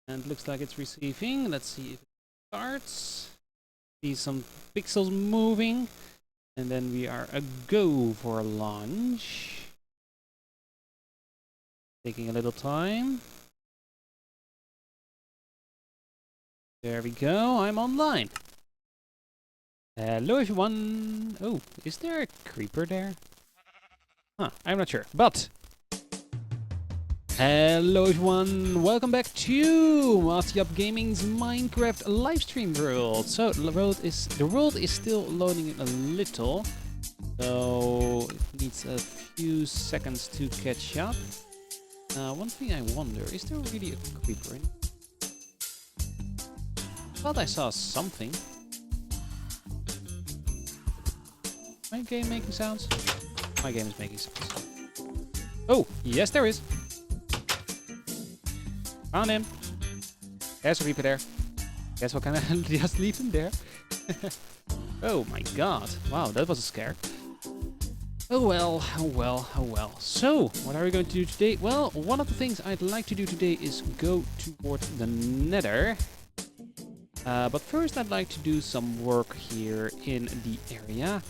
And looks like it's receiving. Let's see if it starts. See some pixels moving. And then we are a go for launch. Taking a little time. There we go, I'm online. Hello everyone. Oh, is there a creeper there? Huh, I'm not sure, but... Hello everyone, welcome back to Master Up Gaming's Minecraft livestream world. So the world is still loading in a little, so it needs a few seconds to catch up. One thing I wonder, is there really a creeper in? I thought I saw something. My game making sounds? My game is making sounds. Oh, yes there is. Found him. There's a Reaper there. Guess what, can I just leave him there? Oh my god. Wow, that was a scare. Oh well, oh well, oh well. So, what are we going to do today? Well, one of the things I'd like to do today is go towards the Nether. But first I'd like to do some work here in the area.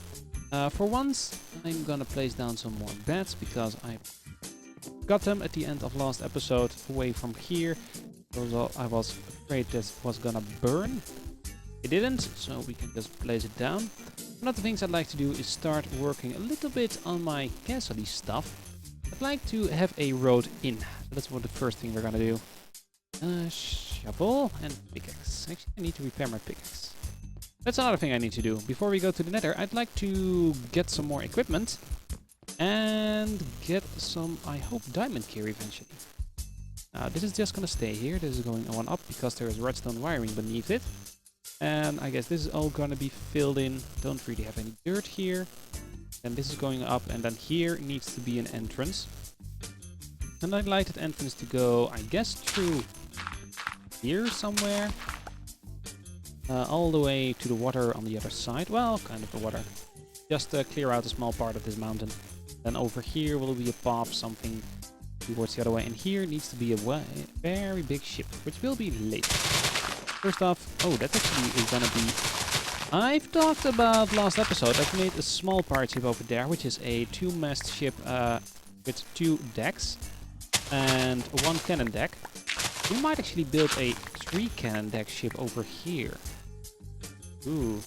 For once, I'm gonna place down some more beds because I got them at the end of last episode away from here. So I was afraid this was gonna burn. It didn't, so we can just place it down. One of the things I'd like to do is start working a little bit on my castle stuff. I'd like to have a road in. So that's what the first thing we're gonna do. Shovel and pickaxe. Actually, I need to repair my pickaxe. That's another thing I need to do. Before we go to the Nether, I'd like to get some more equipment. And get some, I hope, diamond gear eventually. This is just gonna stay here. This is going on up because there is redstone wiring beneath it. And I guess this is all gonna be filled in. Don't really have any dirt here. And this is going up, and then here needs to be an entrance. And I'd like that entrance to go, I guess, through here somewhere. All the way to the water on the other side. Well, kind of the water. Just clear out a small part of this mountain. Then over here will be a path, something towards the other way. And here needs to be a very big ship, which will be later. First off, oh, that actually is gonna be... I've talked about last episode. I've made a small pirate ship over there, which is a 2-mast ship with 2 decks and 1 cannon deck. We might actually build a 3 cannon deck ship over here. Ooh.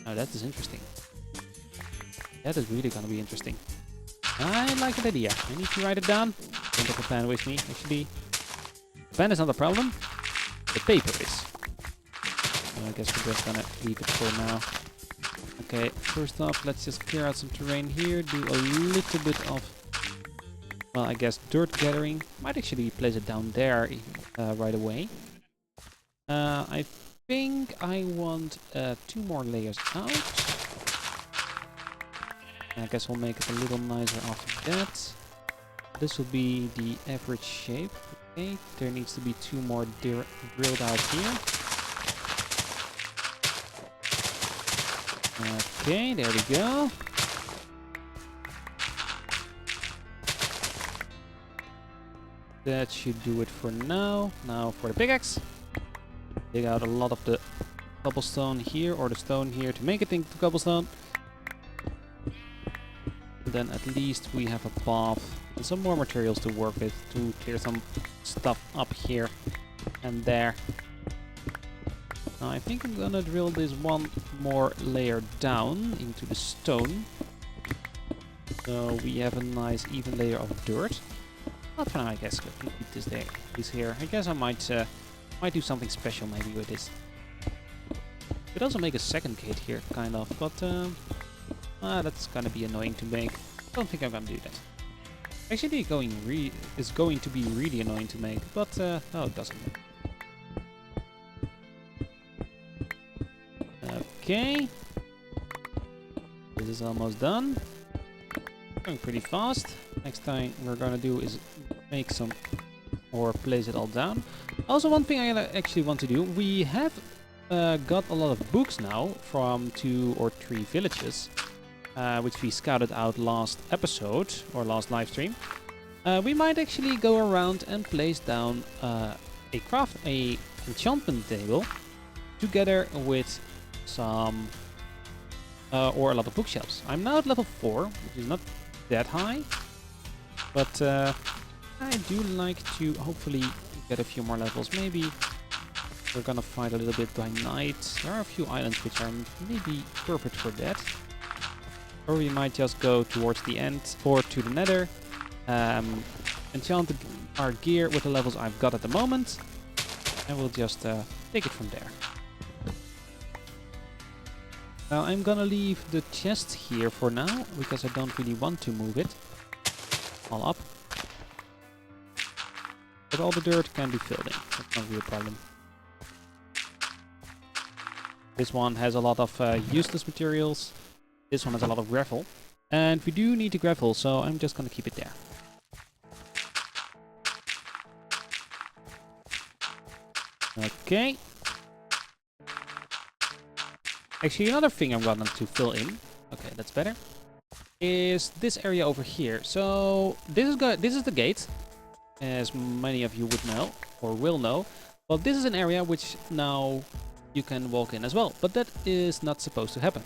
Now that is interesting. That is really gonna be interesting. I like that idea. I need to write it down. Don't have a pen with me, actually. The pen is not a problem. The paper is. I guess we're just gonna leave it for now. Okay, first off, let's just clear out some terrain here. Do a little bit of, well, I guess dirt gathering. Might actually place it down there right away. I think I want 2 more layers out. I guess we'll make it a little nicer after that. This will be the average shape. Okay, there needs to be 2 more drilled out here. Okay, there we go. That should do it for now. Now for the pickaxe. Dig out a lot of the cobblestone here, or the stone here, to make it into cobblestone. Then at least we have a path and some more materials to work with to clear some stuff up here and there. Now I think I'm gonna drill this 1 more layer down into the stone. So we have a nice even layer of dirt. Not for now, I guess. Let me keep this here. I guess I might do something special maybe with this. Could also make a second gate here, kind of, but that's gonna be annoying to make. I don't think I'm gonna do that. Actually, is going to be really annoying to make, but oh, it doesn't. Okay, this is almost done. Going pretty fast. Next thing we're gonna do is make some, or place it all down. Also, one thing I actually want to do, we have got a lot of books now from 2 or 3 villages, which we scouted out last episode, or last live stream. We might actually go around and place down a enchantment table together with some or a lot of bookshelves. I'm now at level 4, which is not that high, but I do like to hopefully get a few more levels. Maybe we're gonna fight a little bit by night. There are a few islands which are maybe perfect for that. Or we might just go towards the end or to the Nether. Enchant our gear with the levels I've got at the moment. And we'll just take it from there. Now I'm gonna leave the chest here for now, because I don't really want to move it all up. But all the dirt can be filled in. That's not really a problem. This one has a lot of useless materials. This one has a lot of gravel. And we do need the gravel, so I'm just gonna keep it there. Okay. Actually, another thing I'm going to fill in, okay, that's better, is this area over here. So this is the gate, as many of you would know or will know. Well, this is an area which now you can walk in as well, but that is not supposed to happen.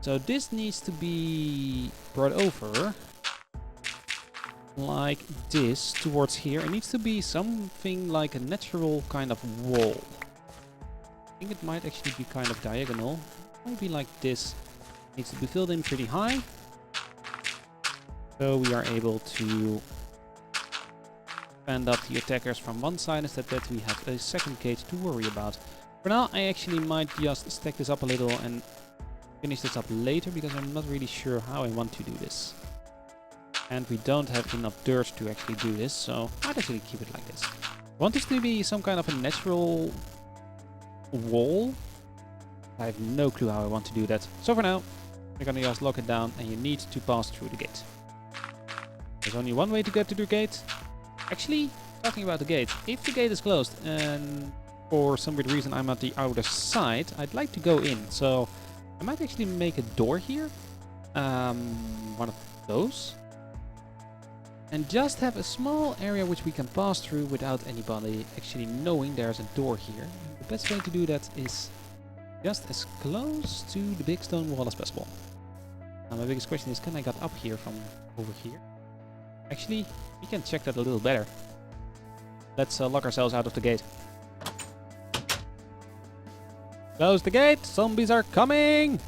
So this needs to be brought over like this towards here. It needs to be something like a natural kind of wall. I think it might actually be kind of diagonal. Maybe like this. Needs to be filled in pretty high. So we are able to fend up the attackers from one side instead that we have a second gate to worry about. For now, I actually might just stack this up a little and finish this up later, because I'm not really sure how I want to do this. And we don't have enough dirt to actually do this, so I'd actually keep it like this. I want this to be some kind of a natural wall. I have no clue how I want to do that. So for now, we're gonna just lock it down, and you need to pass through the gate. There's only one way to get to the gate. Actually, talking about the gate, if the gate is closed and for some weird reason I'm at the outer side, I'd like to go in. So I might actually make a door here. One of those. And just have a small area which we can pass through without anybody actually knowing there's a door here. The best way to do that is just as close to the big stone wall as possible. Now my biggest question is, can I get up here from over here? Actually, we can check that a little better. Let's lock ourselves out of the gate. Close the gate! Zombies are coming!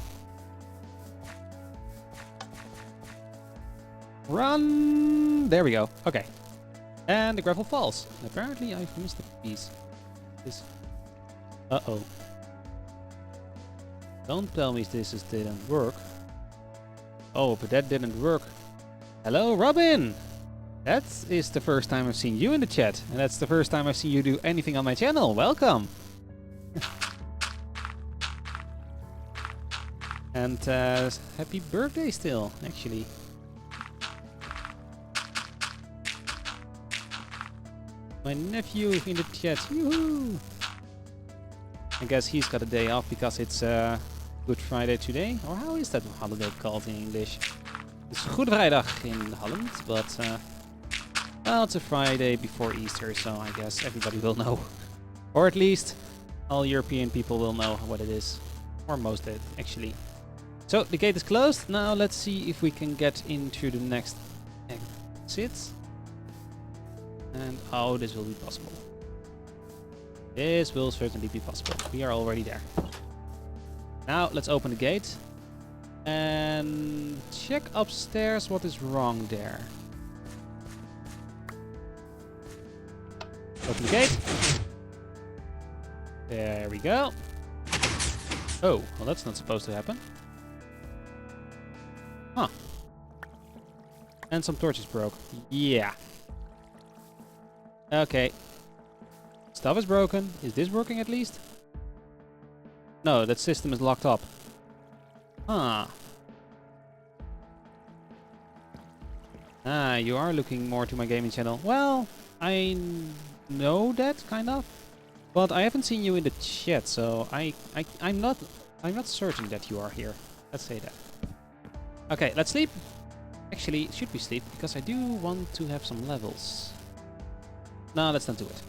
Run! There we go. Okay. And the gravel falls. Apparently I've missed a piece. This. Uh-oh. Don't tell me this didn't work. Oh, but that didn't work. Hello, Robin! That is the first time I've seen you in the chat. And that's the first time I've seen you do anything on my channel. Welcome! And happy birthday still, actually. My nephew in the chat. Yoo-hoo! I guess he's got a day off because it's Good Friday today. Or how is that holiday called in English? It's Goede Vrijdag in Holland, but well, it's a Friday before Easter, so I guess everybody will know. Or at least all European people will know what it is. Or most of it, actually. So, the gate is closed. Now let's see if we can get into the next exit. And oh, this will be possible. This will certainly be possible. We are already there. Now, let's open the gate. And check upstairs what is wrong there. Open the gate. There we go. Oh, well that's not supposed to happen. Huh. And some torches broke. Yeah. Okay. Stuff is broken. Is this working at least? No, that system is locked up. Huh. Ah, you are looking more to my gaming channel. Well, I know that, kind of. But I haven't seen you in the chat, so I'm not certain that you are here. Let's say that. Okay, let's sleep. Actually, should we sleep? Because I do want to have some levels. No, let's not do it.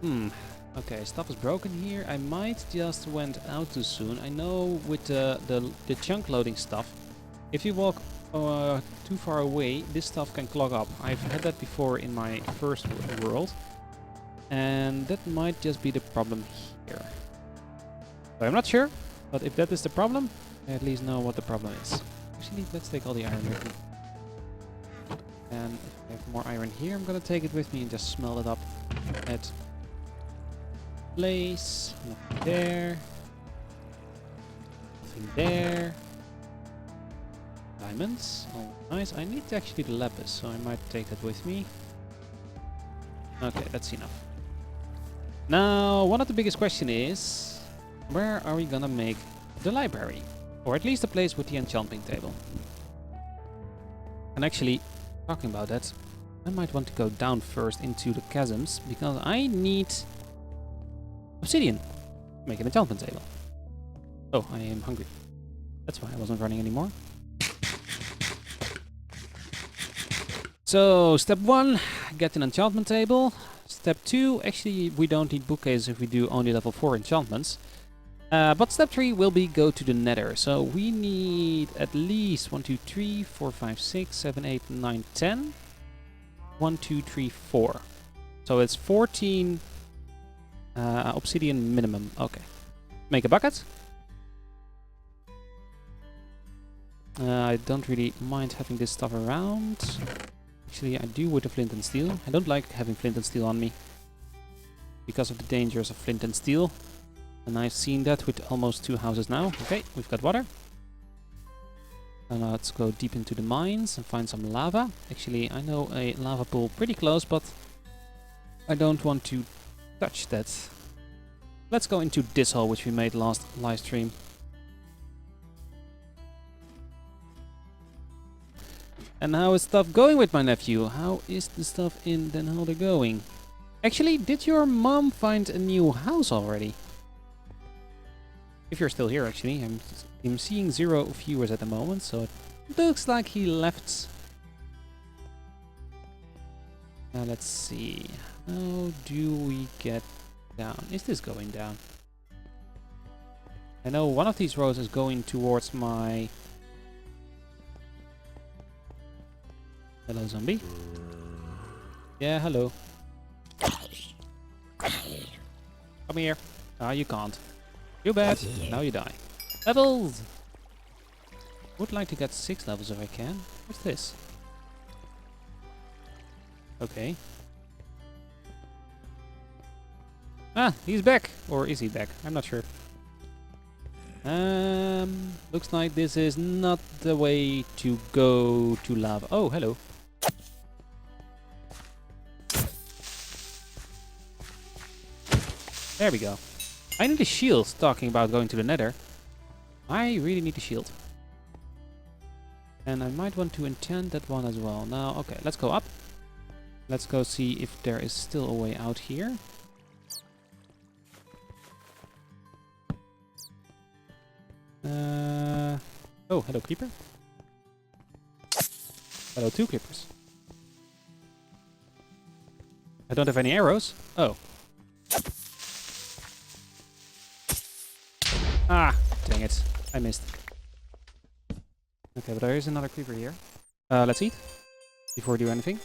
Okay, stuff is broken here. I might just went out too soon. I know with the chunk loading stuff, if you walk too far away, this stuff can clog up. I've had that before in my first world. And that might just be the problem here. So I'm not sure, but if that is the problem, I at least know what the problem is. Actually, let's take all the iron with me. And if I have more iron here, I'm gonna take it with me and just smelt it up at place. Nothing there. Nothing there. Diamonds. Oh, nice. I need actually the lapis, so I might take that with me. Okay, that's enough. Now, one of the biggest questions is, where are we gonna make the library? Or at least a place with the enchanting table. And actually, talking about that, I might want to go down first into the chasms, because I need obsidian to make an enchantment table. Oh, I am hungry. That's why I wasn't running anymore. So, step 1, get an enchantment table. Step 2, actually we don't need bookcases if we do only level 4 enchantments. But step 3 will be go to the Nether. So we need at least 1, 2, 3, 4, 5, 6, 7, 8, 9, 10. 1, 2, 3, 4. So it's 14 obsidian minimum. Okay. Make a bucket. I don't really mind having this stuff around. Actually, I do with the flint and steel. I don't like having flint and steel on me because of the dangers of flint and steel. And I've seen that with almost 2 houses now. Okay, we've got water. And let's go deep into the mines and find some lava. Actually, I know a lava pool pretty close, but I don't want to touch that. Let's go into this hole, which we made last live stream. And how is stuff going with my nephew? How is the stuff in Den Helder going? Actually, did your mom find a new house already? If you're still here, actually. I'm seeing 0 viewers at the moment, so it looks like he left. Now let's see. How do we get down? Is this going down? I know one of these roads is going towards my... Hello, zombie. Yeah, hello. Come here. Ah, you can't. Too bad. Now you die. Levels! Would like to get 6 levels if I can. What's this? Okay. Ah, he's back. Or is he back? I'm not sure. Looks like this is not the way to go to lava. Oh, hello. There we go. I need a shield, talking about going to the Nether. I really need a shield. And I might want to enchant that one as well. Now, okay, let's go up. Let's go see if there is still a way out here. Oh, hello, creeper. Hello, 2 creepers. I don't have any arrows. Oh. Ah, dang it. I missed. Okay, but there is another creeper here. Let's eat. Before we do anything.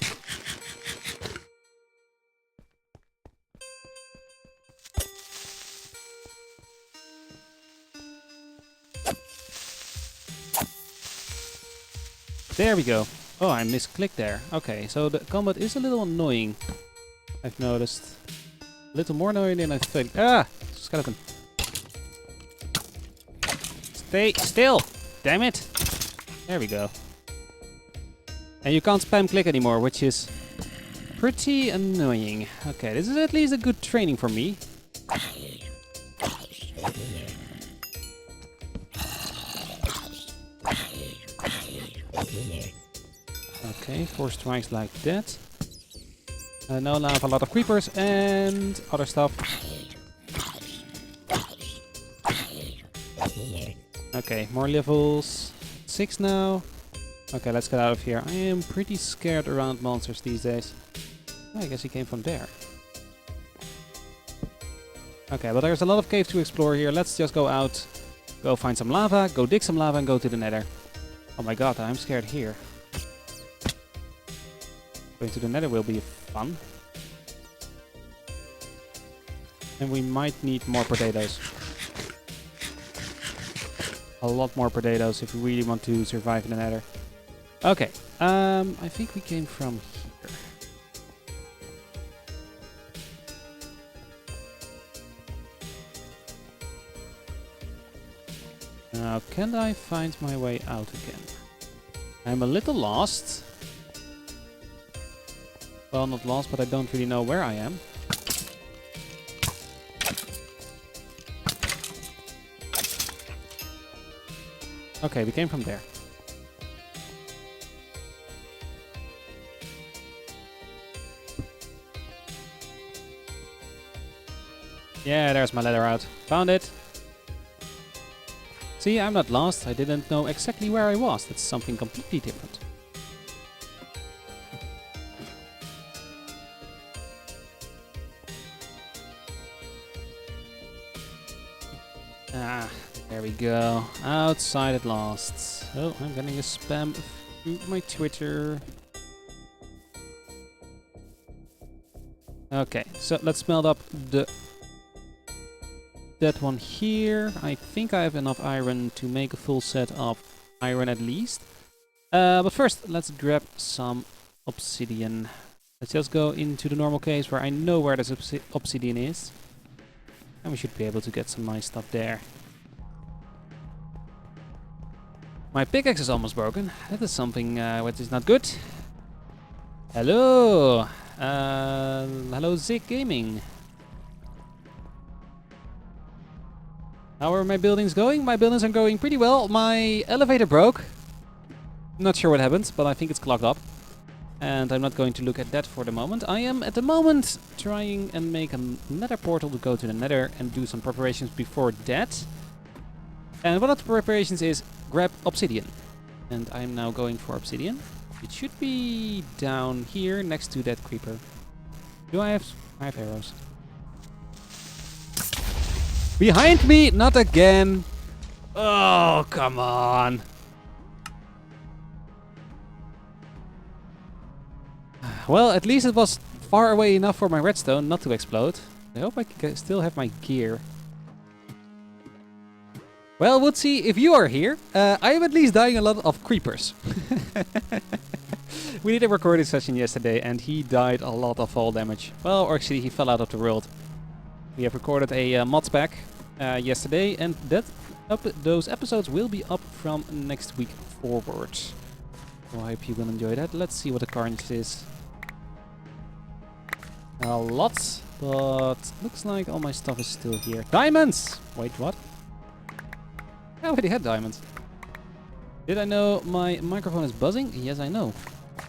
There we go. Oh, I misclicked there. Okay, so the combat is a little annoying. I've noticed. A little more annoying than I think. Ah! Skeleton. Stay still! Damn it! There we go. And you can't spam click anymore, which is pretty annoying. Okay, this is at least a good training for me. Okay, 4 strikes like that. Now I have a lot of creepers and other stuff. Okay, more levels. 6 now. Okay, let's get out of here. I am pretty scared around monsters these days. Oh, I guess he came from there. Okay, but there's a lot of cave to explore here. Let's just go out, go find some lava, go dig some lava and go to the Nether. Oh my god, I'm scared here. Going to the Nether will be fun. And we might need more potatoes. A lot more potatoes if we really want to survive in the Nether. Okay, I think we came from here. Now, can I find my way out again? I'm a little lost. Well, not lost, but I don't really know where I am. Okay, we came from there. Yeah, there's my ladder out. Found it. See, I'm not lost. I didn't know exactly where I was. That's something completely different. Ah, there we go. Outside at last. Oh, I'm getting a spam through my Twitter. Okay, so let's smelt up that one here. I think I have enough iron to make a full set of iron at least. But first, let's grab some obsidian. Let's just go into the normal caves where I know where this obsidian is. And we should be able to get some nice stuff there. My pickaxe is almost broken. That is something which is not good. Hello! Hello Zik Gaming. How are my buildings going? My buildings are going pretty well. My elevator broke. Not sure what happened, but I think it's clogged up. And I'm not going to look at that for the moment. I am at the moment trying and make a nether portal to go to the nether and do some preparations before that. And one of the preparations is grab obsidian. And I'm now going for obsidian. It should be down here next to that creeper. Do I have arrows? Behind me! Not again! Oh, come on! Well, at least it was far away enough for my redstone not to explode. I hope I can still have my gear. Well, Woodsy, if you are here, I am at least dying a lot of creepers. We did a recording session yesterday and he died a lot of fall damage. Well, or actually he fell out of the world. We have recorded a mods pack yesterday and those episodes will be up from next week forward. So I hope you will enjoy that. Let's see what the carnage is. A lot, but looks like all my stuff is still here. Diamonds! Wait, what? I already had diamonds. Did I know my microphone is buzzing? Yes, I know.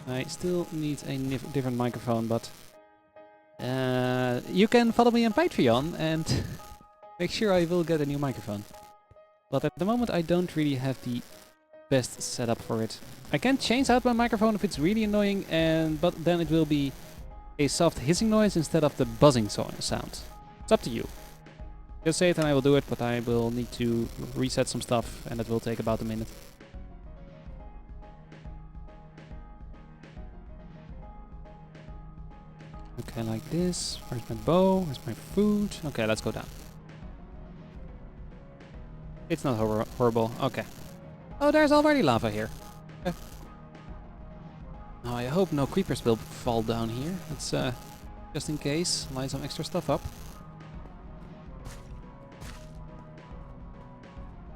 I still need a different microphone, but you can follow me on Patreon and make sure I will get a new microphone. But at the moment I don't really have the best setup for it. I can change out my microphone if it's really annoying, but then it will be a soft hissing noise instead of the buzzing sound. It's up to you. Just say it and I will do it, but I will need to reset some stuff and it will take about a minute. Okay, like this. Where's my bow? Where's my food? Okay, let's go down. It's not horrible. Okay. Oh, there's already lava here. Okay. Now I hope no creepers will fall down here. Let's just in case line some extra stuff up.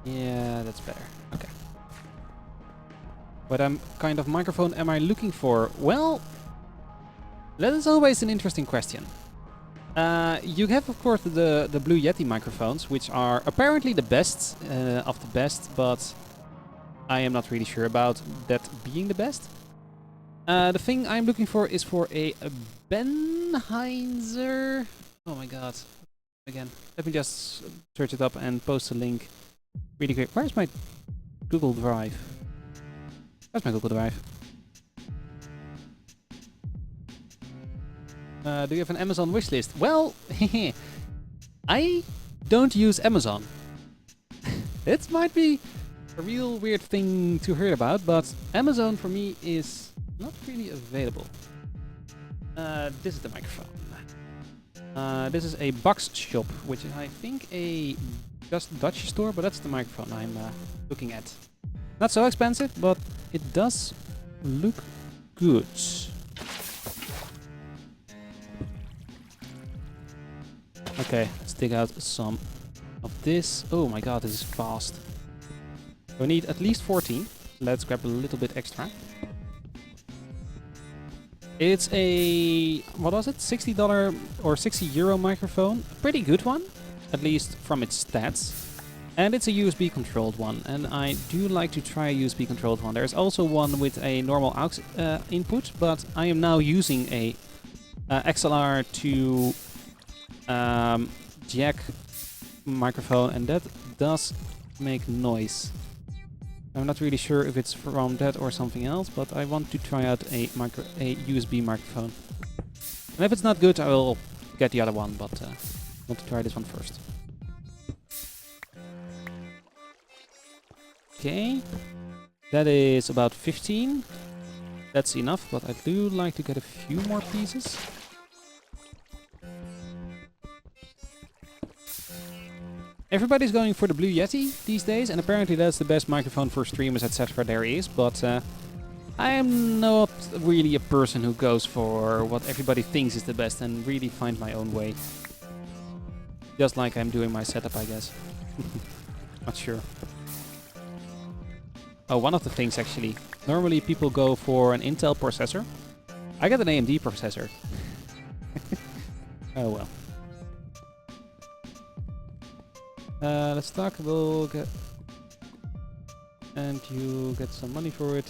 Yeah, that's better. Okay. What kind of microphone am I looking for? Well, that is always an interesting question. You have, of course, the Blue Yeti microphones, which are apparently the best of the best, but I am not really sure about that being the best. The thing I'm looking for is for a Sennheiser. Oh my god. Again, let me just search it up and post a link really quick. Where's my Google Drive? Where's my Google Drive? Do you have an Amazon wishlist? Well, I don't use Amazon. It might be a real weird thing to hear about, but Amazon for me is not really available. This is the microphone. This is a box shop, which is I think a just Dutch store, but that's the microphone I'm looking at. Not so expensive, but it does look good. Okay, let's dig out some of this. Oh my god, this is fast. We need at least 14. Let's grab a little bit extra. It's a, what was it, $60 or €60 microphone. A pretty good one, at least from its stats. And it's a USB controlled one, and I do like to try a USB controlled one. There's also one with a normal aux input, but I am now using a XLR to jack microphone, and that does make noise. I'm not really sure if it's from that or something else, but I want to try out a USB microphone. And if it's not good, I will get the other one, but I want to try this one first. Okay, that is about 15. That's enough, but I do like to get a few more pieces. Everybody's going for the Blue Yeti these days, and apparently that's the best microphone for streamers, etc. there is, but I am not really a person who goes for what everybody thinks is the best and really find my own way. Just like I'm doing my setup, I guess. Not sure. Oh, one of the things actually. Normally people go for an Intel processor. I got an AMD processor. Oh well. Let's talk. We'll get, and you get some money for it.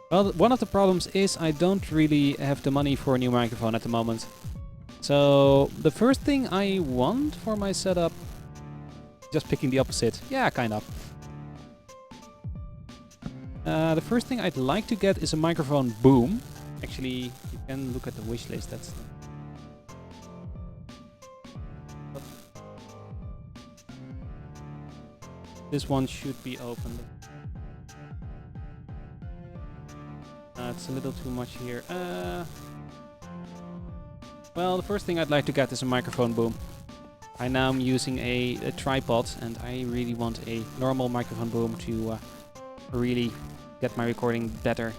Well, one of the problems is I don't really have the money for a new microphone at the moment. So the first thing I want for my setup, just picking the opposite. Yeah, kind of. The first thing I'd like to get is a microphone boom. Actually, you can look at the wish list. That's. This one should be open. It's a little too much here. Well, the first thing I'd like to get is a microphone boom. I now am using a tripod, and I really want a normal microphone boom to really get my recording better.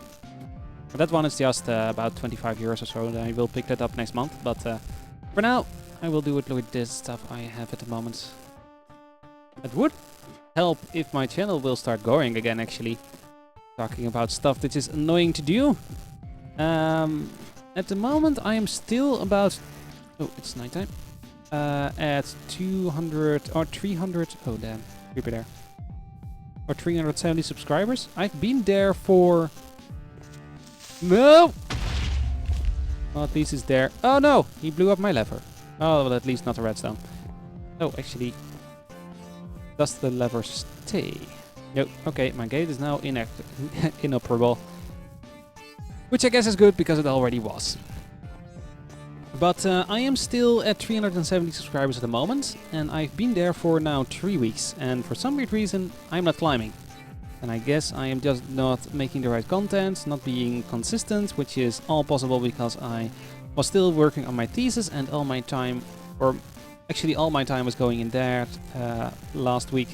But that one is just about €25 or so, and I will pick that up next month. But for now, I will do it with this stuff I have at the moment. It would help if my channel will start going again, actually. Talking about stuff that is annoying to do. At the moment, I am still about... Oh, it's nighttime. At 200 or 300... Oh, damn. Creeper there. Or 370 subscribers. I've been there for... No! Well, at least it's there. Oh, no! He blew up my lever. Oh, well, at least not a redstone. Oh, actually... Does the lever stay? No. Okay, my gate is now inoperable. Which I guess is good, because it already was. But I am still at 370 subscribers at the moment, and I've been there for now 3 weeks, and for some weird reason I'm not climbing. And I guess I am just not making the right content, not being consistent, which is all possible because I was still working on my thesis, and all my time, or actually all my time was going in there last week.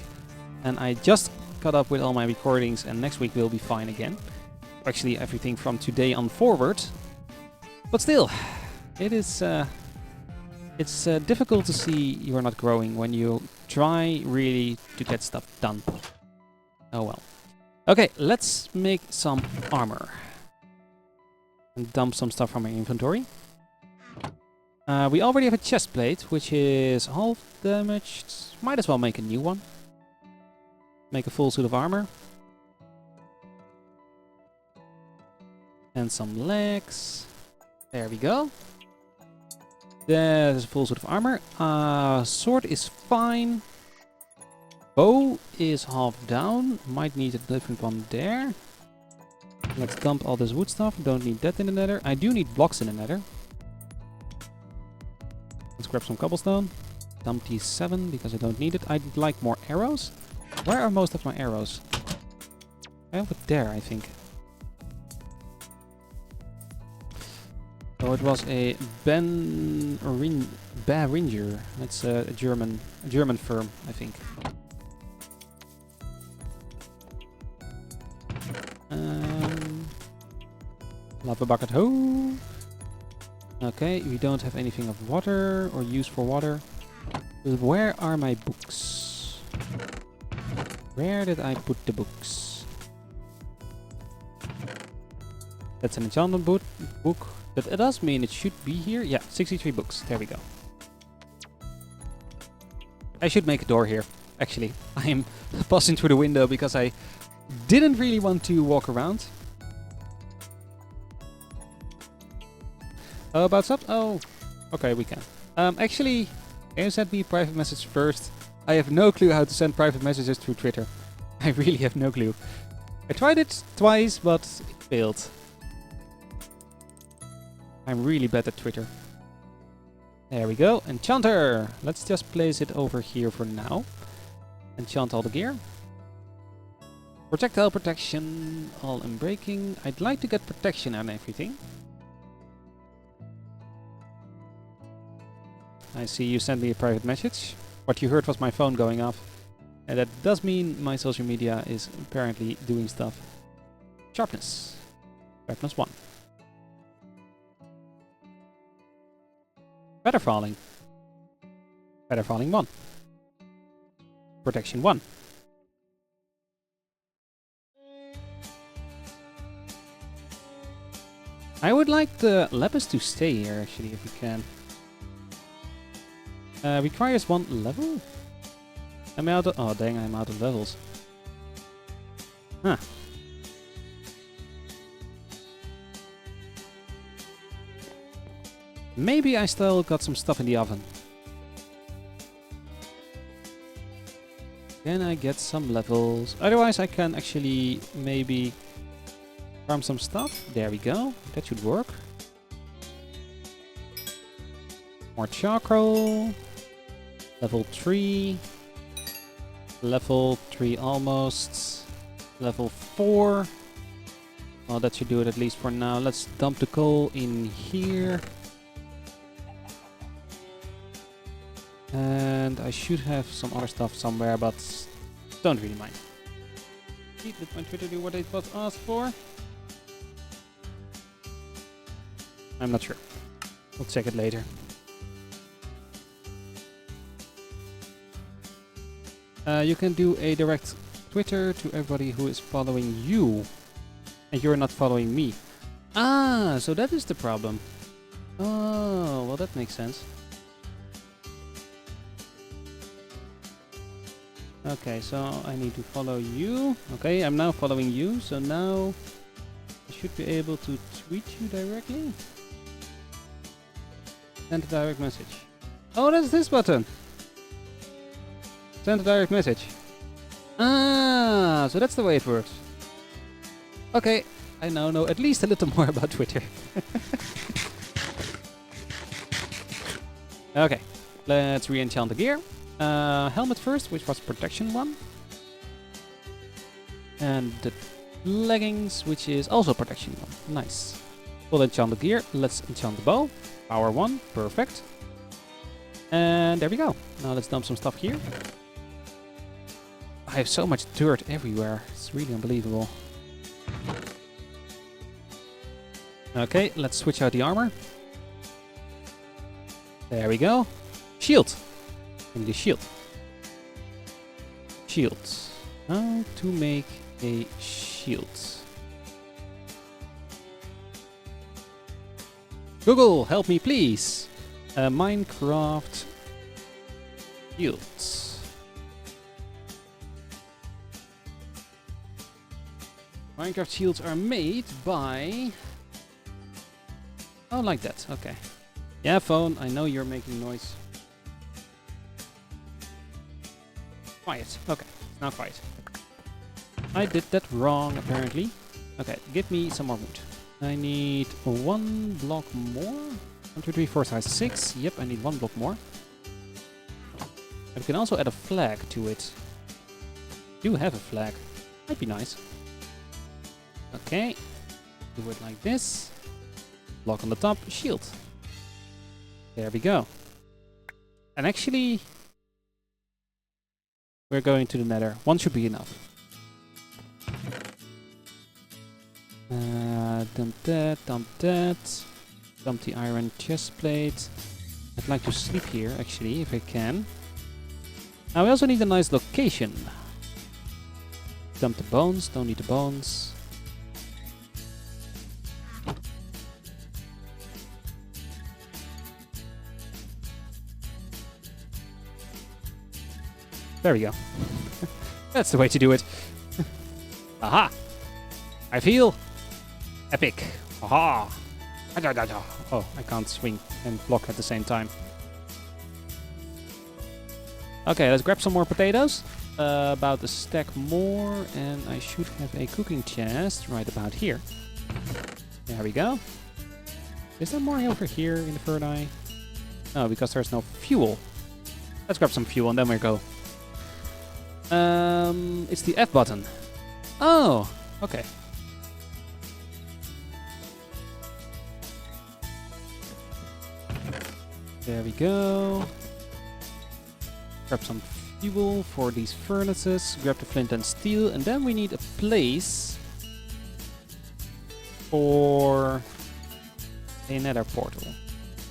And I just caught up with all my recordings, and next week will be fine again. Actually everything from today on forward. But still, it is it's difficult to see you're not growing when you try really to get stuff done. Oh well. Okay, let's make some armor. And dump some stuff from my inventory. We already have a chest plate, which is half damaged. Might as well make a new one. Make a full suit of armor. And some legs. There we go. There's a full suit of armor. Sword is fine. Bow is half down. Might need a different one there. Let's dump all this wood stuff. Don't need that in the nether. I do need blocks in the nether. Let's grab some cobblestone. Dump these 7 because I don't need it. I'd like more arrows. Where are most of my arrows? Over there, I think. So it was a Beringer. That's a German firm, I think. Lava bucket. Oh. Okay, we don't have anything of water or use for water. Where are my books? Where did I put the books? That's an enchantment book. But it does mean it should be here. Yeah, 63 books. There we go. I should make a door here. Actually, I am passing through the window because I didn't really want to walk around. Oh, about subs? Oh, okay, we can. Actually, can you send me a private message first? I have no clue how to send private messages through Twitter. I really have no clue. I tried it twice, but it failed. I'm really bad at Twitter. There we go. Enchanter! Let's just place it over here for now. Enchant all the gear. Projectile protection. All unbreaking. I'd like to get protection on everything. I see you sent me a private message. What you heard was my phone going off. And that does mean my social media is apparently doing stuff. Sharpness. Sharpness 1. Feather falling. Feather falling 1. Protection 1. I would like the lapis to stay here actually if we can. Requires 1 level? I'm out of... Oh dang, I'm out of levels. Huh. Maybe I still got some stuff in the oven. Can I get some levels? Otherwise I can actually maybe farm some stuff. There we go. That should work. More charcoal. Level 3. Level 3 almost. Level 4. Well, that should do it at least for now. Let's dump the coal in here. And I should have some other stuff somewhere, but don't really mind. Did my Twitter do what it was asked for? I'm not sure. We'll check it later. You can do a direct Twitter to everybody who is following you. And you're not following me. Ah, so that is the problem. Oh, well that makes sense. Okay, so I need to follow you. Okay, I'm now following you, so now I should be able to tweet you directly. Send a direct message. Oh, that's this button. Send a direct message. Ah, so that's the way it works. Okay, I now know at least a little more about Twitter. Okay, let's re-enchant the gear. Helmet first, which was protection 1. And the leggings, which is also protection 1. Nice. We'll enchant the gear. Let's enchant the bow. Power 1. Perfect. And there we go. Now let's dump some stuff here. I have so much dirt everywhere. It's really unbelievable. Okay, let's switch out the armor. There we go. Shield. I need a shield. Shield. How to make a shield. Google, help me please. Minecraft shields. Minecraft shields are made by... Oh, like that. Okay. Yeah, phone, I know you're making noise. Quiet. Okay, now quiet. I did that wrong, apparently. Okay, give me some more wood. I need 1 block more. 1, 2, 3, 4, 5, 6. Yep, I need 1 block more. And we can also add a flag to it. Do have a flag. Might be nice. Okay. Do it like this. Block on the top, shield. There we go. And actually, we're going to the Nether. 1 should be enough. Dump that, dump that. Dump the iron chest plate. I'd like to sleep here, actually, if I can. Now we also need a nice location. Dump the bones, don't need the bones. There we go. That's the way to do it. Aha! I feel epic. Aha! Oh, I can't swing and block at the same time. Okay, let's grab some more potatoes. About a stack more, and I should have a cooking chest right about here. There we go. Is there more over here in the third eye? No, because there's no fuel. Let's grab some fuel and then we go. It's the F button. Oh, okay. There we go. Grab some fuel for these furnaces. Grab the flint and steel. And then we need a place for a nether portal.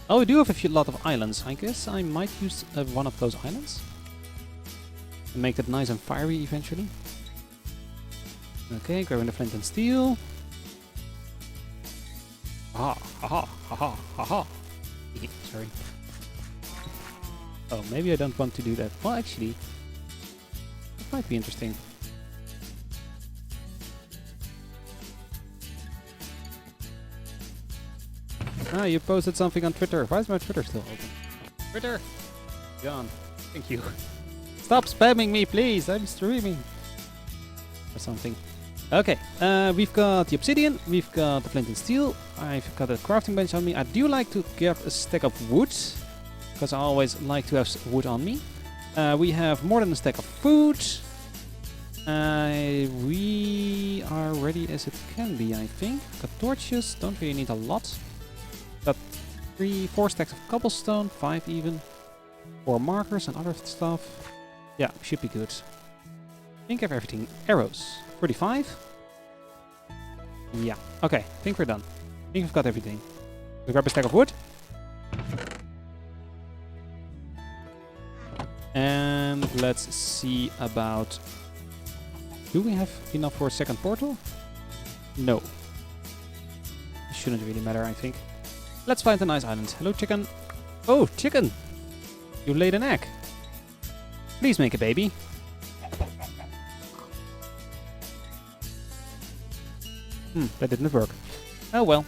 Oh, we do have a lot of islands. I guess I might use one of those islands. And make that nice and fiery eventually. Okay, grabbing the flint and steel. Aha, aha, aha, aha. Sorry. Oh, maybe I don't want to do that. Well, actually, it might be interesting. Ah, you posted something on Twitter. Why is my Twitter still open? Twitter! Gone. Thank you. Stop spamming me, please! I'm streaming! Or something. Okay, we've got the obsidian, we've got the flint and steel, I've got a crafting bench on me. I do like to get a stack of wood, because I always like to have wood on me. We have more than a stack of food. We are ready as it can be, I think. Got torches, don't really need a lot. Got 4 stacks of cobblestone, 5 even. 4 markers and other stuff. Yeah, should be good. I think I have everything. Arrows. 35. Yeah. Okay, I think we're done. I think we've got everything. We grab a stack of wood. And let's see about... Do we have enough for a second portal? No. It shouldn't really matter, I think. Let's find a nice island. Hello, chicken. Oh, chicken! You laid an egg. Please make a baby. That didn't work. Oh well.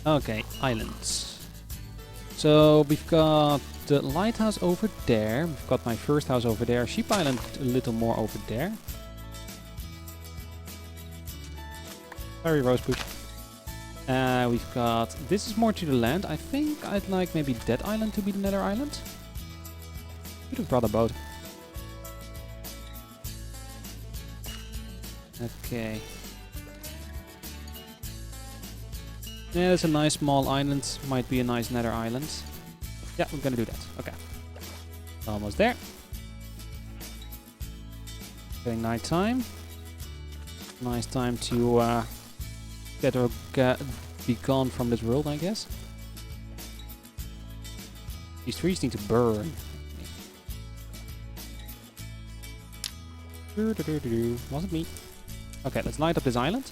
Okay, islands. So we've got the lighthouse over there. We've got my first house over there. Sheep Island a little more over there. Sorry, Rosebush. We've got... This is more to the land. I think I'd like maybe that island to be the Nether Island. Should have brought a boat. Okay. Yeah, it's a nice small island. Might be a nice Nether Island. Yeah, we're gonna do that. Okay. Almost there. Getting night time. Nice time to be gone from this world, I guess. These trees need to burn. Wasn't me. Okay, let's light up this island.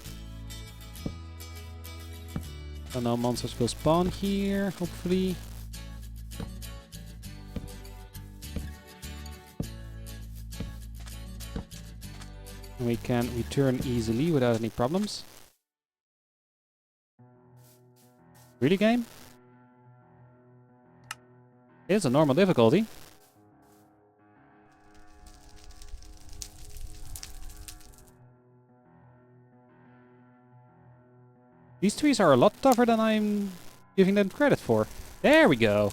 So no monsters will spawn here, hopefully. We can return easily without any problems. Really, game? It's a normal difficulty. These trees are a lot tougher than I'm giving them credit for. There we go.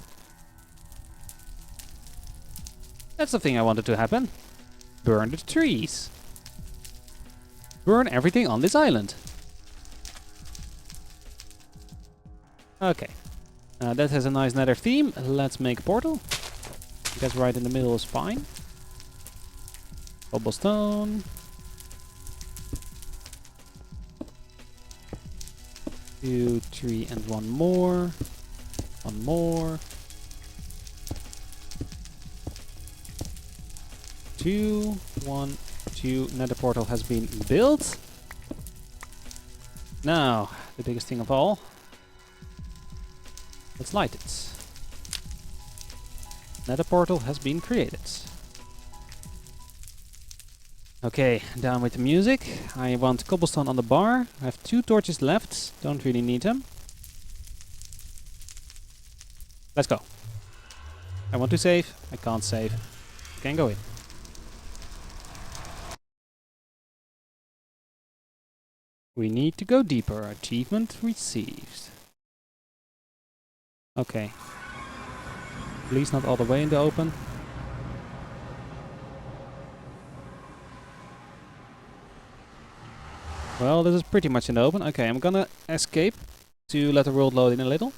That's the thing I wanted to happen. Burn the trees. Burn everything on this island. Okay. That has a nice nether theme. Let's make a portal. I guess right in the middle is fine. Cobblestone. 2, 3, and one more. One more. 2, 1, 2. Nether portal has been built. Now, the biggest thing of all. Let's light it. Nether portal has been created. Okay, down with the music. I want cobblestone on the bar. I have 2 torches left. Don't really need them. Let's go. I want to save. I can't save. Can't go in. We need to go deeper. Achievement received. Okay. Please not all the way in the open. Well, this is pretty much in the open. Okay, I'm gonna escape to let the world load in a little.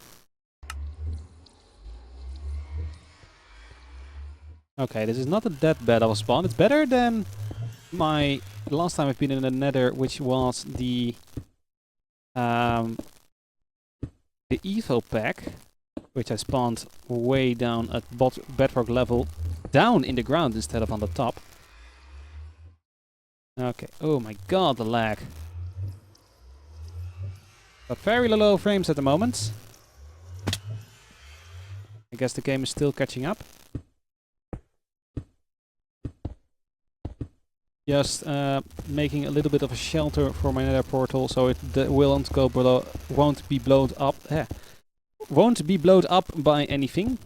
Okay, this is not that bad of a spawn. It's better than my last time I've been in the Nether, which was the Evo pack, which I spawned way down at bedrock level, down in the ground instead of on the top. Okay. Oh my god, the lag. Got very low frames at the moment. I guess the game is still catching up. Just making a little bit of a shelter for my nether portal so it won't go below, won't be blown up. Won't be blown up by anything.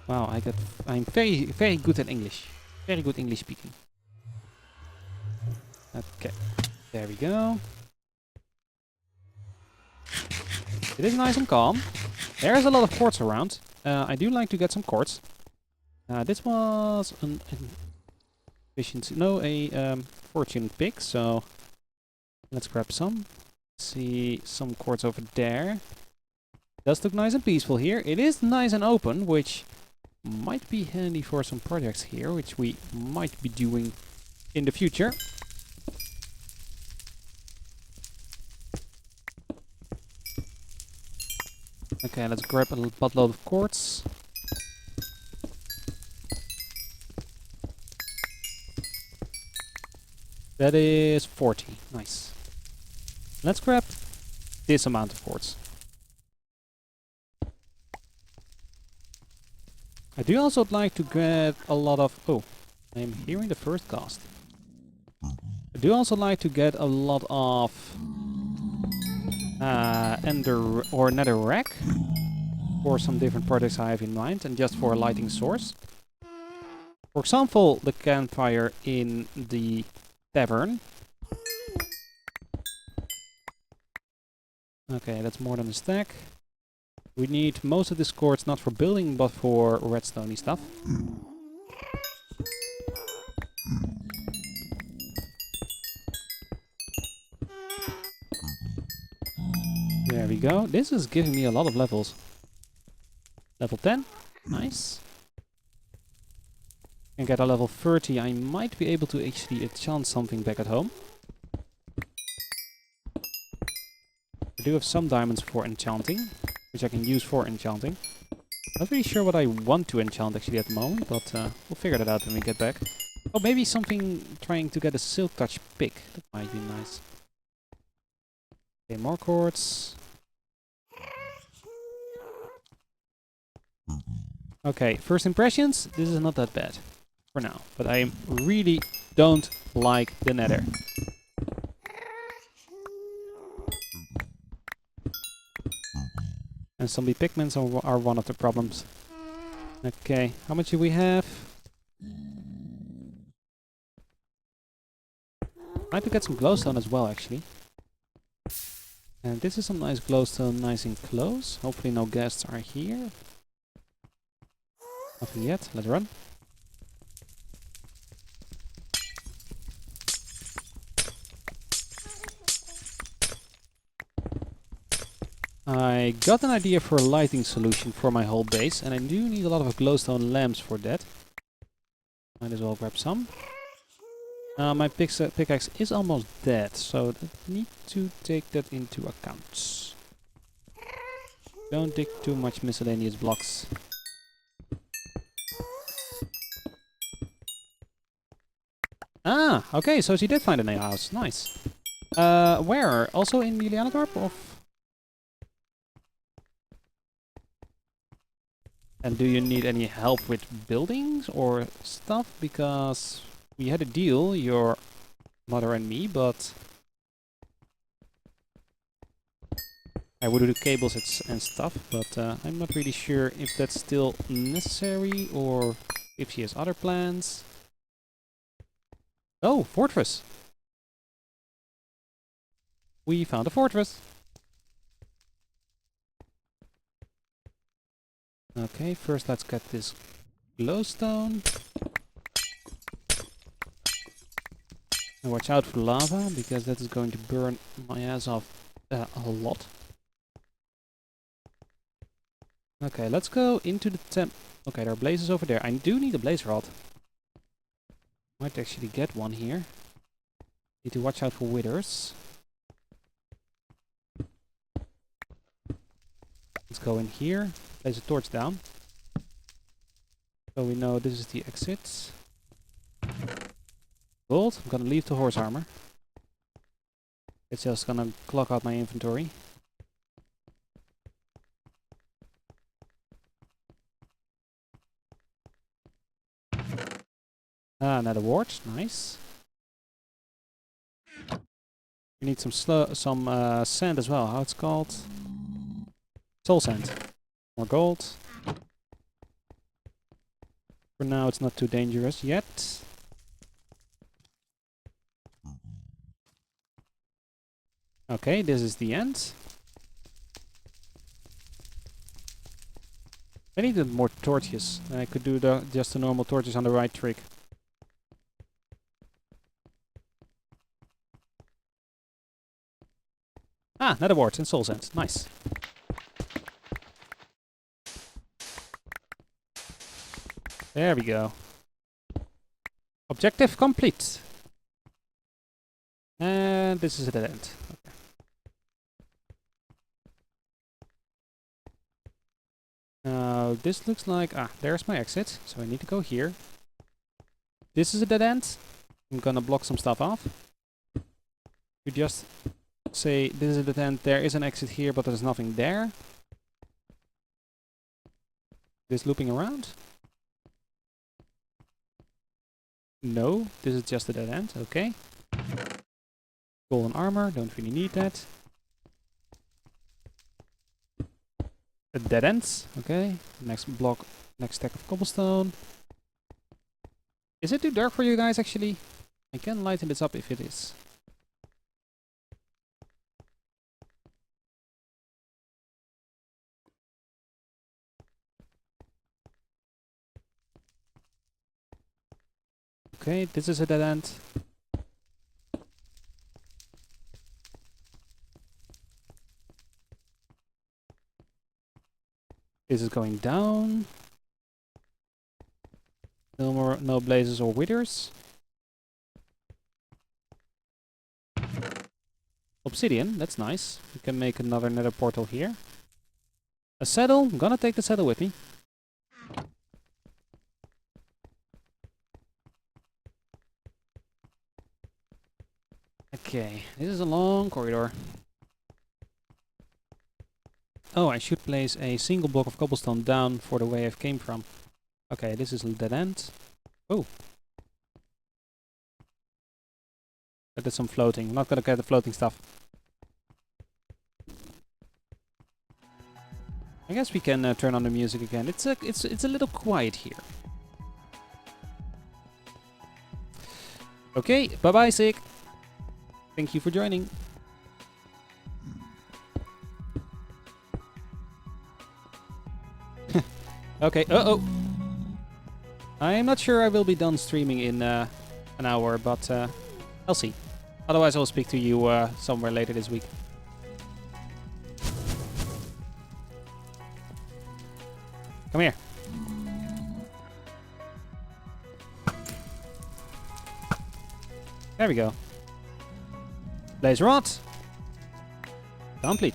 Wow, I'm very good at English. Very good English speaking. Okay, there we go. It is nice and calm. There's a lot of quartz around. I do like to get some quartz. This was an efficiency, no, a fortune pick. So let's grab some. See some quartz over there. Does look nice and peaceful here. It is nice and open, which might be handy for some projects here, which we might be doing in the future. Okay, let's grab a buttload of quartz. That is 40. Nice. Let's grab this amount of quartz. I do also like to get a lot of... Oh, I'm hearing the first cast. I do also like to get a lot of ender or netherrack for some different projects I have in mind, and just for a lighting source. For example, the campfire in the tavern. Okay, that's more than a stack. We need most of this quartz not for building, but for redstone-y stuff. There we go. This is giving me a lot of levels. Level 10. Nice. And get a level 30. I might be able to actually enchant something back at home. I do have some diamonds for enchanting, which I can use for enchanting. Not really sure what I want to enchant actually at the moment, but we'll figure that out when we get back. Oh, maybe something trying to get a silk touch pick. That might be nice. Okay, more quartz. Okay, first impressions. This is not that bad for now, but I really don't like the nether. And zombie pigments are one of the problems. Okay, how much do we have? I'd like to get some glowstone as well, actually. And this is some nice glowstone, nice and close. Hopefully no guests are here. Nothing yet. Let's run. I got an idea for a lighting solution for my whole base, and I do need a lot of glowstone lamps for that. Might as well grab some. My pickaxe is almost dead, so I need to take that into account. Don't dig too much miscellaneous blocks. Ah, okay, so she did find a new house. Nice. Where? Also in Julianadorp? And do you need any help with buildings or stuff? Because we had a deal, your mother and me, but I would do cables and stuff, but I'm not really sure if that's still necessary or if she has other plans. Oh, fortress! We found a fortress! Okay, first let's get this glowstone. And watch out for lava, because that is going to burn my ass off a lot. Okay, let's go into the temp. Okay, there are blazes over there. I do need a blaze rod. Might actually get one here. Need to watch out for withers. Let's go in here. Place a torch down. So we know this is the exit. Gold. I'm gonna leave the horse armor. It's just gonna clock out my inventory. Ah, another wart. Nice. We need some sand as well. How it's called? Soul sand. More gold. For now, it's not too dangerous yet. Okay, this is the end. I needed more torches. I could do just the normal torches on the right trick. Ah, nether warts and soul sand. Nice. There we go. Objective complete. And this is a dead end. Okay. Now this looks like... Ah, there's my exit. So I need to go here. This is a dead end. I'm gonna block some stuff off. You just say this is a dead end. There is an exit here, but there's nothing there. This looping around? No, this is just a dead end. Okay. Golden armor, don't really need that. A dead ends, okay. Next block, next stack of cobblestone. Is it too dark for you guys actually? I can lighten this up if it is. Okay, this is a dead end. This is going down. No blazes or withers. Obsidian, that's nice. We can make another nether portal here. A saddle, I'm gonna take the saddle with me. Okay, this is a long corridor. Oh, I should place a single block of cobblestone down for the way I came from. Okay, this is a dead end. Oh. That is some floating. I'm not gonna get the floating stuff. I guess we can turn on the music again. It's a little quiet here. Okay, bye bye, Sig. Thank you for joining. Okay, uh-oh. I'm not sure I will be done streaming in an hour, but I'll see. Otherwise, I'll speak to you somewhere later this week. Come here. There we go. Blaze rod. Complete.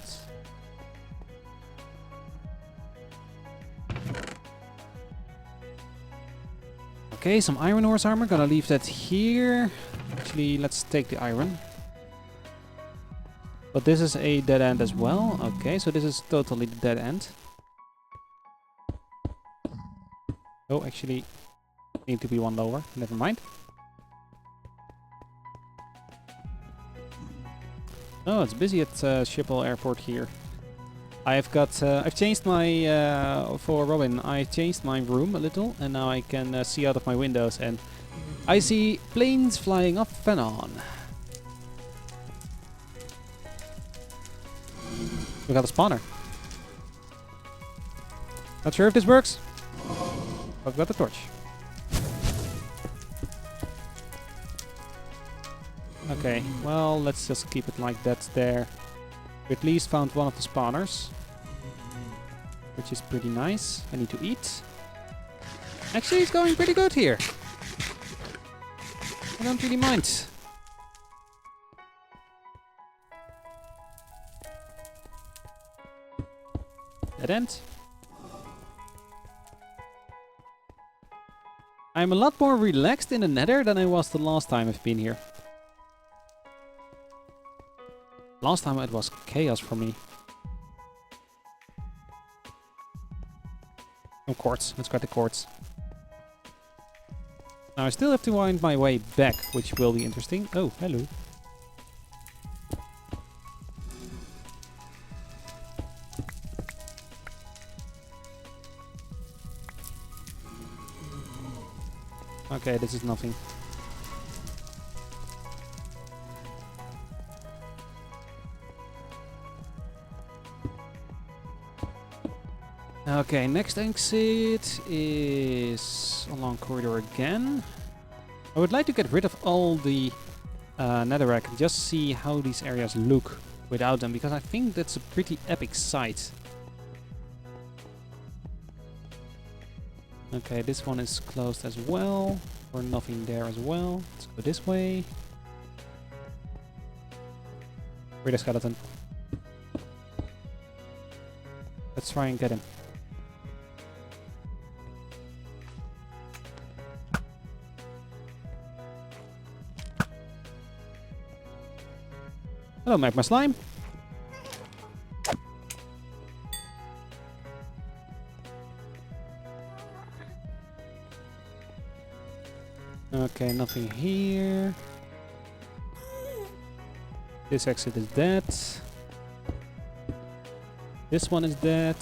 Okay, some iron ores armor. Gonna leave that here. Actually, let's take the iron. But this is a dead end as well. Okay, so this is totally the dead end. Oh, actually, need to be one lower. Never mind. Oh, it's busy at Schiphol Airport here. I've changed my, for Robin, I changed my room a little, and now I can see out of my windows, and I see planes flying off and on. We got a spawner. Not sure if this works. I've got the torch. Okay, well, let's just keep it like that there. We at least found one of the spawners, which is pretty nice. I need to eat. Actually, it's going pretty good here. I don't really mind. Dead end. I'm a lot more relaxed in the Nether than I was the last time I've been here. Last time it was chaos for me. Some quartz. Let's grab the quartz. Now I still have to wind my way back, which will be interesting. Oh, hello. Okay, this is nothing. Okay, next exit is along corridor again. I would like to get rid of all the netherrack and just see how these areas look without them, because I think that's a pretty epic sight. Okay, this one is closed as well. Or nothing there as well. Let's go this way. Where's the skeleton? Let's try and get him. Hello, magma slime. Okay, nothing here. This exit is dead. This one is dead.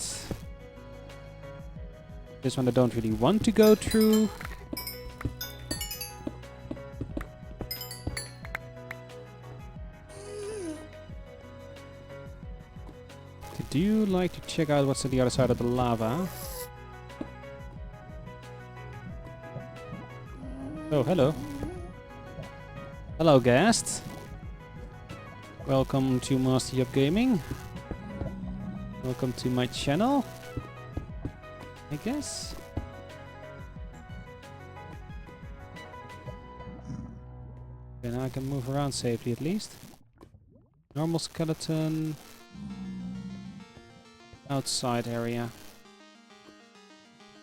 This one I don't really want to go through. Do you like to check out what's on the other side of the lava? Oh, hello. Hello, guest. Welcome to Master of Gaming. Welcome to my channel, I guess. Okay, now I can move around safely at least. Normal skeleton. Outside area.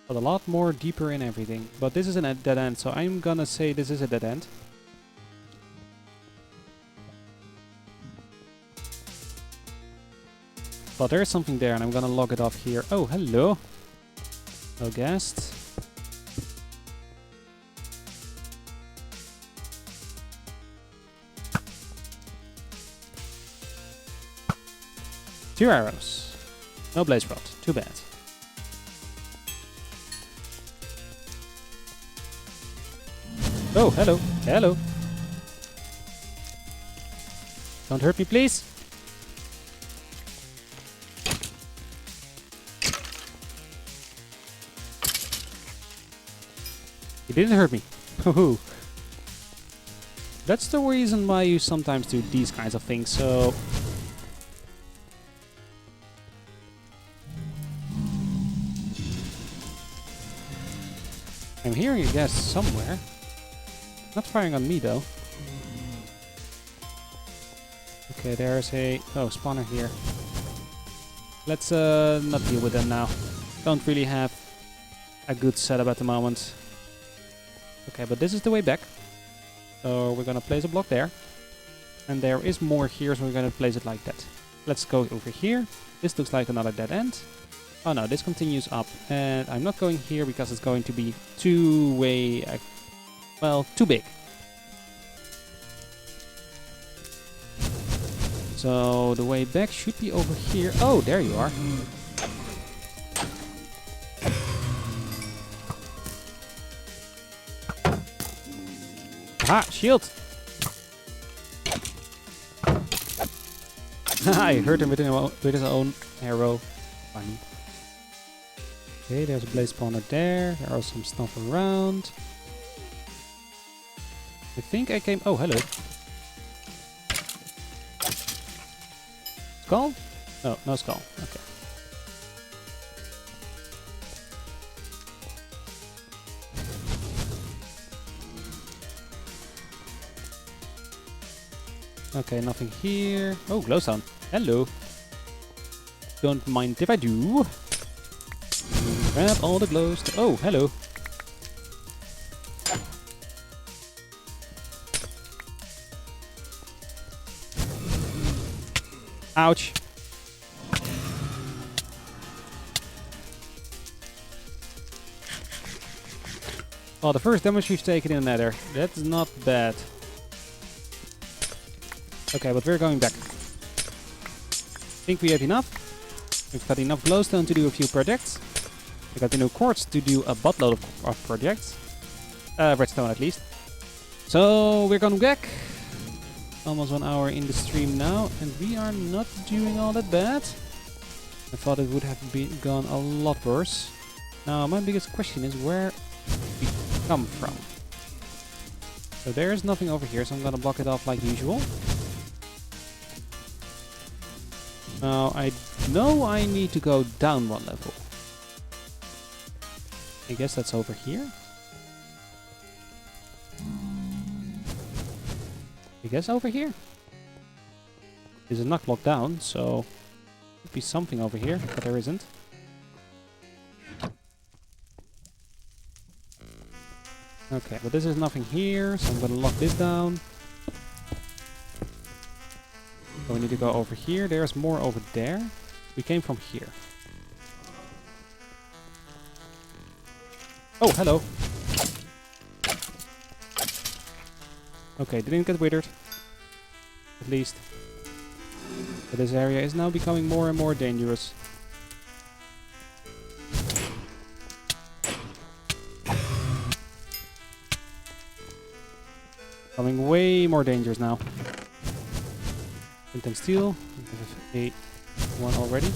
But a lot more deeper in everything. But this is a dead end, so I'm gonna say this is a dead end. But there's something there, and I'm gonna log it off here. Oh, hello. No guest. Two arrows. No blaze rod. Too bad. Oh, hello. Hello. Don't hurt me, please. didn't hurt me. Hoo-hoo. That's the reason why you sometimes do these kinds of things, so... I'm hearing a gas somewhere. Not firing on me though. Okay, there's a... Oh, spawner here. Let's not deal with them now. Don't really have a good setup at the moment. Okay, but this is the way back. So we're gonna place a block there. And there is more here, so we're gonna place it like that. Let's go over here. This looks like another dead end. Oh no, this continues up. And I'm not going here because it's going to be too big. So the way back should be over here. Oh, there you are. Aha, shield! I hurt him with his own arrow. Funny. Okay, there's a blaze spawner there. There are some stuff around. I think I came... Oh, hello. Skull? Oh, no skull. Okay. Okay, nothing here. Oh, glowstone. Hello. Don't mind if I do. Grab all the glowstone. Oh, hello. Ouch. Well, the first damage we've taken in the Nether. That's not bad. Okay, but we're going back. Think we have enough. We've got enough glowstone to do a few projects. We got enough quartz to do a buttload of projects. Redstone at least. So we're going back. Almost 1 hour in the stream now, and we are not doing all that bad. I thought it would have gone a lot worse. Now my biggest question is where we come from. So there is nothing over here, so I'm gonna block it off like usual. Now I know I need to go down 1 level. I guess that's over here. I guess over here. This is not locked down, so could be something over here, but there isn't. Okay, but this is nothing here, so I'm gonna lock this down. So we need to go over here. There's more over there. We came from here. Oh, hello. Okay, didn't get withered. At least. But this area is now becoming more and more dangerous. Becoming way more dangerous now. Flint and steel. We have one already.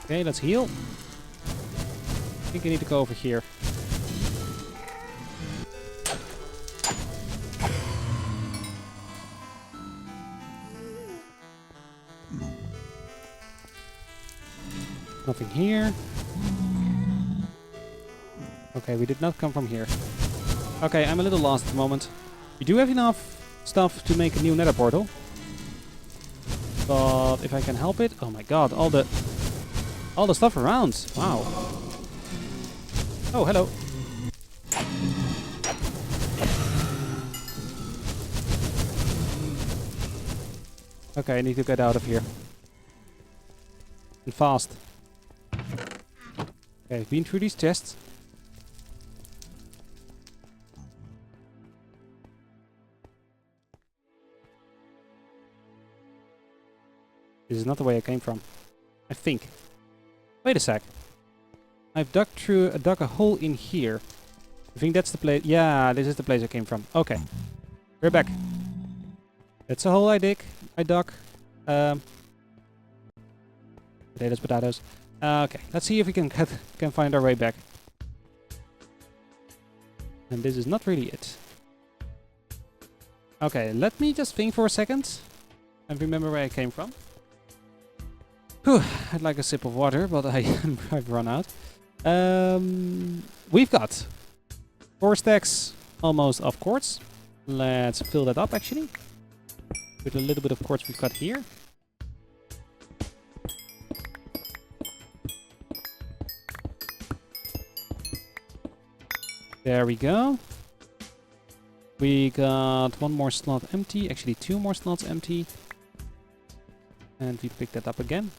Okay, let's heal. I think I need to go over here. Nothing here. Okay, we did not come from here. Okay, I'm a little lost at the moment. We do have enough stuff to make a new nether portal. But if I can help it... Oh my god, all the stuff around. Wow. Oh, hello. Okay, I need to get out of here. And fast. Okay, I've been through these chests. This is not the way I came from. I think. Wait a sec. I've dug a hole in here. I think that's the place. Yeah, this is the place I came from. Okay. We're back. That's a hole I dug. Potatoes, potatoes. Okay, let's see if we can find our way back. And this is not really it. Okay, let me just think for a second and remember where I came from. Whew, I'd like a sip of water, but I've run out. We've got 4 stacks almost of quartz. Let's fill that up actually with a little bit of quartz we've got here. There we go. We got 1 more slot empty, actually 2 more slots empty. And we pick that up again.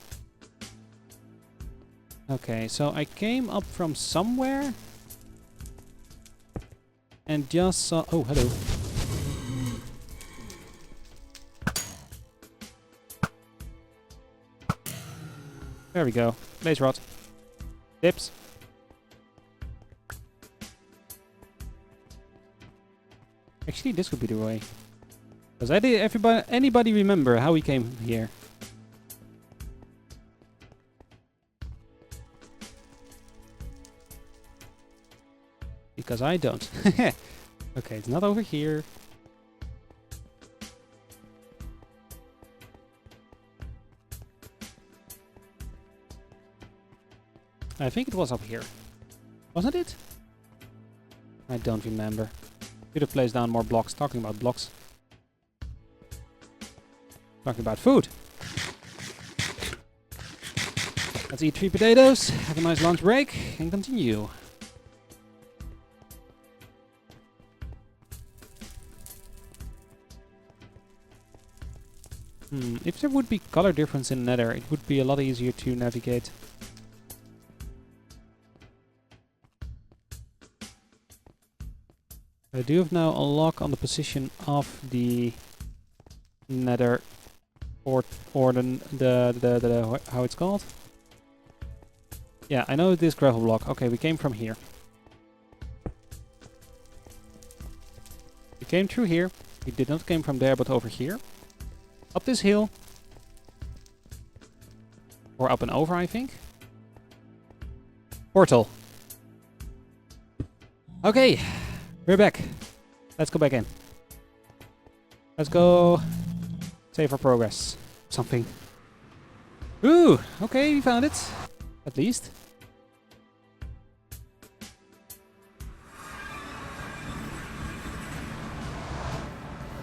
Okay, so I came up from somewhere and just saw... Oh, hello. There we go. Blaze rod. Tips. Actually, this could be the way. Does anybody remember how we came here? Because I don't. Okay, it's not over here. I think it was up here. Wasn't it? I don't remember. Should have placed down more blocks. Talking about blocks. Talking about food. Let's eat 3 potatoes, have a nice lunch break, and continue. If there would be color difference in Nether, it would be a lot easier to navigate. I do have now a lock on the position of the Nether port, or the how it's called. Yeah, I know this gravel block. Okay, we came from here. We came through here. We did not came from there, but over here. Up this hill. Or up and over, I think. Portal. Okay. We're back. Let's go back in. Let's go save our progress. Something. Ooh, okay, we found it. At least.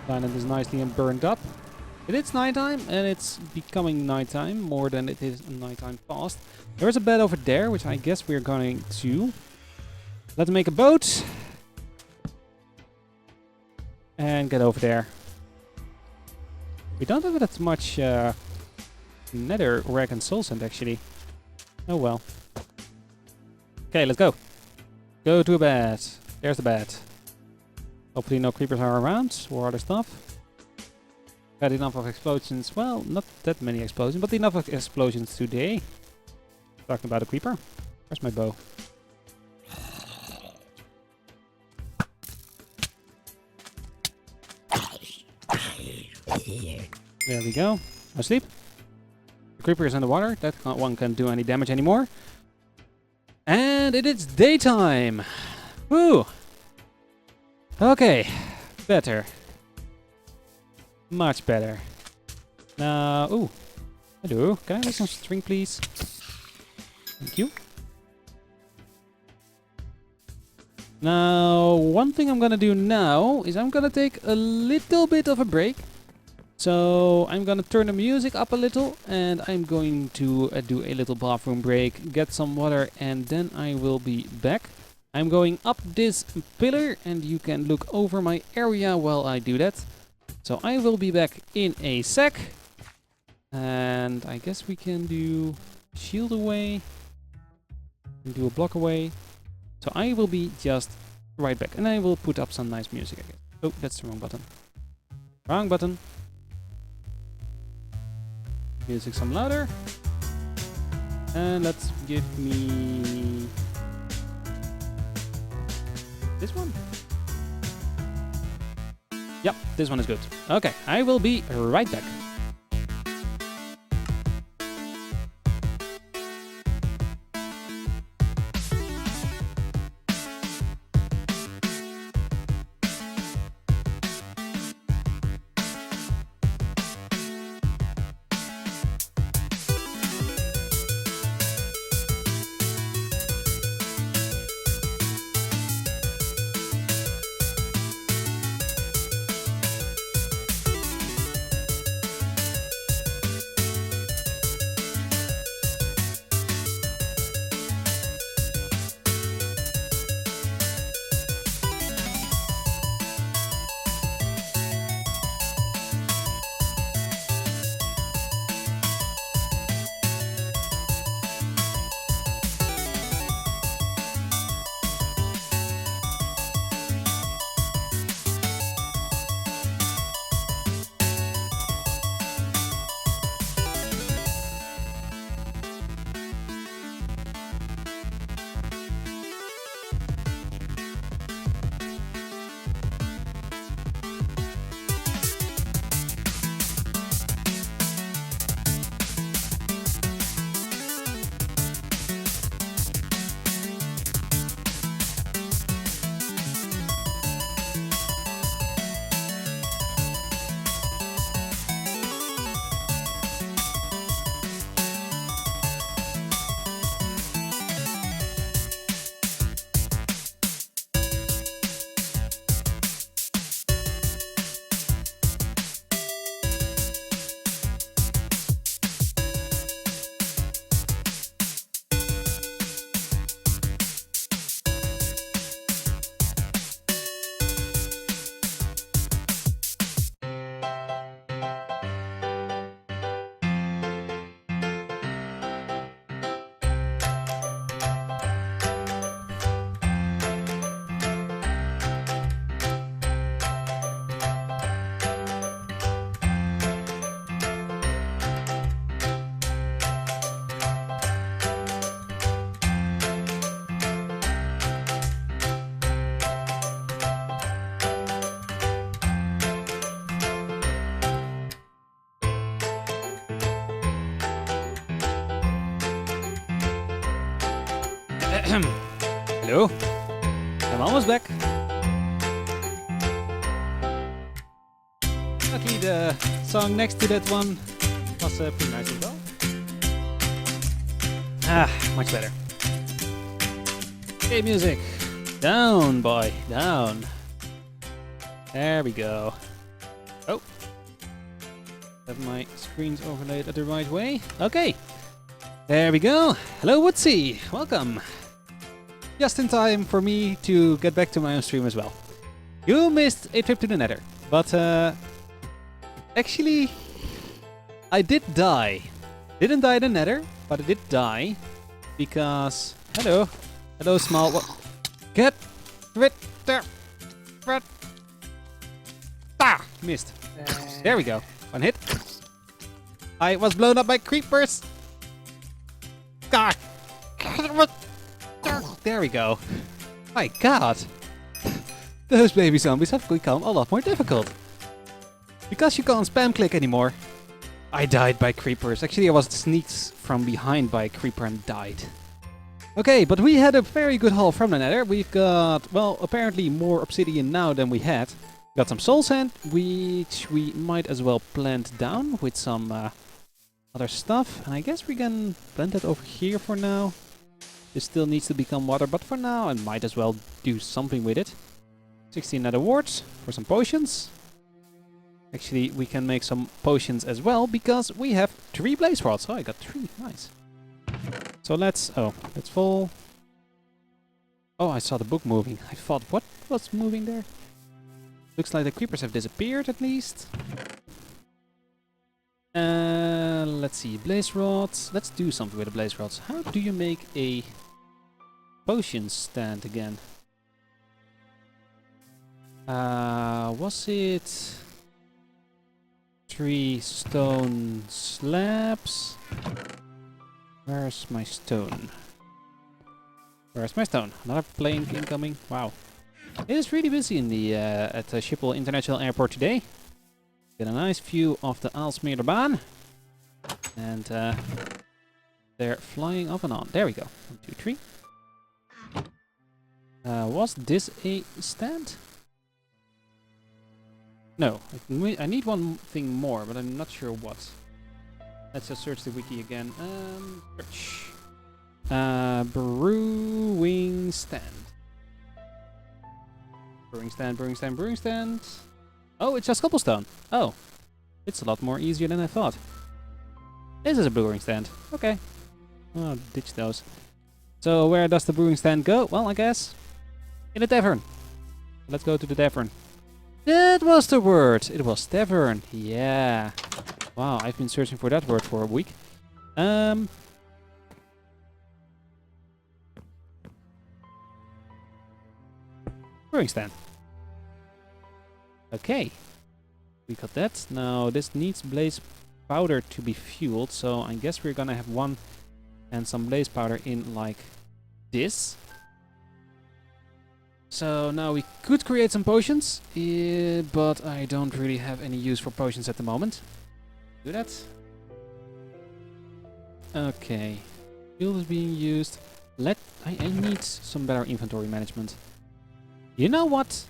Planet is nicely and burned up. It is nighttime, and it's becoming nighttime more than it is nighttime fast. There is a bed over there, which I guess we're going to. Let's make a boat. And get over there. We don't have that much nether rag and soul sand actually. Oh well. Okay, let's go. Go to a bed. There's the bed. Hopefully no creepers are around or other stuff. Got enough of explosions. Well, not that many explosions, but enough of explosions today. Talking about a creeper. Where's my bow? There we go. Asleep. The creeper is in the water. That one can't do any damage anymore. And it is daytime. Woo! Okay. Better. Much better. Now, ooh. Hello. Can I have some string, please? Thank you. Now, one thing I'm gonna do now is I'm gonna take a little bit of a break. So I'm gonna turn the music up a little, and I'm going to do a little bathroom break, get some water, and then I will be back. I'm going up this pillar, and you can look over my area while I do that. So I will be back in a sec. And I guess we can do shield away, and do a block away. So I will be just right back, and I will put up some nice music again. Oh, that's the wrong button. Wrong button. Music some louder. And let's give me this one. Yep, this one is good. Okay, I will be right back. Hello. I'm almost back. Luckily the song next to that one was pretty nice as well. Ah, much better. Okay, music. Down, boy. Down. There we go. Oh. Have my screens overlaid the right way. Okay. There we go. Hello, Woodsy. Welcome. Just in time for me to get back to my own stream as well. You missed a trip to the Nether. But, actually, I did die. Didn't die in the Nether, but I did die. Because... Hello. Hello, small... What? Get rid there. Ah! Missed. There we go. One hit. I was blown up by creepers. God. There we go. My god. Those baby zombies have become a lot more difficult. Because you can't spam click anymore. I died by creepers. Actually, I was sneaked from behind by a creeper and died. Okay, but we had a very good haul from the Nether. We've got, well, apparently more obsidian now than we had. Got some soul sand, which we might as well plant down with some other stuff. And I guess we can plant that over here for now. This still needs to become water, but for now I might as well do something with it. 16 nether warts for some potions. Actually, we can make some potions as well, because we have 3 blaze rods. Oh, I got 3. Nice. So let's fall. Oh, I saw the book moving. I thought, what was moving there? Looks like the creepers have disappeared at least. Let's see, blaze rods. Let's do something with the blaze rods. How do you make a potion stand again? Was it 3 stone slabs? Where's my stone? Where's my stone? Another plane incoming. Wow. It is really busy in the at the Schiphol International Airport today. Get a nice view of the Aalsmeerbaan. And they're flying off and on. There we go. 1, 2, 3. Was this a stand? No. I need one thing more, but I'm not sure what. Let's just search the wiki again. Search. Brewing stand. Brewing stand, brewing stand, brewing stand. Oh, it's just cobblestone. Oh. It's a lot more easier than I thought. This is a brewing stand. Okay. Oh, ditch those. So where does the brewing stand go? Well, I guess in a tavern. Let's go to the tavern. That was the word. It was tavern. Yeah. Wow, I've been searching for that word for a week. Brewing stand. Okay. We got that. Now this needs blaze powder to be fueled, so I guess we're gonna have one and some blaze powder in like this. So now we could create some potions, but I don't really have any use for potions at the moment. Do that. Okay. Fuel is being used. I need some better inventory management. You know what?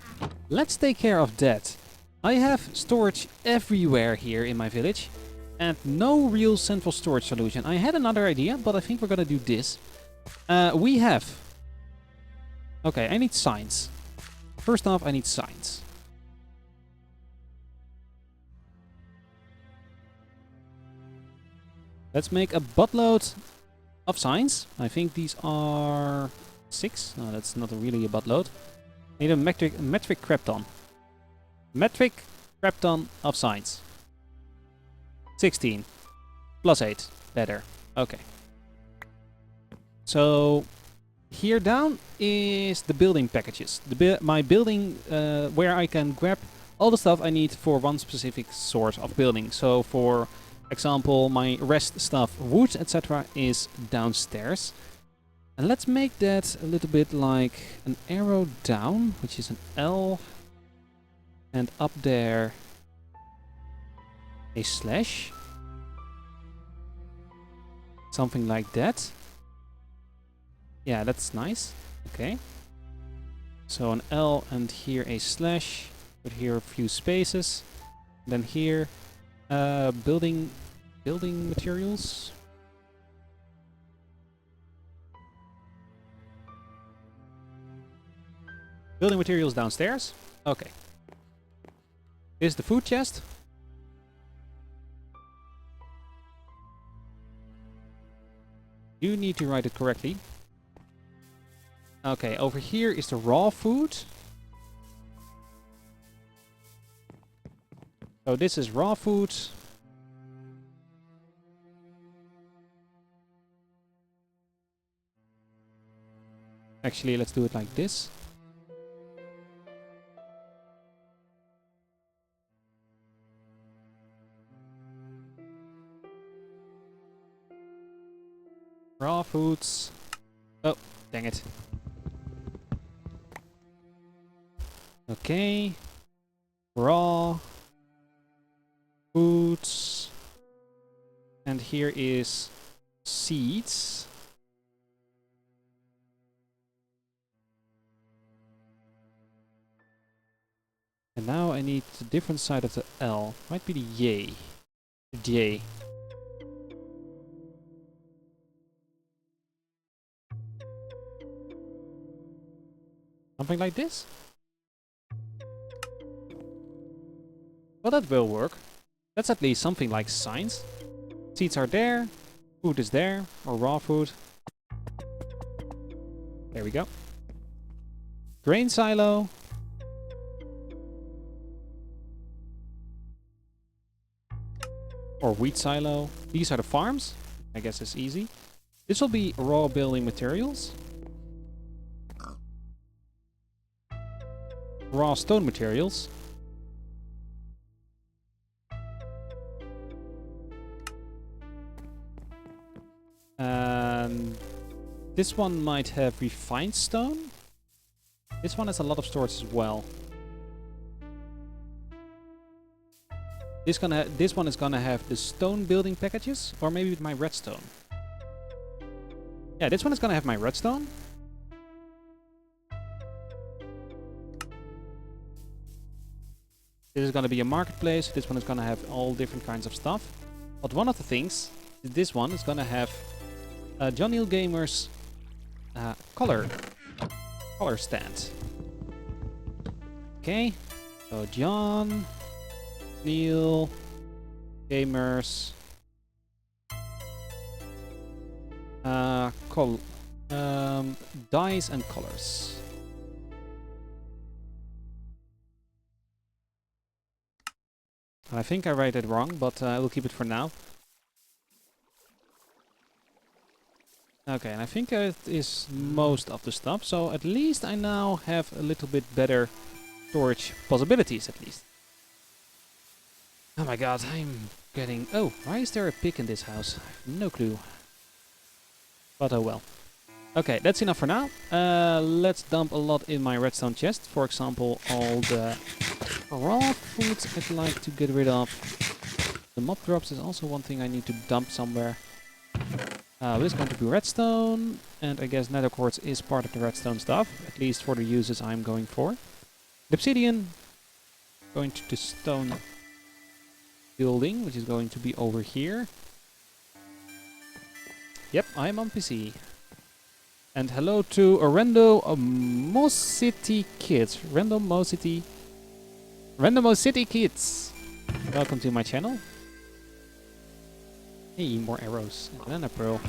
Let's take care of that. I have storage everywhere here in my village and no real central storage solution. I had another idea, but I think we're gonna do this. We have... Okay, I need signs. First off, I need signs. Let's make a buttload of signs. I think these are 6. No, that's not really a buttload. Need a metric crapton. Metric crapton of signs. 16. Plus 8. Better. Okay. So here down is the building packages. My building where I can grab all the stuff I need for one specific sort of building. So for example, my rest stuff, wood, etc. is downstairs. And let's make that a little bit like an arrow down, which is an L. And up there a slash. Something like that. Yeah, that's nice. Okay. So an L and here a slash. Put here a few spaces. Then here, building materials. Building materials downstairs. Okay. Here's the food chest. You need to write it correctly. Okay, over here is the raw food. So this is raw food. Actually, let's do it like this. Raw foods. Oh, dang it. Okay. Raw foods. And here is seeds. And now I need the different side of the L. Might be the Y. The J. Something like this? Well, that will work. That's at least something like science. Seeds are there. Food is there. Or raw food. There we go. Grain silo. Or wheat silo. These are the farms. I guess it's easy. This will be raw building materials. Raw stone materials. This one might have refined stone. This one has a lot of storage as well. This one is gonna have the stone building packages, or maybe with my redstone. Yeah, this one is gonna have my redstone. This is gonna be a marketplace. This one is gonna have all different kinds of stuff. But one of the things, this one is gonna have John Neal Gamer's color stand. Okay, so John Neal Gamers dyes and colors. I think I write it wrong, but I will keep it for now. Okay, and I think it is most of the stuff, so at least I now have a little bit better storage possibilities, at least. Oh my god, I'm getting... Oh, why is there a pig in this house? I have no clue. But oh well. Okay, that's enough for now. Let's dump a lot in my redstone chest. For example, all the raw foods I'd like to get rid of. The mob drops is also one thing I need to dump somewhere. This is going to be redstone, and I guess nether quartz is part of the redstone stuff, at least for the uses I'm going for. The obsidian, going to the stone building, which is going to be over here. Yep, I'm on PC. And hello to Random City Kids. Random City Kids. Welcome to my channel. Hey, more arrows. And a pearl.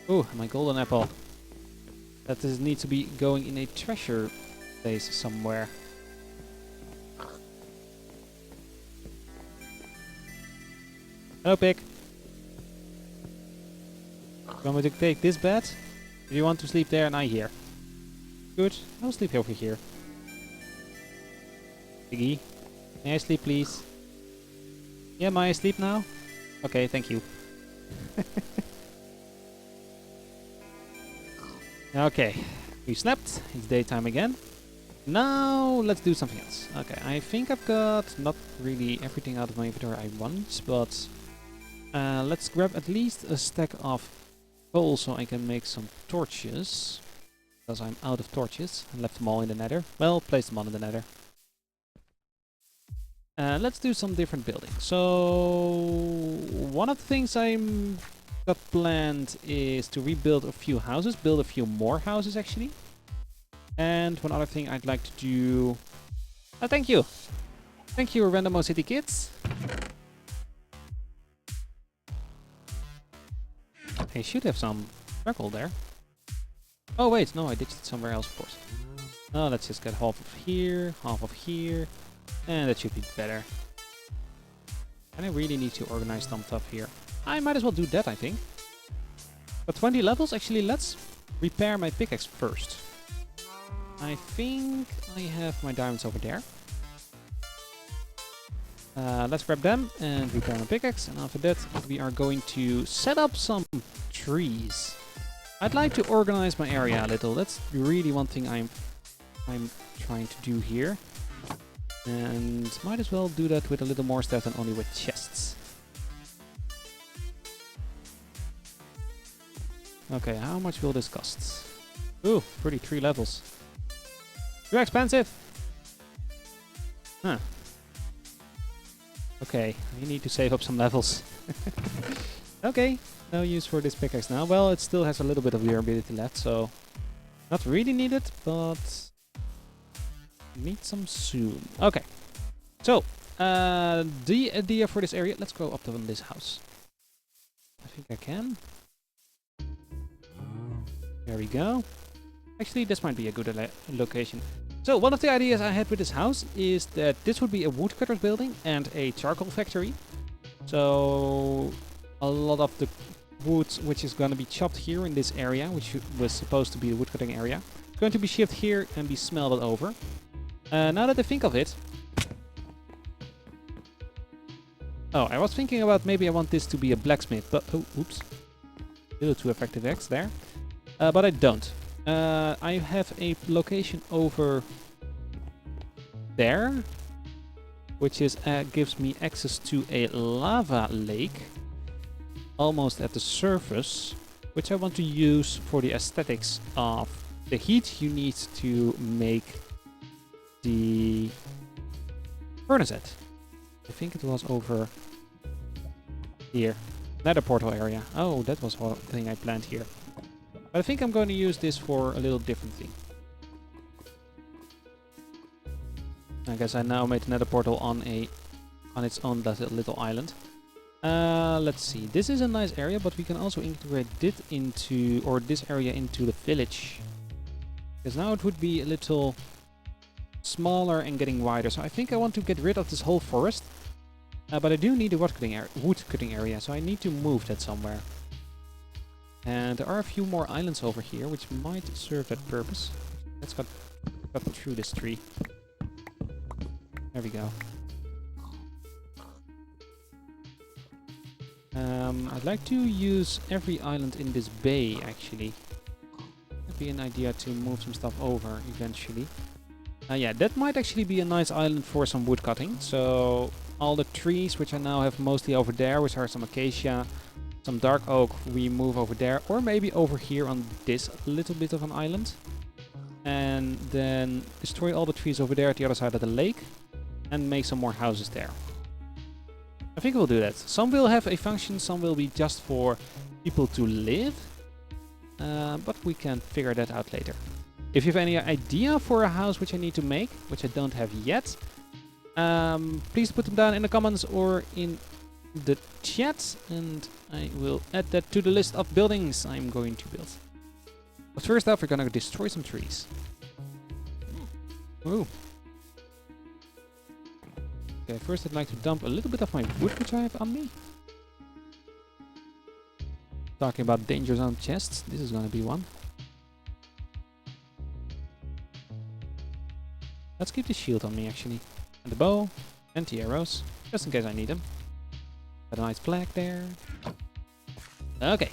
Oh, my golden apple. That needs to be going in a treasure place somewhere. Hello, pig. You want me to take this bed? Do you want to sleep there and I here? Good. I'll sleep over here. Piggy, may I sleep, please? Yeah, may I sleep now? Okay, thank you. Okay, we slept. It's daytime again. Now, let's do something else. Okay, I think I've got not really everything out of my inventory I want, but let's grab at least a stack of coal so I can make some torches. Because I'm out of torches. I left them all in the nether. Well, place them all in the nether. Let's do some different building. So one of the things I'm got planned is to rebuild a few houses, build a few more houses actually. And one other thing I'd like to do. Oh, thank you, Randomo City Kids. I should have some circle there. Oh wait, no, I ditched it somewhere else, of course. Oh, let's just get half of here, and that should be better. And I really need to organize some stuff here. I might as well do that, I think. But 20 levels, actually, let's repair my pickaxe first. I think I have my diamonds over there. Let's grab them and repair my pickaxe. And after that, we are going to set up some trees. I'd like to organize my area a little. That's really one thing I'm trying to do here. And might as well do that with a little more stuff than only with chests. Okay, how much will this cost? Ooh, pretty 3 levels. Too expensive! Huh. Okay, I need to save up some levels. Okay, no use for this pickaxe now. Well, it still has a little bit of durability left, so not really needed, but need some soon. Okay, so the idea for this area. Let's go up to this house. I think I can. There we go. Actually, this might be a good location. So one of the ideas I had with this house is that this would be a woodcutter's building and a charcoal factory. So a lot of the wood which is going to be chopped here in this area, which was supposed to be the woodcutting area, is going to be shipped here and be smelted over. Now that I think of it... Oh, I was thinking about maybe I want this to be a blacksmith, but... Oh, oops. A little too effective X there. But I don't. I have a location over there, which is gives me access to a lava lake, almost at the surface, which I want to use for the aesthetics of the heat you need to make the furnace at. I think it was over here. Nether portal area. Oh, that was one thing I planned here. But I think I'm going to use this for a little different thing. I guess I now made the nether portal on its own little island. Let's see. This is a nice area, but we can also integrate this into, or this area into the village. Because now it would be a little smaller and getting wider. So I think I want to get rid of this whole forest. But I do need a wood cutting area, so I need to move that somewhere. And there are a few more islands over here, which might serve that purpose. Let's cut through this tree. There we go. I'd like to use every island in this bay, actually. That'd be an idea to move some stuff over eventually. Yeah, that might actually be a nice island for some wood cutting. So all the trees, which I now have mostly over there, which are some acacia, some dark oak, we move over there, or maybe over here on this little bit of an island. And then destroy all the trees over there at the other side of the lake and make some more houses there. I think we'll do that. Some will have a function, some will be just for people to live. But we can figure that out later. If you have any idea for a house which I need to make, which I don't have yet, please put them down in the comments or in the chat, and I will add that to the list of buildings I'm going to build. But first off, we're gonna destroy some trees. Ooh. Okay, first I'd like to dump a little bit of my wood which I have on me. Talking about danger zone chests, this is gonna be one. Let's keep the shield on me actually. And the bow, and the arrows, just in case I need them. Got a nice flag there. Okay.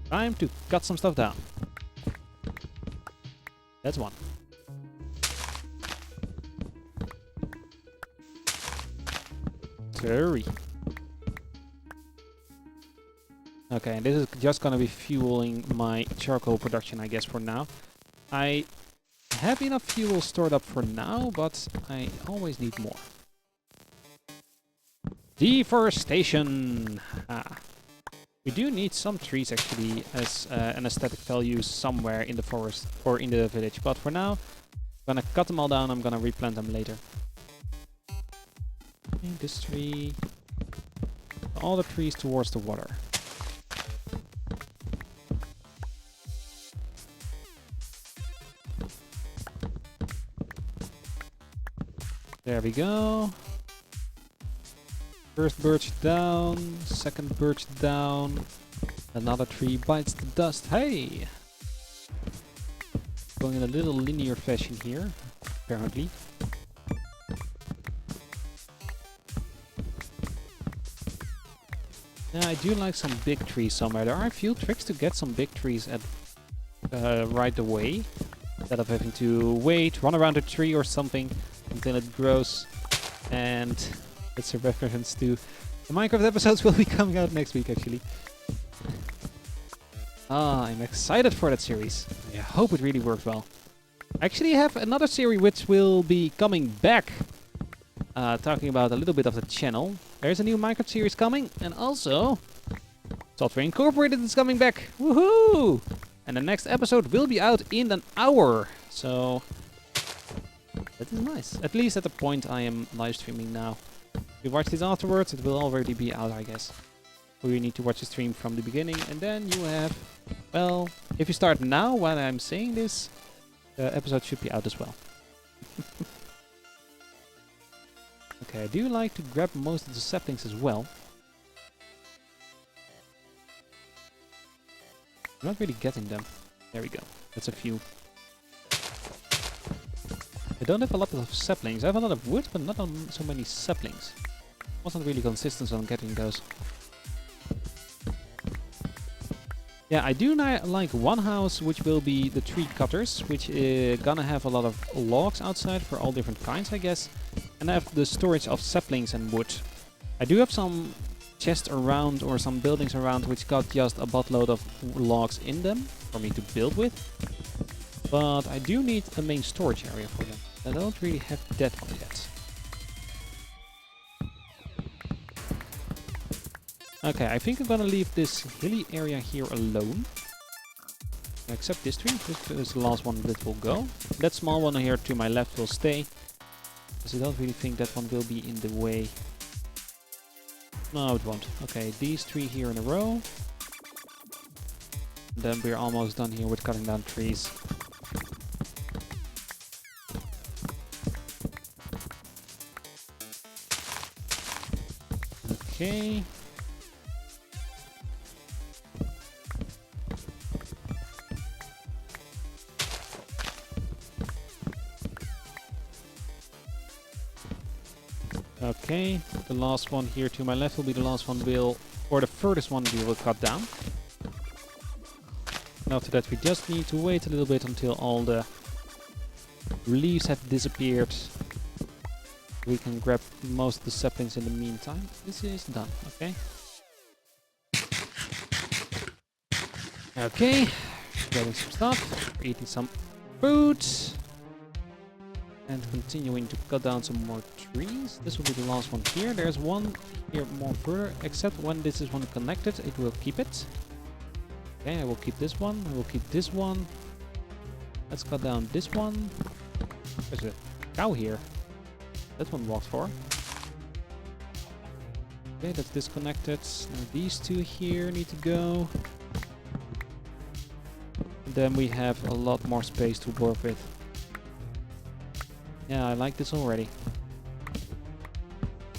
Time to cut some stuff down. That's one. Three. Okay, and this is just gonna be fueling my charcoal production, I guess, for now. I have enough fuel stored up for now, but I always need more. Deforestation! Ah. We do need some trees, actually, as an aesthetic value somewhere in the forest or in the village. But for now, I'm gonna cut them all down. I'm gonna replant them later. Okay, this tree. All the trees towards the water. There we go. First birch down, second birch down. Another tree bites the dust. Hey! Going in a little linear fashion here, apparently. Yeah, I do like some big trees somewhere. There are a few tricks to get some big trees at right away. Instead of having to wait, run around a tree or something until it grows. And it's a reference to the Minecraft episodes will be coming out next week, actually. I'm excited for that series. I hope it really works well. I actually have another series which will be coming back. Talking about a little bit of the channel. There's a new Minecraft series coming, and also Software Incorporated is coming back. Woohoo! And the next episode will be out in an hour. So that is nice. At least at the point I am live streaming now. If you watch this afterwards, it will already be out, I guess. So you need to watch the stream from the beginning, and then you have, well, if you start now while I'm saying this, the episode should be out as well. Okay, I do like to grab most of the saplings as well. I'm not really getting them. There we go. That's a few. I don't have a lot of saplings. I have a lot of wood, but not so many saplings. Wasn't really consistent on getting those. Yeah, I do like one house, which will be the tree cutters, which is gonna have a lot of logs outside for all different kinds, I guess. And I have the storage of saplings and wood. I do have some chests around or some buildings around which got just a buttload of logs in them for me to build with. But I do need a main storage area for them. I don't really have that one yet. Okay, I think I'm gonna leave this hilly area here alone. Except this tree. This is the last one that will go. That small one here to my left will stay. Because I don't really think that one will be in the way. No, it won't. Okay, these three here in a row. And then we're almost done here with cutting down trees. Okay. Okay, the last one here to my left will be the last one or the furthest one we will cut down. And after that we just need to wait a little bit until all the leaves have disappeared. We can grab most of the saplings in the meantime. This is done, okay? Okay, grabbing some stuff, eating some food. And continuing to cut down some more trees. This will be the last one here. There's one here more further, except when this is one connected, it will keep it. Okay, I will keep this one. I will keep this one. Let's cut down this one. There's a cow here. That one walked for. Okay, that's disconnected. Now these two here need to go. And then we have a lot more space to work with. Yeah, I like this already.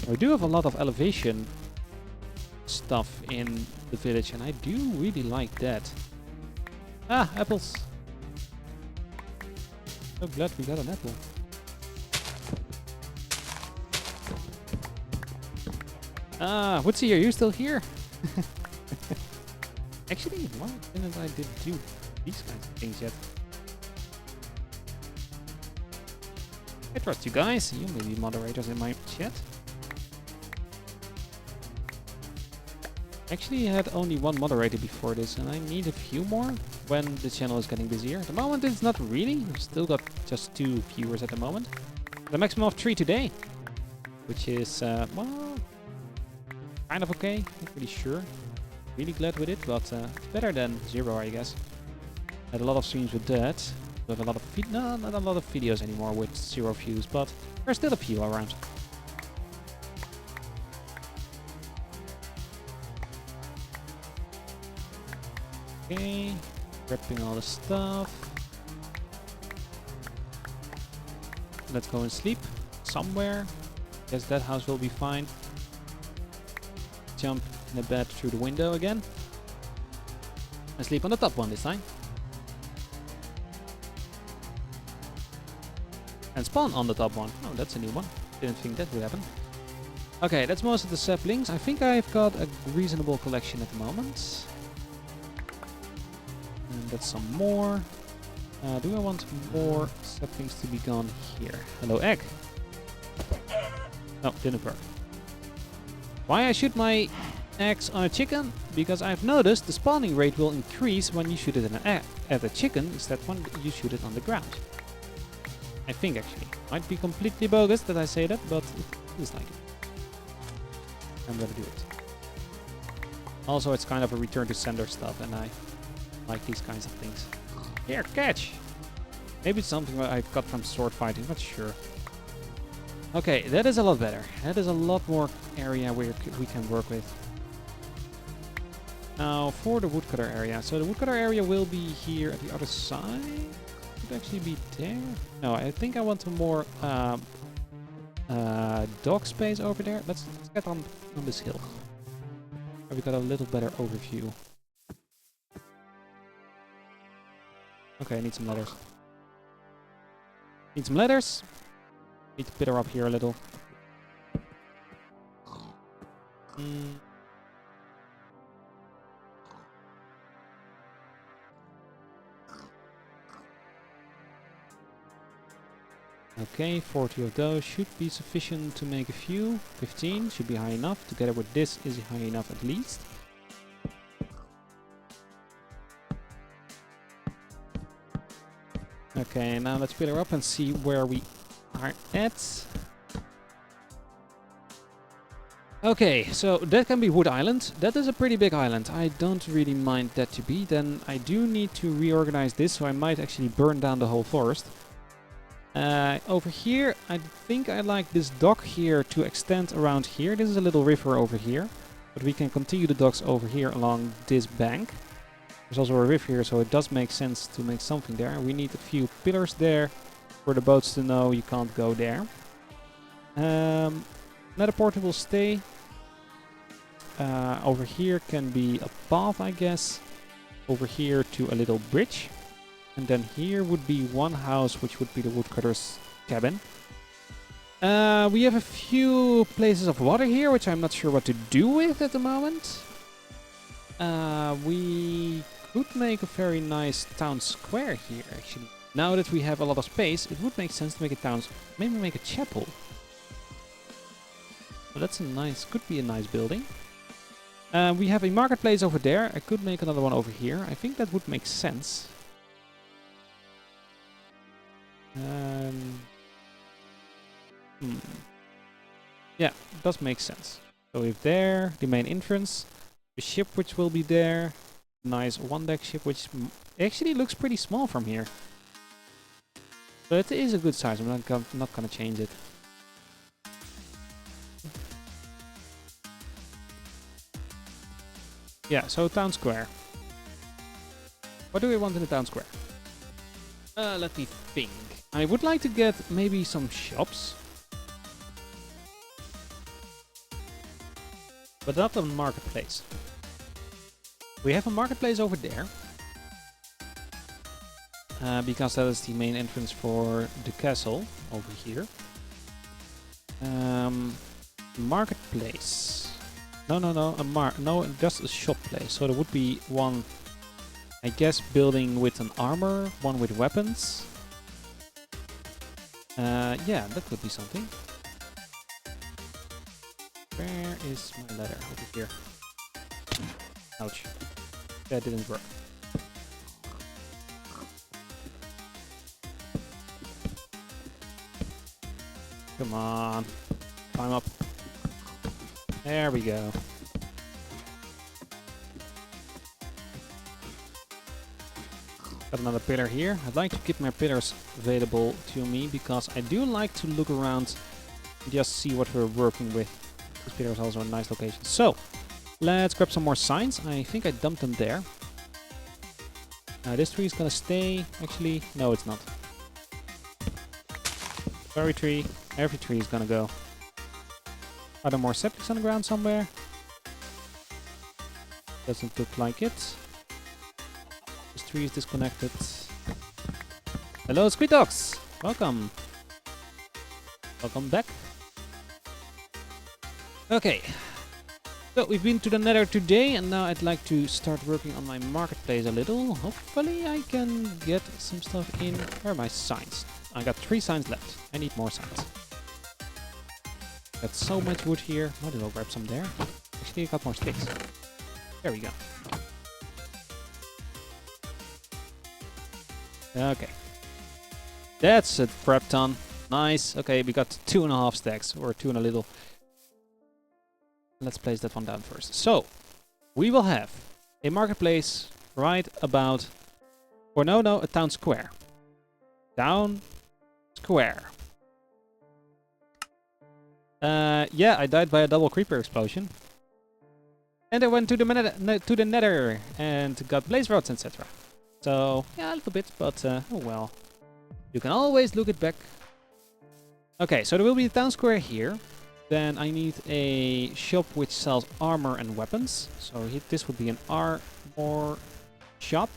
We do have a lot of elevation stuff in the village, and I do really like that. Ah, apples! So glad we got an apple. Ah, Woodsy, are you still here? Actually, why didn't I do these kinds of things yet? I trust you guys. You may be moderators in my chat. Actually had only one moderator before this, and I need a few more when the channel is getting busier. At the moment it's not really. We've still got just 2 viewers at the moment. The maximum of 3 today, which is, well, kind of okay. Not really sure. Really glad with it, but it's better than 0, I guess. Had a lot of streams with that. We have a lot of no, not a lot of videos anymore with 0 views, but there's still a few around. Okay, prepping all the stuff. Let's go and sleep somewhere. Guess that house will be fine. Jump in the bed through the window again. And sleep on the top one this time. And spawn on the top one. Oh, that's a new one. Didn't think that would happen. Okay, that's most of the saplings. I think I've got a reasonable collection at the moment. And that's some more. Do I want more saplings to be gone here? Hello, egg. No, didn't work. Why I shoot my eggs on a chicken? Because I've noticed the spawning rate will increase when you shoot it at a chicken instead when you shoot it on the ground. I think actually. Might be completely bogus that I say that, but it feels like it. I'm gonna do it. Also, it's kind of a return to sender stuff, and I like these kinds of things. Here, catch! Maybe it's something I got from sword fighting, not sure. Okay, that is a lot better. That is a lot more area where we can work with. Now, for the woodcutter area. So the woodcutter area will be here at the other side. Could actually be there. No, I think I want some more dog space over there. Let's get on this hill. Where we got a little better overview. Okay, I need some ladders. Need some ladders. Need to pit her up here a little. Okay, 40 of those should be sufficient to make a few. 15 should be high enough. Together with this is high enough at least. Okay, now let's put her up and see where we are at. Okay, so that can be Wood Island. That is a pretty big island. I don't really mind that to be. Then I do need to reorganize this, so I might actually burn down the whole forest. Over here, I think I like this dock here to extend around here. This is a little river over here, but we can continue the docks over here along this bank. There's also a river here, so it does make sense to make something there. We need a few pillars there for the boats to know you can't go there. Nether portal will stay. Over here can be a path, I guess. Over here to a little bridge. And then here would be one house, which would be the woodcutter's cabin. We have a few places of water here, which I'm not sure what to do with at the moment. We could make a very nice town square here, actually. Now that we have a lot of space, it would make sense to make a town, maybe make a chapel. So that's a nice, could be a nice building. We have a marketplace over there. I could make another one over here. I think that would make sense. Yeah, it does make sense. So we have there, the main entrance, the ship which will be there, nice one-deck ship which actually looks pretty small from here. But it is a good size, I'm not gonna change it. Yeah, so town square. What do we want in the town square? Let me think. I would like to get maybe some shops. But not a marketplace. We have a marketplace over there. Because that is the main entrance for the castle over here. Marketplace. No, just a shop place. So there would be one, I guess, building with an armor, one with weapons. Yeah, that could be something. Where is my ladder? Over here. Ouch. That didn't work. Come on. Climb up. There we go. Got another pillar here. I'd like to keep my pillars available to me because I do like to look around and just see what we're working with. This pillar is also a nice location. So, let's grab some more signs. I think I dumped them there. This tree is gonna stay. Actually, no, it's not. Sorry, tree. Every tree is gonna go. Are there more septics on the ground somewhere? Doesn't look like it. This tree is disconnected. Hello, Squid Dogs! Welcome. Welcome back. Okay. So, we've been to the Nether today, and now I'd like to start working on my marketplace a little. Hopefully I can get some stuff in. Where are my signs? I got 3 signs left. I need more signs. Got so much wood here. Might as well grab some there. Actually, I got more sticks. There we go. Okay. That's a crap ton. Nice. Okay, we got 2.5 stacks, or 2 and a little. Let's place that one down first. So, we will have a marketplace right about... Or no, a town square. Town square. Yeah, I died by a double creeper explosion. And I went to the Nether and got blaze rods, etc. So, yeah, a little bit, but oh well. You can always look it back. Okay, so there will be a town square here. Then I need a shop which sells armor and weapons. So this would be an armor shop.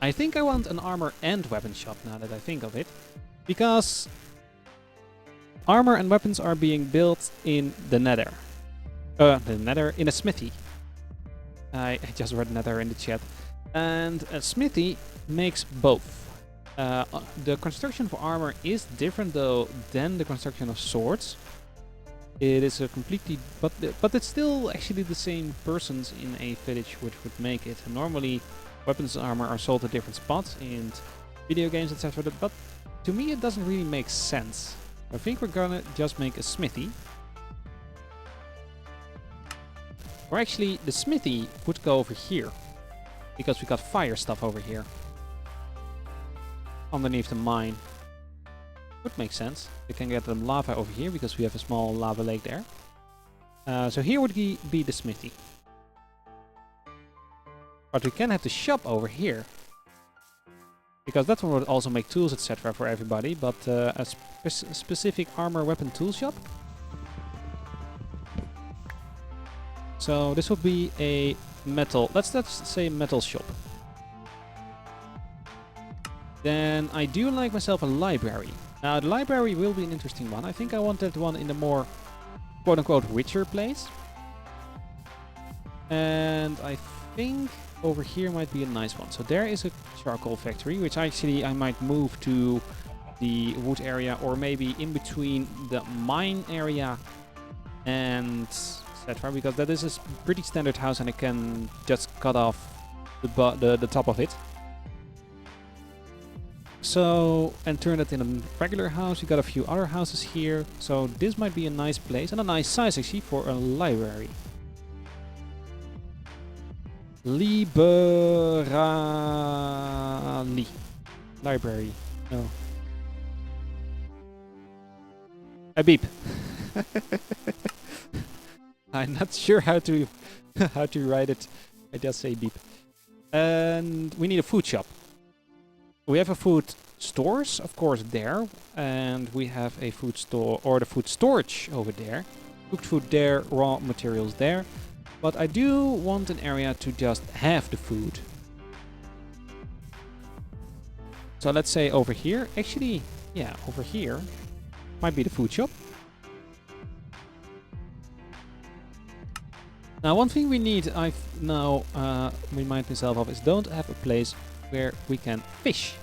I think I want an armor and weapon shop now that I think of it. Because armor and weapons are being built in the Nether. The Nether in a smithy. I just read Nether in the chat. And a smithy makes both. The construction for armor is different though than the construction of swords. It is a completely... But it's still actually the same persons in a village which would make it. And normally weapons and armor are sold at different spots in video games, etc. But to me it doesn't really make sense. I think we're gonna just make a smithy. Or actually the smithy would go over here. Because we got fire stuff over here. Underneath the mine. Would make sense. We can get the lava over here because we have a small lava lake there. So here would be the smithy. But we can have the shop over here. Because that one would also make tools, etc. for everybody. But a specific armor weapon tool shop. So this would be a metal... Let's say metal shop. Then I do like myself a library. Now the library will be an interesting one. I think I want that one in the more quote-unquote richer place. And I think over here might be a nice one. So there is a charcoal factory, which actually I might move to the wood area or maybe in between the mine area and etc. Because that is a pretty standard house and I can just cut off the top of it. So, and turn it in a regular house. You got a few other houses here. So this might be a nice place and a nice size actually for a library. Liberali. Library. No. A beep. I'm not sure how to write it. I just say beep. And we need a food shop. We have a food stores, of course, there. And we have a food store or the food storage over there. Cooked food there, raw materials there. But I do want an area to just have the food. So let's say over here. Actually, yeah, over here might be the food shop. Now, one thing we need, I've now remind myself of, is don't have a place where we can fish.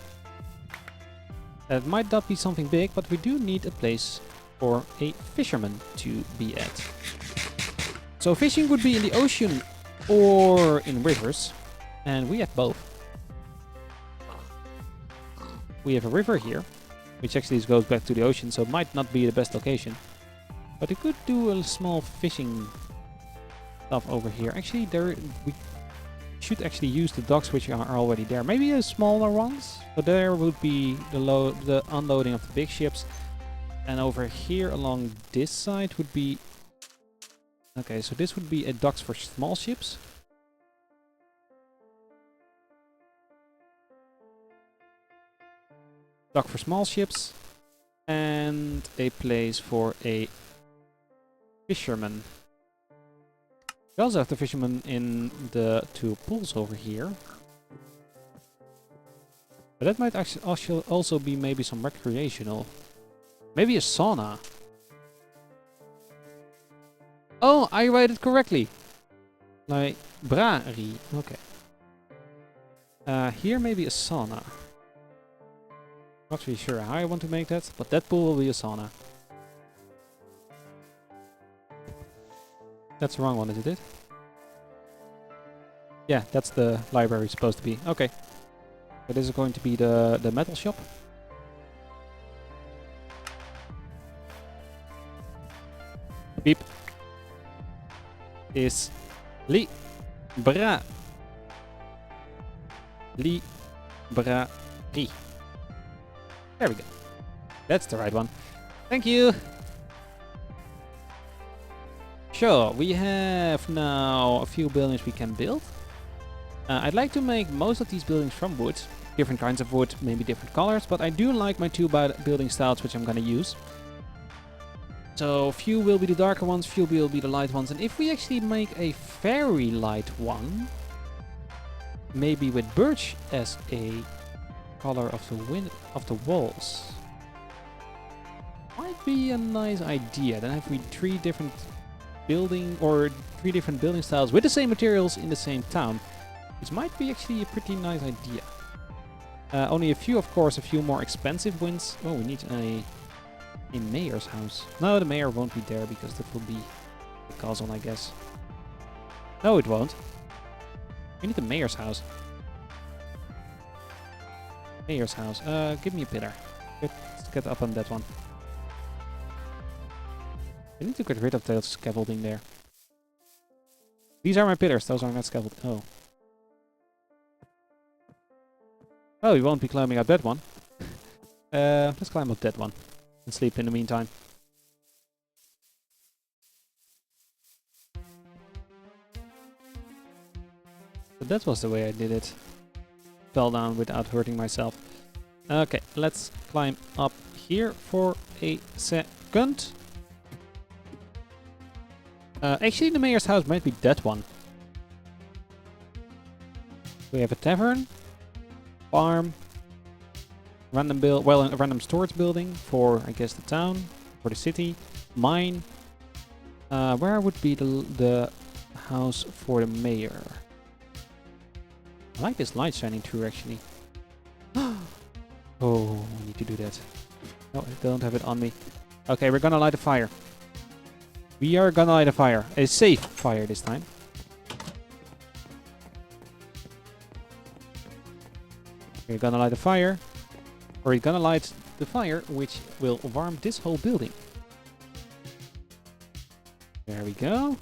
That might not be something big, but we do need a place for a fisherman to be at. So fishing would be in the ocean or in rivers. And we have both. We have a river here, which actually goes back to the ocean, so it might not be the best location. But we could do a small fishing stuff over here. Actually, we should actually use the docks which are already there. Maybe a smaller ones. So there would be the unloading of the big ships. And over here along this side would be... Okay, so this would be a docks for small ships. Dock for small ships. And a place for a fisherman. We also have the fisherman in the two pools over here. But that might actually also be maybe some recreational. Maybe a sauna. Oh, I read it correctly. Library. Okay. Here maybe a sauna. Not really sure how I want to make that, but that pool will be a sauna. That's the wrong one, isn't it? Yeah, that's the library supposed to be. Okay. So this is going to be the metal shop. Beep. Is Libra. Library. There we go. That's the right one. Thank you. Sure, we have now a few buildings we can build. I'd like to make most of these buildings from wood. Different kinds of wood, maybe different colors, but I do like my two building styles which I'm gonna use. So few will be the darker ones, few will be the light ones. And if we actually make a very light one, maybe with birch as a color of the walls, might be a nice idea. Then have we three different building styles with the same materials in the same town, which might be actually a pretty nice idea. Only a few more expensive wins. Oh, we need a mayor's house. No, the mayor won't be there because that will be the castle, I guess. No, it won't. We need the mayor's house. Mayor's house. Give me a pillar. Let's get up on that one. I need to get rid of that scaffolding there. These are my pillars. Those are not scaffolding. Oh. Oh, we won't be climbing up that one. Let's climb up that one. And sleep in the meantime. So that was the way I did it. Fell down without hurting myself. Okay, let's climb up here for a second. Actually, the mayor's house might be that one. We have a tavern, farm, a random storage building for, I guess, the town, for the city, mine. Where would be the house for the mayor? I like this light shining through, actually. Oh, I need to do that. No, I don't have it on me. Okay, we're gonna light a fire. We are gonna light a fire. A safe fire this time. We're gonna light a fire. Or we're gonna light the fire, which will warm this whole building. There we go.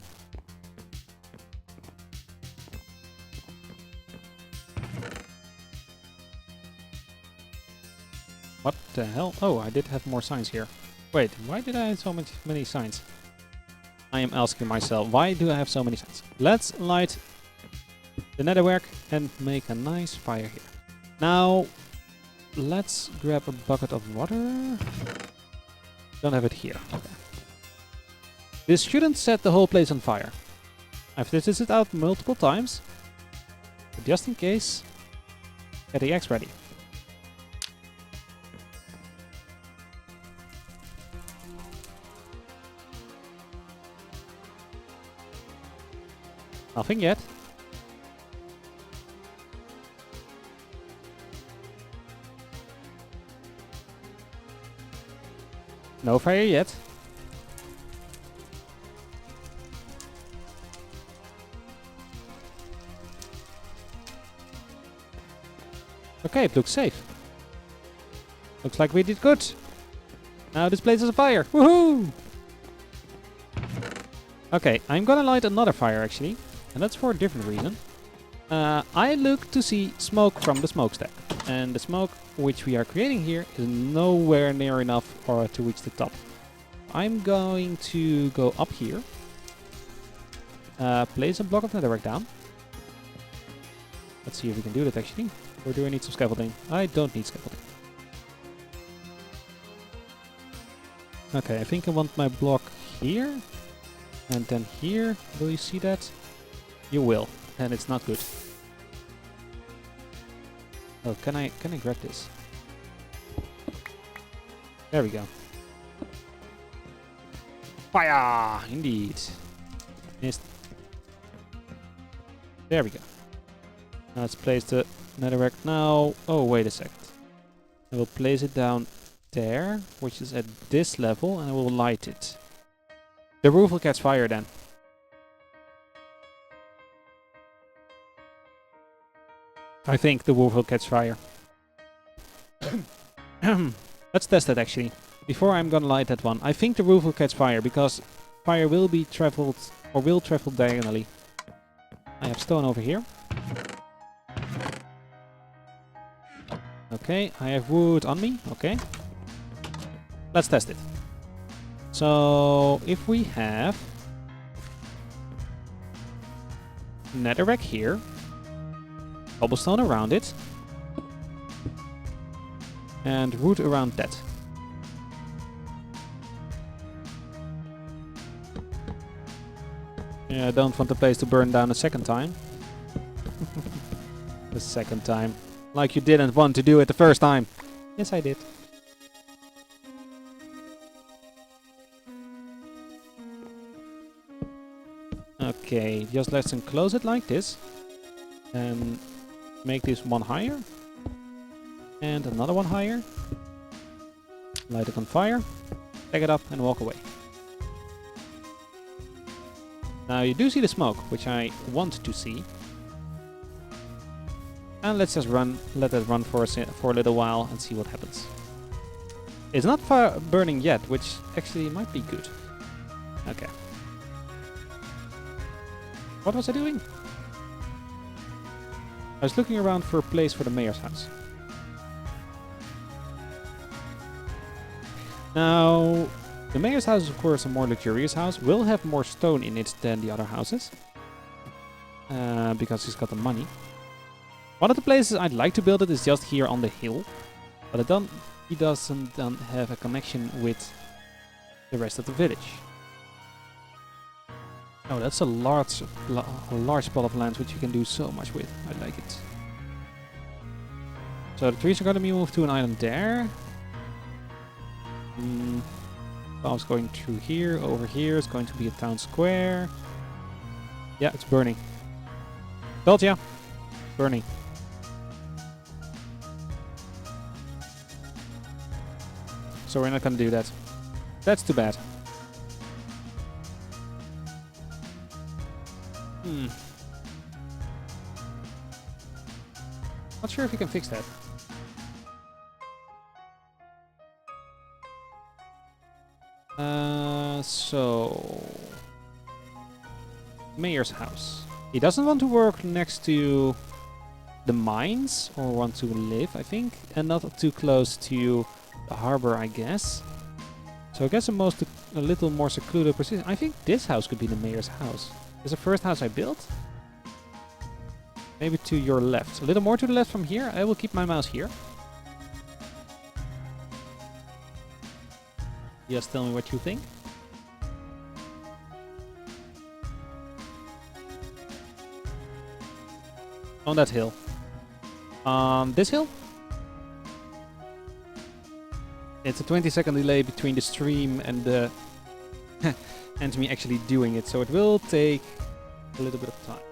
What the hell? Oh, I did have more signs here. Wait, why did I have so many signs? I am asking myself, why do I have so many signs? Let's light the netherwork and make a nice fire here. Now, let's grab a bucket of water. Don't have it here. Okay. This shouldn't set the whole place on fire. I've tested it out multiple times. But just in case, get the axe ready. Nothing yet. No fire yet. Okay, it looks safe. Looks like we did good. Now this place is a fire. Woohoo! Okay, I'm gonna light another fire actually. And that's for a different reason. I look to see smoke from the smokestack. And the smoke which we are creating here is nowhere near enough for to reach the top. I'm going to go up here. Place a block of netherrack down. Let's see if we can do that actually. Or do I need some scaffolding? I don't need scaffolding. Okay, I think I want my block here. And then here. Will you see that? You will. And it's not good. Oh, can I grab this? There we go. Fire! Indeed. Missed. There we go. Now let's place the netherrack now. Oh, wait a second. I will place it down there, which is at this level, and I will light it. The roof will catch fire then. I think the roof will catch fire. Let's test it actually. Before I'm gonna light that one. I think the roof will catch fire because fire will be traveled or will travel diagonally. I have stone over here. Okay, I have wood on me. Okay. Let's test it. So if we have netherrack here, cobblestone around it, and wood around that. Yeah, I don't want the place to burn down a second time. The second time. Like you didn't want to do it the first time. Yes, I did. Okay, just let's enclose it like this. And make this one higher. And another one higher. Light it on fire. Take it up and walk away. Now you do see the smoke, which I want to see. And let's just let it run for a little while and see what happens. It's not burning yet, which actually might be good. Okay. What was I doing? I was looking around for a place for the mayor's house. Now, the mayor's house is of course a more luxurious house. Will have more stone in it than the other houses. Because he's got the money. One of the places I'd like to build it is just here on the hill. But he doesn't have a connection with the rest of the village. Oh, that's a large spot of land which you can do so much with. I like it. So the trees are going to be moved to an island there. Paths going through here, over here. It's going to be a town square. Yeah, it's burning. Told ya. Burning. So we're not going to do that. That's too bad. Not sure if you can fix that. So mayor's house. He doesn't want to work next to the mines or want to live, I think, and not too close to the harbor, I guess. So I guess a little more secluded position. I think this house could be the mayor's house. Is the first house I built? Maybe to your left. A little more to the left from here. I will keep my mouse here. Just tell me what you think. On that hill. This hill? It's a 20-second delay between the stream and the and me actually doing it, so it will take a little bit of time.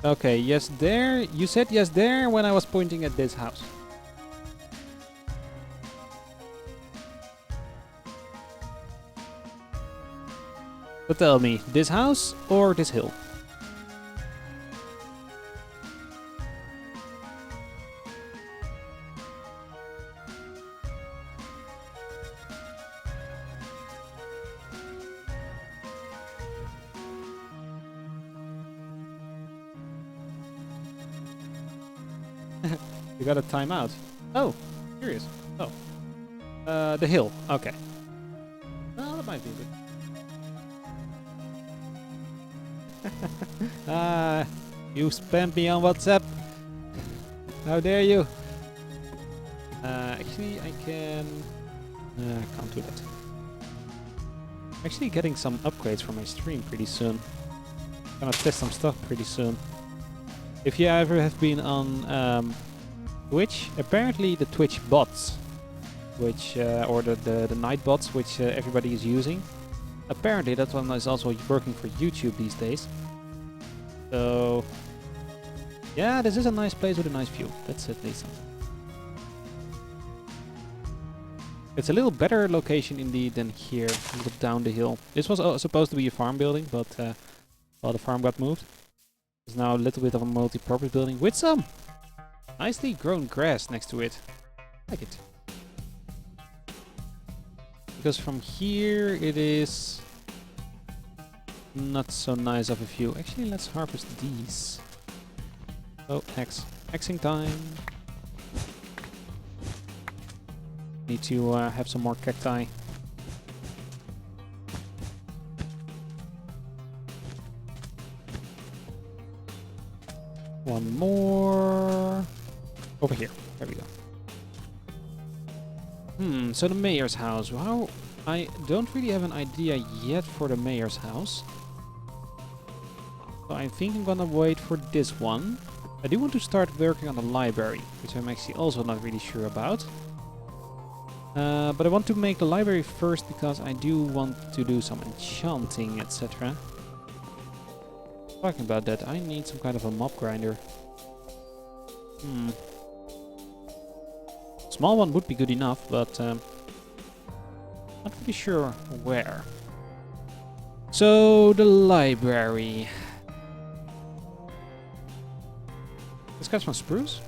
Okay, yes there. You said yes there when I was pointing at this house. So tell me, this house or this hill? You got a timeout. Oh, curious. Oh. The hill. Okay. No, that might be good. You spammed me on WhatsApp. How dare you? Actually, I can... I can't do that. I'm actually getting some upgrades for my stream pretty soon. Gonna test some stuff pretty soon. If you ever have been on Twitch, apparently the Twitch bots, which or the night bots, which everybody is using, apparently that one is also working for YouTube these days. So yeah, this is a nice place with a nice view. That's at least something. It's a little better location indeed than here, a little down the hill. This was supposed to be a farm building, but well, the farm got moved. It's now a little bit of a multi-purpose building with some nicely grown grass next to it. I like it. Because from here it is not so nice of a view. Actually, let's harvest these. Oh, Xing time. Need to have some more cacti. One more. Over here. There we go. So the mayor's house. Wow, I don't really have an idea yet for the mayor's house. So I think I'm gonna wait for this one. I do want to start working on the library, which I'm actually also not really sure about. But I want to make the library first because I do want to do some enchanting, etc. Talking about that, I need some kind of a mob grinder. Small one would be good enough, but not really sure where. So the library. Let's get some spruce.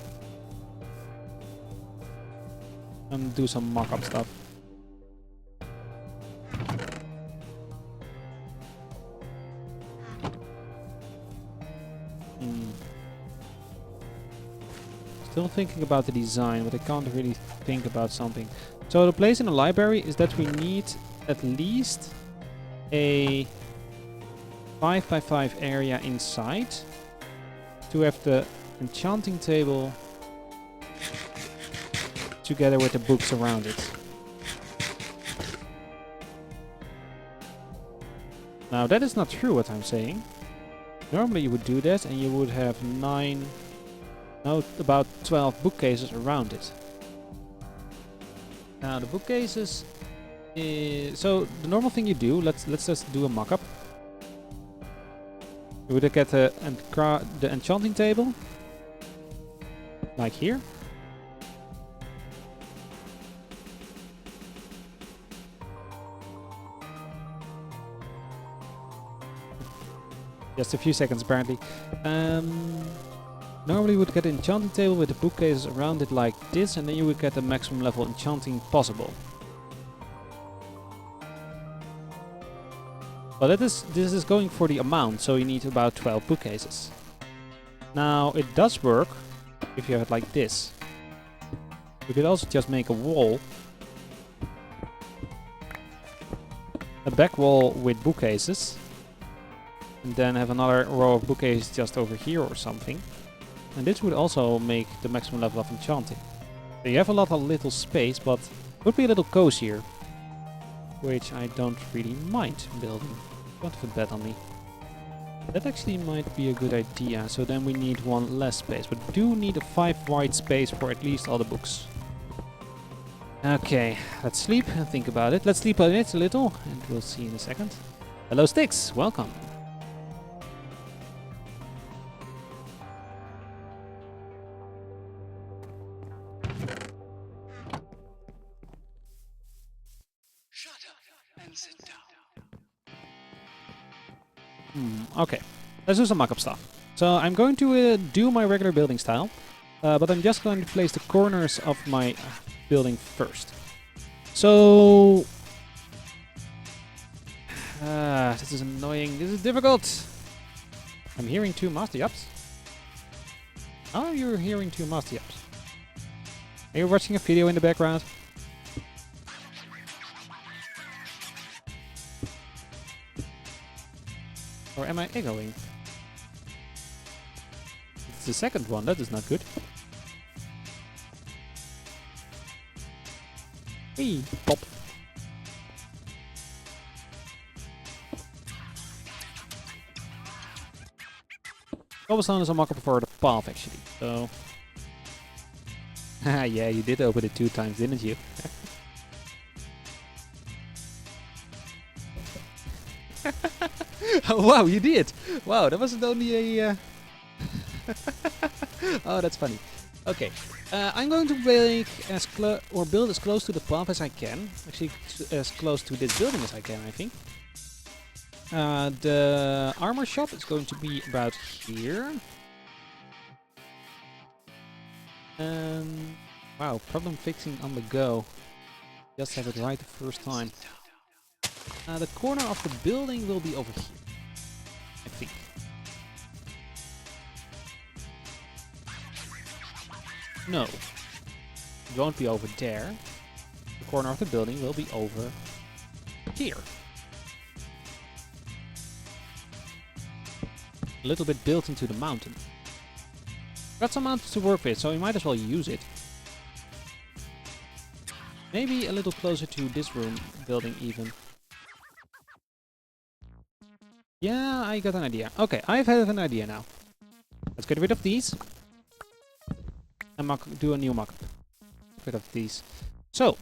And do some mock-up stuff. Still thinking about the design, but I can't really think about something. So the place in the library is that we need at least a 5x5 area inside to have the enchanting table together with the books around it. Now that is not true what I'm saying. Normally you would do that and you would have about 12 bookcases around it. Now the bookcases so the normal thing you do, let's just do a mock-up. You would get the enchanting table like here. Just a few seconds apparently. Normally you would get an enchanting table with the bookcases around it like this, and then you would get the maximum level enchanting possible. But this is going for the amount, so you need about 12 bookcases. Now it does work if you have it like this. You could also just make a wall. A back wall with bookcases. And then have another row of bookcases just over here or something. And this would also make the maximum level of enchanting. So you have a lot of little space, but it would be a little cozier. Which I don't really mind building. Don't have a bet on me. That actually might be a good idea. So then we need one less space. But we do need a 5 wide space for at least all the books. Okay, let's sleep and think about it. Let's sleep on it a little and we'll see in a second. Hello Styx, welcome. Okay, let's do some mock-up stuff. So I'm going to do my regular building style, but I'm just going to place the corners of my building first. So... this is annoying. This is difficult. I'm hearing 2 master yaps. Oh, you're hearing 2 master yaps. Are you watching a video in the background? Or am I echoing? It's the second one, that is not good. Hey, pop. Cobblestone is a mock-up for the path, actually, so... yeah, you did open it 2 times, didn't you? Wow, you did! Wow, that wasn't only a... oh, that's funny. Okay, I'm going to make build as close to the path as I can. Actually, as close to this building as I can, I think. The armor shop is going to be about here. Wow, problem fixing on the go. Just have it right the first time. The corner of the building will be over here, I think. No, it won't be over there. The corner of the building will be over here. A little bit built into the mountain. Got some mountains to work with, so we might as well use it. Maybe a little closer to this room building even. Yeah, I got an idea. Okay, I have an idea now. Let's get rid of these. And do a new mock-up. Get rid of these. So,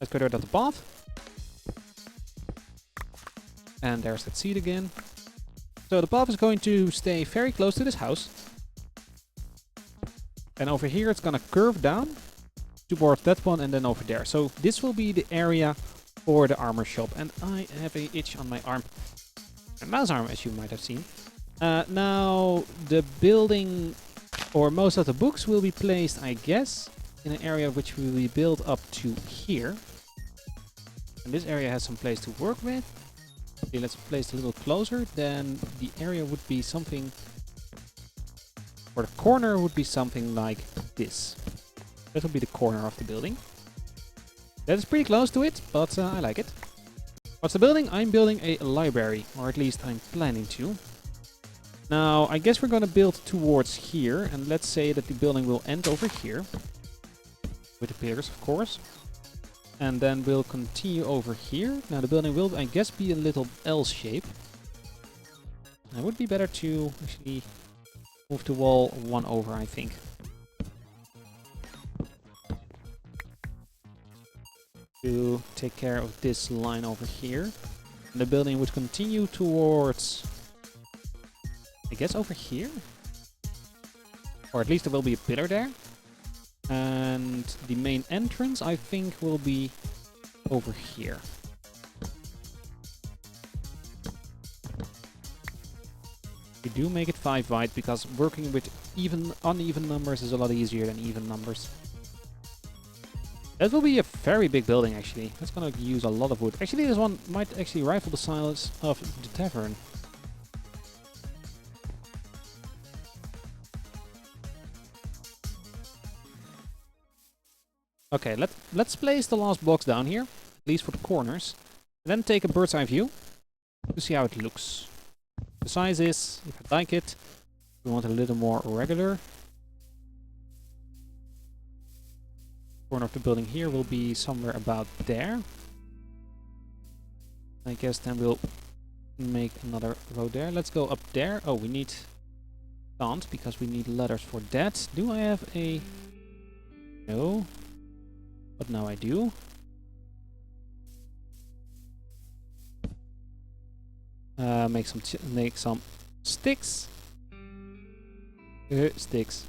let's get rid of the path. And there's that seed again. So the path is going to stay very close to this house. And over here it's gonna curve down towards that one and then over there. So this will be the area for the armor shop. And I have an itch on my arm. A mouse arm, as you might have seen. Now the building, or most of the books, will be placed, I guess, in an area which will be built up to here. And this area has some place to work with. Okay, let's place it a little closer. Then the area would be something, or the corner would be something like this. That would be the corner of the building. That is pretty close to it, but I like it. What's the building? I'm building a library, or at least I'm planning to. Now, I guess we're gonna build towards here, and let's say that the building will end over here. With the pillars, of course. And then we'll continue over here. Now, the building will, I guess, be a little L shape. And it would be better to actually move the wall 1 over, I think. To take care of this line over here. And the building would continue towards, I guess, over here? Or at least there will be a pillar there. And the main entrance, I think, will be over here. We do make it 5 wide, because working with uneven numbers is a lot easier than even numbers. That will be a very big building, actually. That's gonna use a lot of wood. Actually, this one might actually rival the size of the tavern. Okay, let's place the last box down here, at least for the corners. And then take a bird's eye view to see how it looks. The size is, if I like it, we want it a little more regular. Corner of the building here will be somewhere about there. I guess then we'll make another row there. Let's go up there. Oh, we need can't, because we need ladders for that. Do I have a... No. But now I do. Make some sticks. Sticks.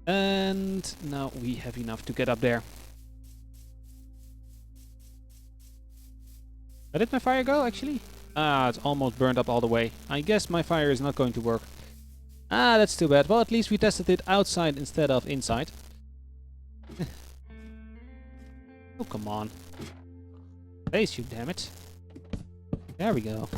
And now we have enough to get up there. Where did my fire go, actually? Ah, it's almost burned up all the way. I guess my fire is not going to work. Ah, that's too bad. Well, at least we tested it outside instead of inside. Oh, come on. Face you, damn it. There we go.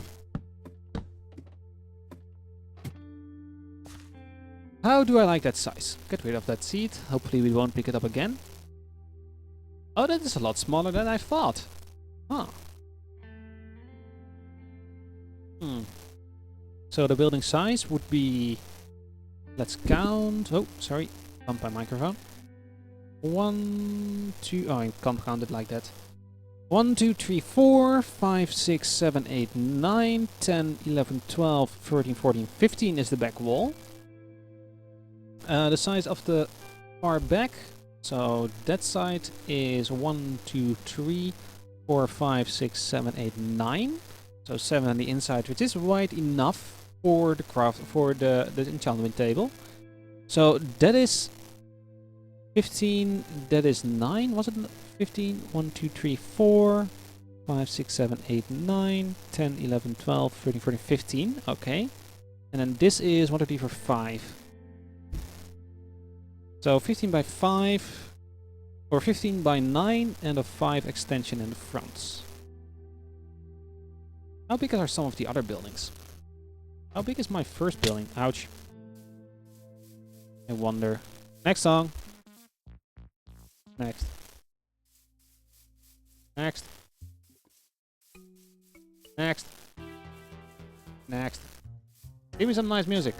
How do I like that size? Get rid of that seed. Hopefully we won't pick it up again. Oh, that is a lot smaller than I thought. Huh. So the building size would be... Let's count... Oh, sorry. Bump my microphone. 1, 2... Oh, I can't count it like that. 1, 2, 3, 4, 5, 6, 7, 8, 9, 10, 11, 12, 13, 14, 15 is the back wall. The size of the far back, so that side is 1, 2, 3, 4, 5, 6, 7, 8, 9. So 7 on the inside, which is wide enough for the craft, for the enchantment table. So that is 15, that is 9, was it 15? 1, 2, 3, 4, 5, 6, 7, 8, 9, 10, 11, 12, 13, 14, 15, okay. And then this is 1, 2, 3, 4, 5. So 15 by 5, or 15 by 9, and a 5 extension in the fronts. How big are some of the other buildings? How big is my first building? Ouch. I wonder. Next song. Next. Next. Next. Next. Give me some nice music.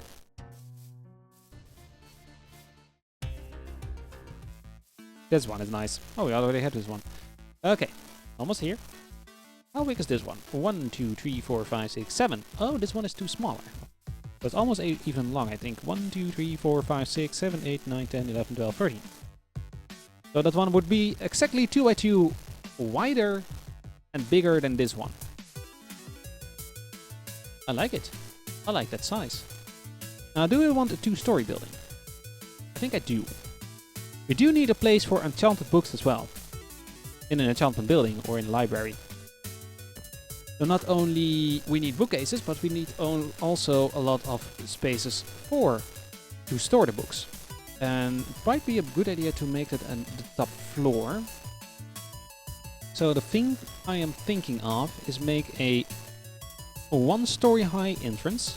This one is nice. Oh, we already had this one. Okay. Almost here. How big is this one? 1, 2, 3, 4, 5, 6, 7. Oh, this one is too smaller. So it's almost even long, I think. 1, 2, 3, 4, 5, 6, 7, 8, 9, 10, 11, 12, 13. So that one would be exactly 2 by 2 wider and bigger than this one. I like it. I like that size. Now, do we want a 2-story building? I think I do. We do need a place for enchanted books as well. In an enchantment building or in a library. So not only we need bookcases, but we need also a lot of spaces to store the books. And it might be a good idea to make it the top floor. So the thing I am thinking of is make a 1-story high entrance.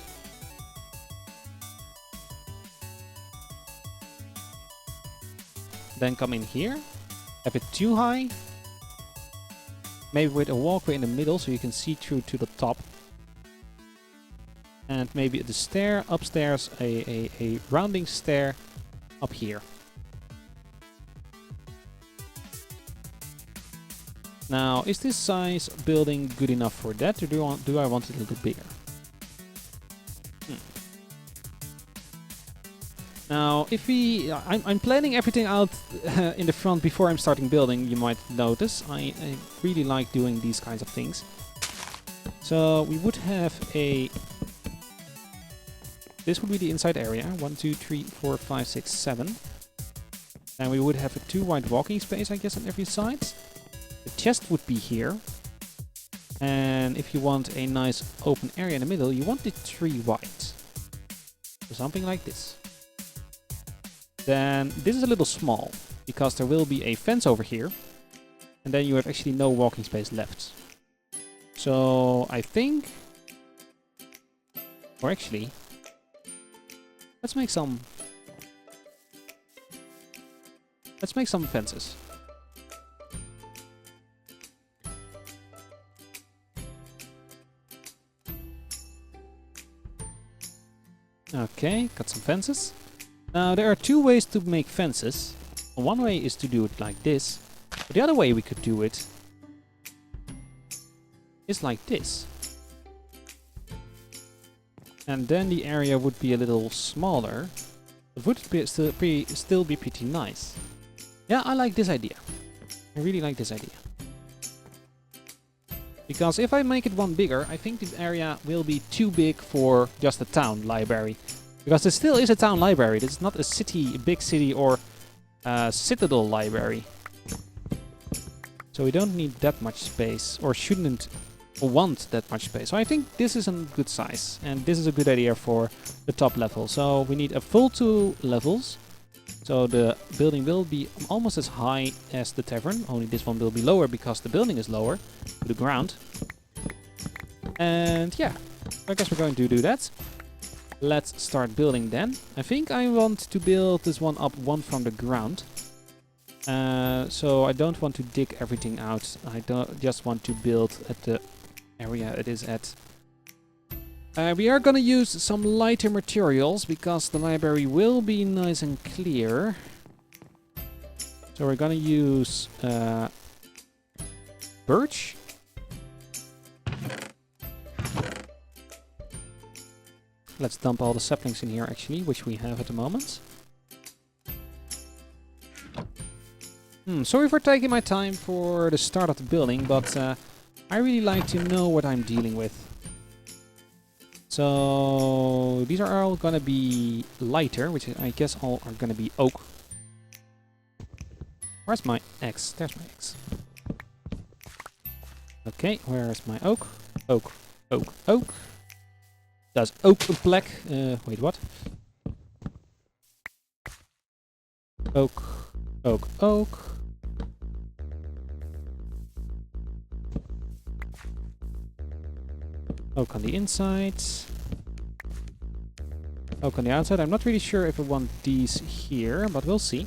Then come in here, have it 2 high. Maybe with a walkway in the middle so you can see through to the top. And maybe the stair upstairs, a rounding stair up here. Now, is this size building good enough for that, or do I want it a little bit bigger? Now, if I'm planning everything out in the front before I'm starting building, you might notice. I really like doing these kinds of things. So we would have this would be the inside area. 1, 2, 3, 4, 5, 6, 7. And we would have a 2 wide walking space, I guess, on every side. The chest would be here. And if you want a nice open area in the middle, you want it 3 wide. So something like this. Then this is a little small, because there will be a fence over here. And then you have actually no walking space left. So I think... Or actually... Let's make some fences. Okay, got some fences. Now, there are 2 ways to make fences. One way is to do it like this. But the other way we could do it is like this. And then the area would be a little smaller. It would still be pretty nice. Yeah, I like this idea. I really like this idea. Because if I make it one bigger, I think this area will be too big for just a town library. Because it still is a town library. It's not a city, a big city or a citadel library. So we don't need that much space, or shouldn't want that much space. So I think this is a good size, and this is a good idea for the top level. So we need a full 2 levels. So the building will be almost as high as the tavern, only this one will be lower because the building is lower to the ground. And yeah, I guess we're going to do that. Let's start building then. I think I want to build this one up one from the ground. So I don't want to dig everything out. I don't just want to build at the area it is at. We are gonna use some lighter materials because the library will be nice and clear. So we're gonna use birch. Let's dump all the saplings in here actually, which we have at the moment. Sorry for taking my time for the start of the building, but I really like to know what I'm dealing with. So these are all gonna be lighter, which I guess all are gonna be oak. Where's my X? There's my X. Okay, where is my oak? Oak, oak, oak. Does oak black? Wait, what? Oak, oak, oak. Oak on the inside. Oak on the outside. I'm not really sure if I want these here, but we'll see.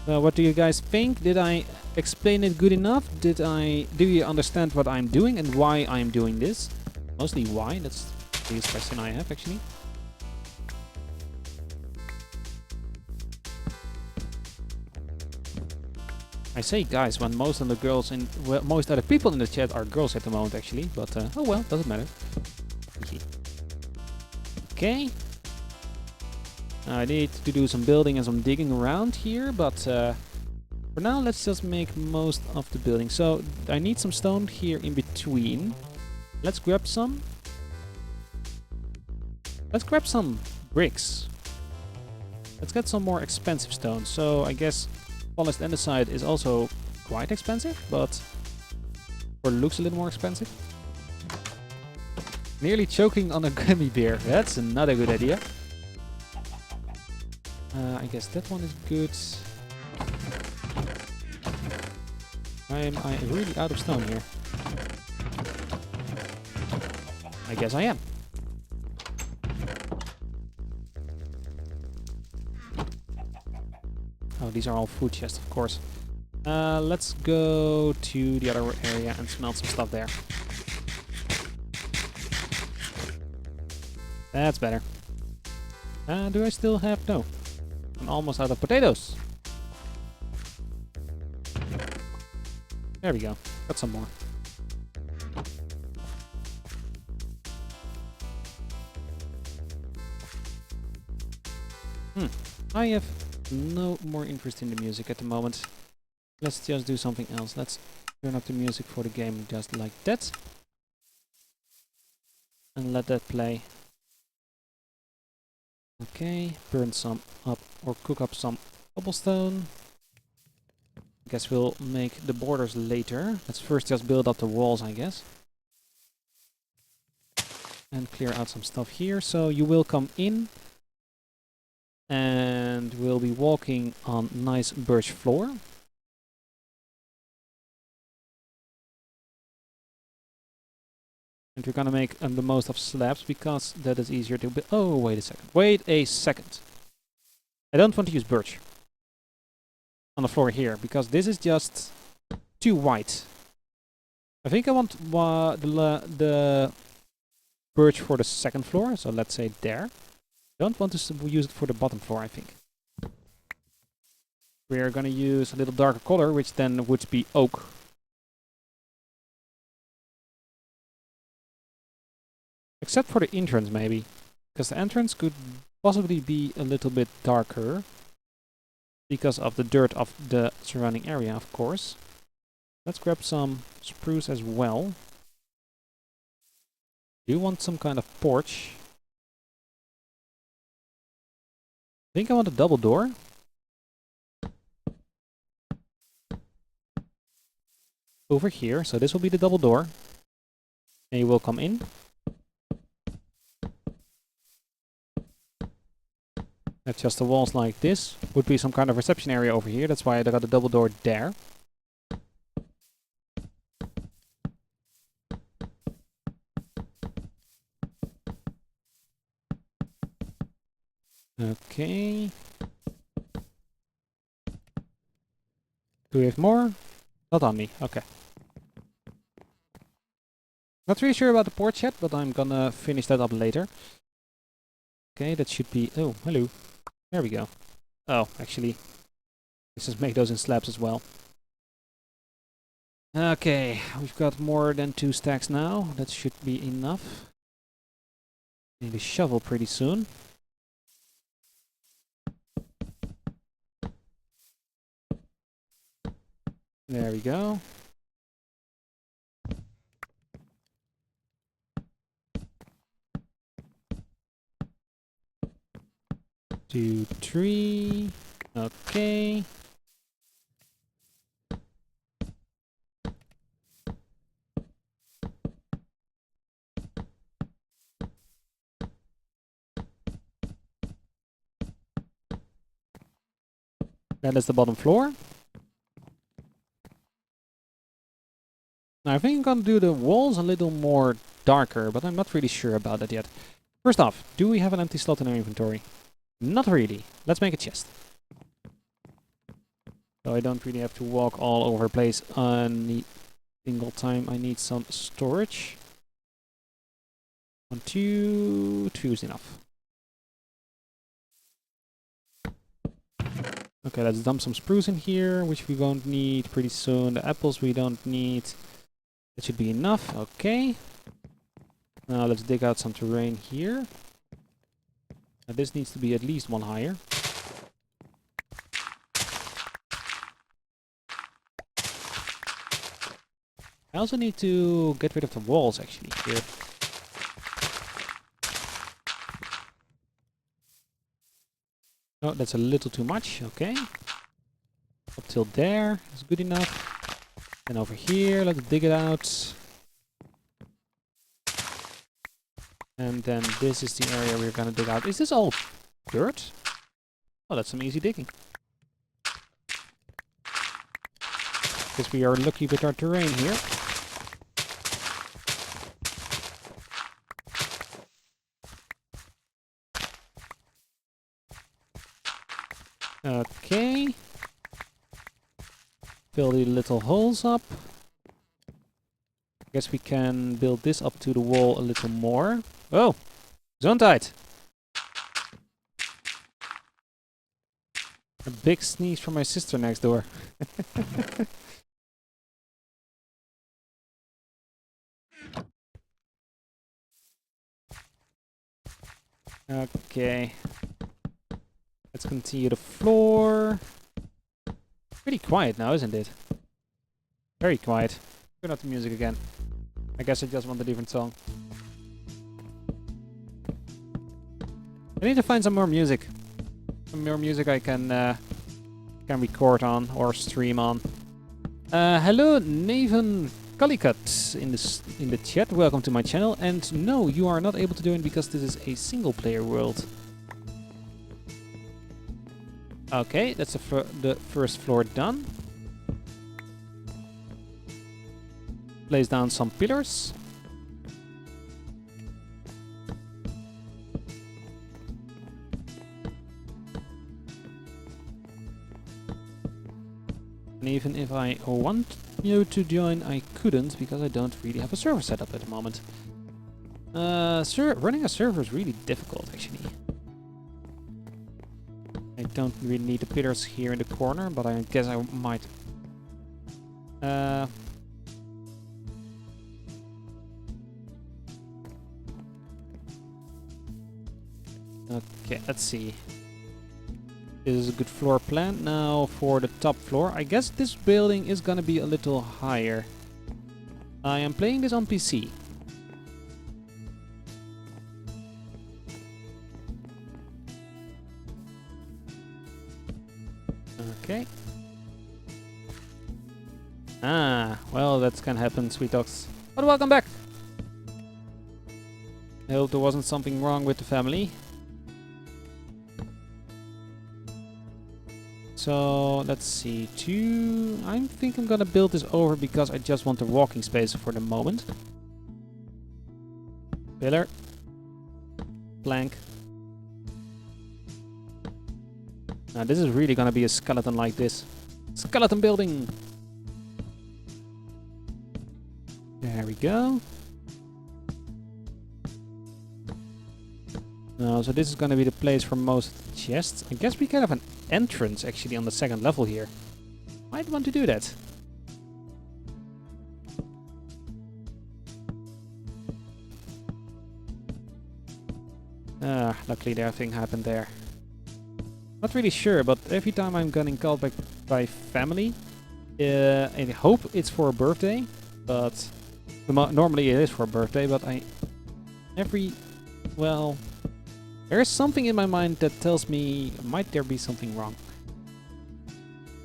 What do you guys think? Did I explain it good enough? Do you understand what I'm doing and why I'm doing this? Mostly why, that's the biggest question I have actually. I say guys when most of the girls in most other people in the chat are girls at the moment actually, but oh well, doesn't matter. Okay. I need to do some building and some digging around here, but for now let's just make most of the building. So I need some stone here in between. Let's grab some. Let's grab some bricks. Let's get some more expensive stone. So I guess polished andesite is also quite expensive, but or looks a little more expensive. Nearly choking on a gummy bear. That's not a good idea. I guess that one is good. Am I really out of stone here? I guess I am. Oh, these are all food chests, of course. Let's go to the other area and smelt some stuff there. That's better. Do I still have... No. I'm almost out of potatoes. There we go. Got some more. I have no more interest in the music at the moment. Let's just do something else. Let's turn up the music for the game just like that. And let that play. Okay, burn some up or cook up some cobblestone. I guess we'll make the borders later. Let's first just build up the walls, I guess. And clear out some stuff here. So you will come in. And we'll be walking on nice birch floor. And we're gonna make the most of slabs because that is easier to build. Oh, wait a second. Wait a second. I don't want to use birch on the floor here because this is just too white. I think I want the birch for the second floor. So let's say there. Don't want to use it for the bottom floor, I think. We're gonna use a little darker color, which then would be oak. Except for the entrance, maybe. Because the entrance could possibly be a little bit darker. Because of the dirt of the surrounding area, of course. Let's grab some spruce as well. Do you want some kind of porch? I think I want a double door. over here. So this will be the double door. And you will come in. Adjust the walls like this. Would be some kind of reception area over here. That's why I got the double door there. Okay. Do we have more? Not on me. Okay. Not really sure about the porch yet, but I'm gonna finish that up later. Okay, that should be... Oh, hello. There we go. Oh, actually, let's just make those in slabs as well. Okay, we've got more than 2 stacks now. That should be enough. Need a shovel pretty soon. There we go. Two, 3. Okay. That is the bottom floor. Now I think I'm gonna do the walls a little more darker, but I'm not really sure about that yet. First off, do we have an empty slot in our inventory? Not really. Let's make a chest. So I don't really have to walk all over the place any single time I need some storage. 1, 2, 2 is enough. Okay, let's dump some spruce in here, which we won't need pretty soon. The apples we don't need. That should be enough. Okay. Now let's dig out some terrain here. Now this needs to be at least 1 higher. I also need to get rid of the walls actually here. Oh, that's a little too much. Okay. Up till there is good enough. And over here, let's dig it out. And then this is the area we're gonna dig out. Is this all dirt? Oh, that's some easy digging. Because we are lucky with our terrain here. Okay. Fill the little holes up. Guess we can build this up to the wall a little more. Oh! Gesundheit! A big sneeze from my sister next door. Okay. Let's continue the floor. Pretty quiet now, isn't it? Very quiet. Turn off the music again. I guess I just want a different song. I need to find some more music. Some more music I can record on or stream on. Hello, Naven Calicut in the chat. Welcome to my channel. And no, you are not able to join because this is a single player world. Okay, that's the first floor done. Place down some pillars. And even if I want you to join, I couldn't because I don't really have a server set up at the moment. Running a server is really difficult actually. I don't really need the pillars here in the corner, but I guess I might. Okay, let's see. This is a good floor plan. Now for the top floor. I guess this building is gonna be a little higher. I am playing this on PC. Okay. Ah, well, that can happen, sweet dogs. But welcome back! I hope there wasn't something wrong with the family. So, let's see. I think I'm gonna build this over because I just want the walking space for the moment. Pillar. Plank. Now, this is really gonna be a skeleton like this. Skeleton building! There we go. So this is gonna be the place for most chests. I guess we can have an entrance actually on the second level here. Might want to do that. Luckily nothing happened there. Not really sure, but every time I'm getting called back by family, I hope it's for a birthday, but normally it is for a birthday, but well, there is something in my mind that tells me, might there be something wrong?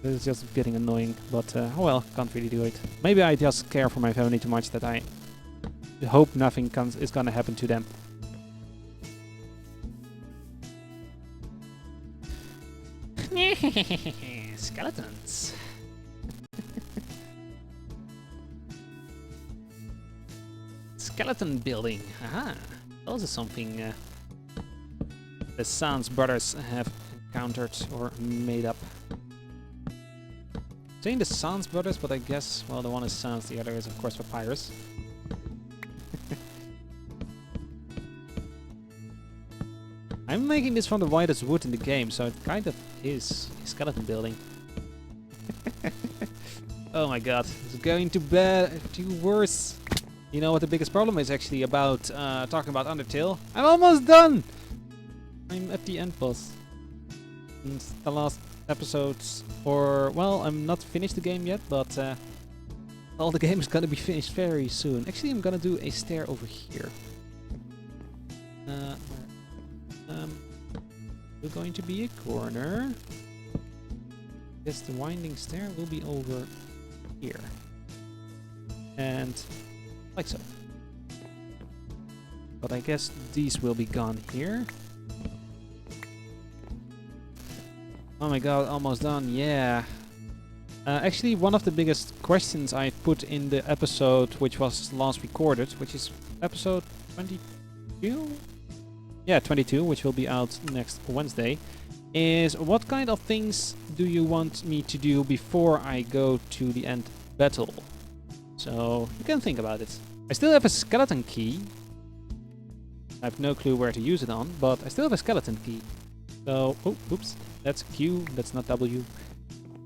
This is just getting annoying, but oh well, can't really do it. Maybe I just care for my family too much that I hope nothing is gonna happen to them. Skeletons. Skeleton building. Aha. Also something the Sans brothers have encountered or made up. Saying the Sans brothers, but I guess, well, the one is Sans, the other is of course Papyrus. I'm making this from the whitest wood in the game, so it kind of is a skeleton building. Oh my god, it's going to worse. You know what the biggest problem is actually about talking about Undertale? I'm almost done! I'm at the end boss. And the last episodes, or, well, I'm not finished the game yet, but all the game is gonna be finished very soon. Actually, I'm gonna do a stair over here. We're going to be a corner. Guess the winding stair will be over here. And like so. But I guess these will be gone here. Oh my god, almost done, yeah. Actually, one of the biggest questions I put in the episode which was last recorded, which is episode 22? Yeah, 22, which will be out next Wednesday, is what kind of things do you want me to do before I go to the end battle? So, you can think about it. I still have a skeleton key. I have no clue where to use it on, but I still have a skeleton key. So, oh, oops, that's Q, that's not W.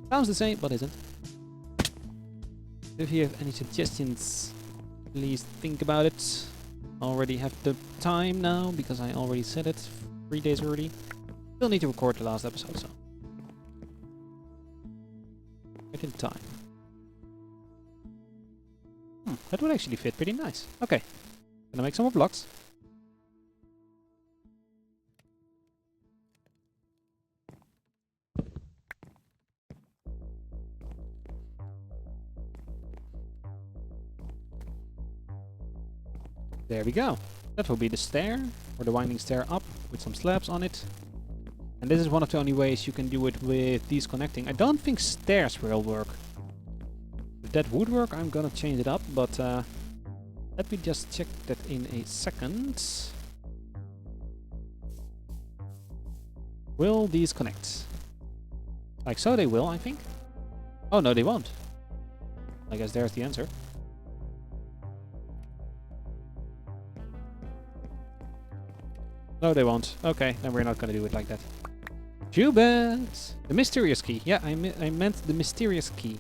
Sounds the same, but isn't. If you have any suggestions, please think about it. Already have the time now, because I already said it 3 days already. Still need to record the last episode, so. Right in time. That would actually fit pretty nice. Okay, gonna make some more blocks. There we go. That will be the stair, or the winding stair up, with some slabs on it. And this is one of the only ways you can do it with these connecting. I don't think stairs will work. If that would work, I'm gonna change it up, but let me just check that in a second. Will these connect? Like so they will, I think. Oh no, they won't. I guess there's the answer. No, they won't. Okay, then we're not gonna do it like that. Too bad. The mysterious key. Yeah, I meant the mysterious key.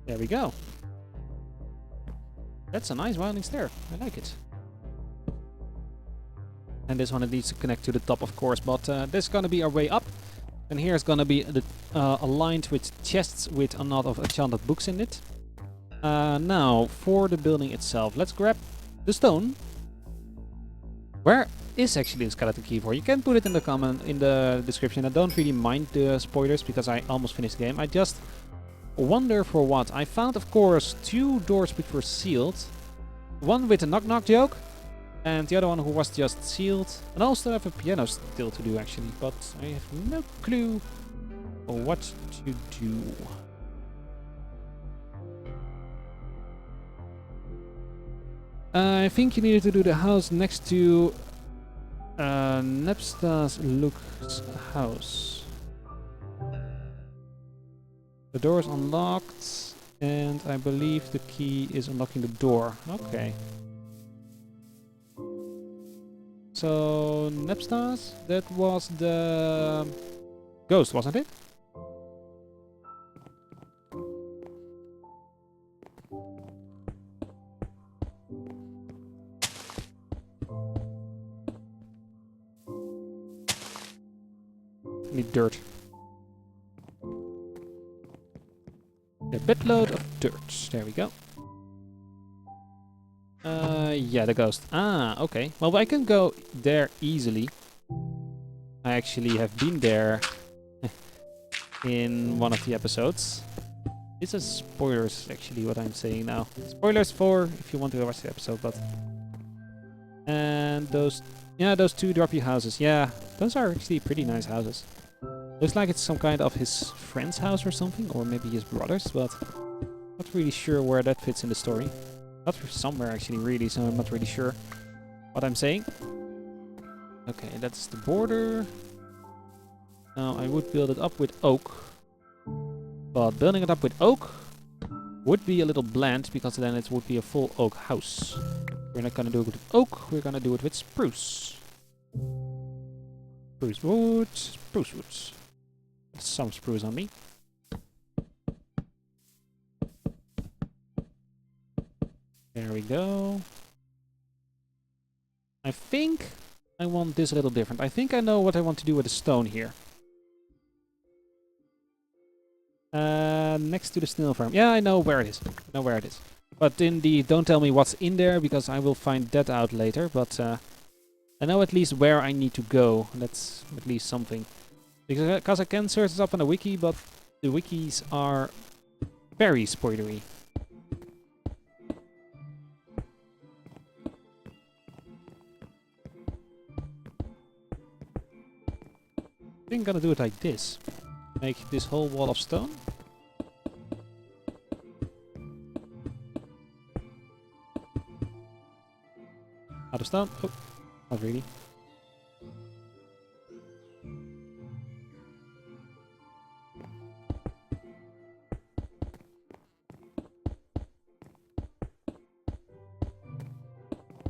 There we go. That's a nice winding stair. I like it. And this one needs to connect to the top, of course, but this is gonna be our way up. And here's gonna be the aligned with chests with a lot of enchanted books in it. Now, for the building itself, let's grab the stone. Where is actually the skeleton keyboard? You can put it in the comment, in the description. I don't really mind the spoilers because I almost finished the game. I just wonder for what. I found, of course, 2 doors which were sealed. One with a knock-knock joke, and the other one who was just sealed. And I also have a piano still to do, actually, but I have no clue what to do. I think you needed to do the house next to Nepsta's Luke's house. The door is unlocked, and I believe the key is unlocking the door. Okay. So, Nepsta's, that was the ghost, wasn't it? Need dirt. A bitload of dirt. There we go. Yeah, the ghost. Ah, okay. Well, I can go there easily. I actually have been there in one of the episodes. This is spoilers, actually, what I'm saying now. Spoilers for if you want to watch the episode, but... And those... Yeah, those 2 droppy houses. Yeah, those are actually pretty nice houses. Looks like it's some kind of his friend's house or something, or maybe his brother's, but not really sure where that fits in the story. Not somewhere actually, really, so I'm not really sure what I'm saying. Okay, that's the border. Now I would build it up with oak, but building it up with oak would be a little bland because then it would be a full oak house. We're not gonna do it with oak, we're gonna do it with spruce. Spruce wood, spruce woods. Some spruce on me. There we go. I think I want this a little different. I think I know what I want to do with the stone here. Next to the snail farm. Yeah, I know where it is. I know where it is. But indeed, don't tell me what's in there, because I will find that out later. But I know at least where I need to go. That's at least something. Because I can search this up on the wiki, but the wikis are very spoilery. I think I'm gonna do it like this. Make this whole wall of stone. Out of stone? Oh, not really.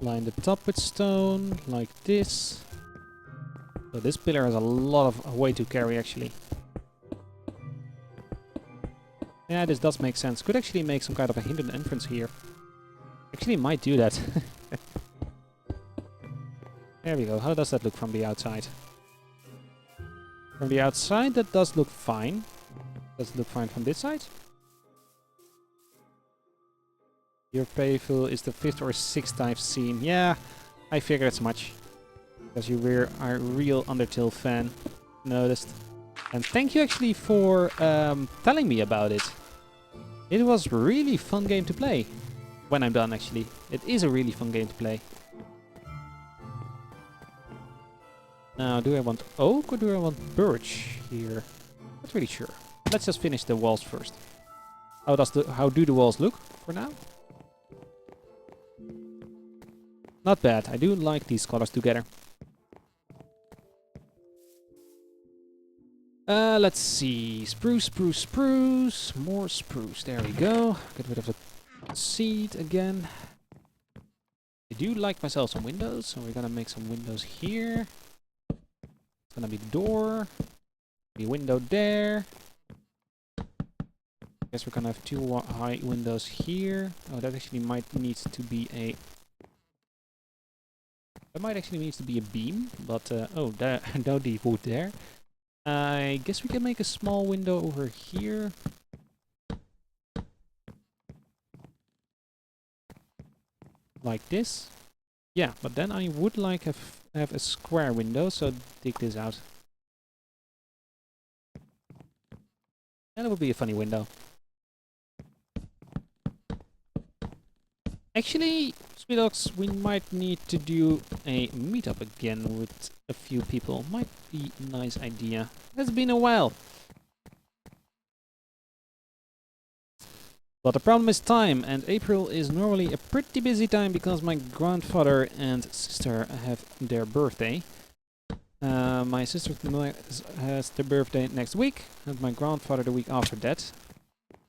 Line the top with stone, like this. So this pillar has a lot of weight to carry, actually. Yeah, this does make sense. Could actually make some kind of a hidden entrance here. Actually, might do that. There we go. How does that look from the outside? From the outside, that does look fine. Does it look fine from this side? Your playthrough is the 5th or 6th I've seen. Yeah, I figured as much. Because you were a real Undertale fan. Noticed. And thank you actually for telling me about it. It was a really fun game to play. When I'm done, actually. It is a really fun game to play. Now, do I want oak or do I want birch here? Not really sure. Let's just finish the walls first. How do the walls look for now? Not bad. I do like these colors together. Let's see. Spruce, spruce, spruce. More spruce. There we go. Get rid of the seed again. I do like myself some windows, so we're gonna make some windows here. It's gonna be the door. Be a window there. Guess we're gonna have 2 high windows here. Oh, that actually might need to be a... That might actually need to be a beam, but oh, there, no deep wood there. I guess we can make a small window over here. Like this. Yeah, but then I would like have a square window, so dig this out. And it will be a funny window. Actually, Sweetox, we might need to do a meetup again with a few people. Might be a nice idea. It's been a while. But the problem is time, and April is normally a pretty busy time because my grandfather and sister have their birthday. My sister has their birthday next week, and my grandfather the week after that.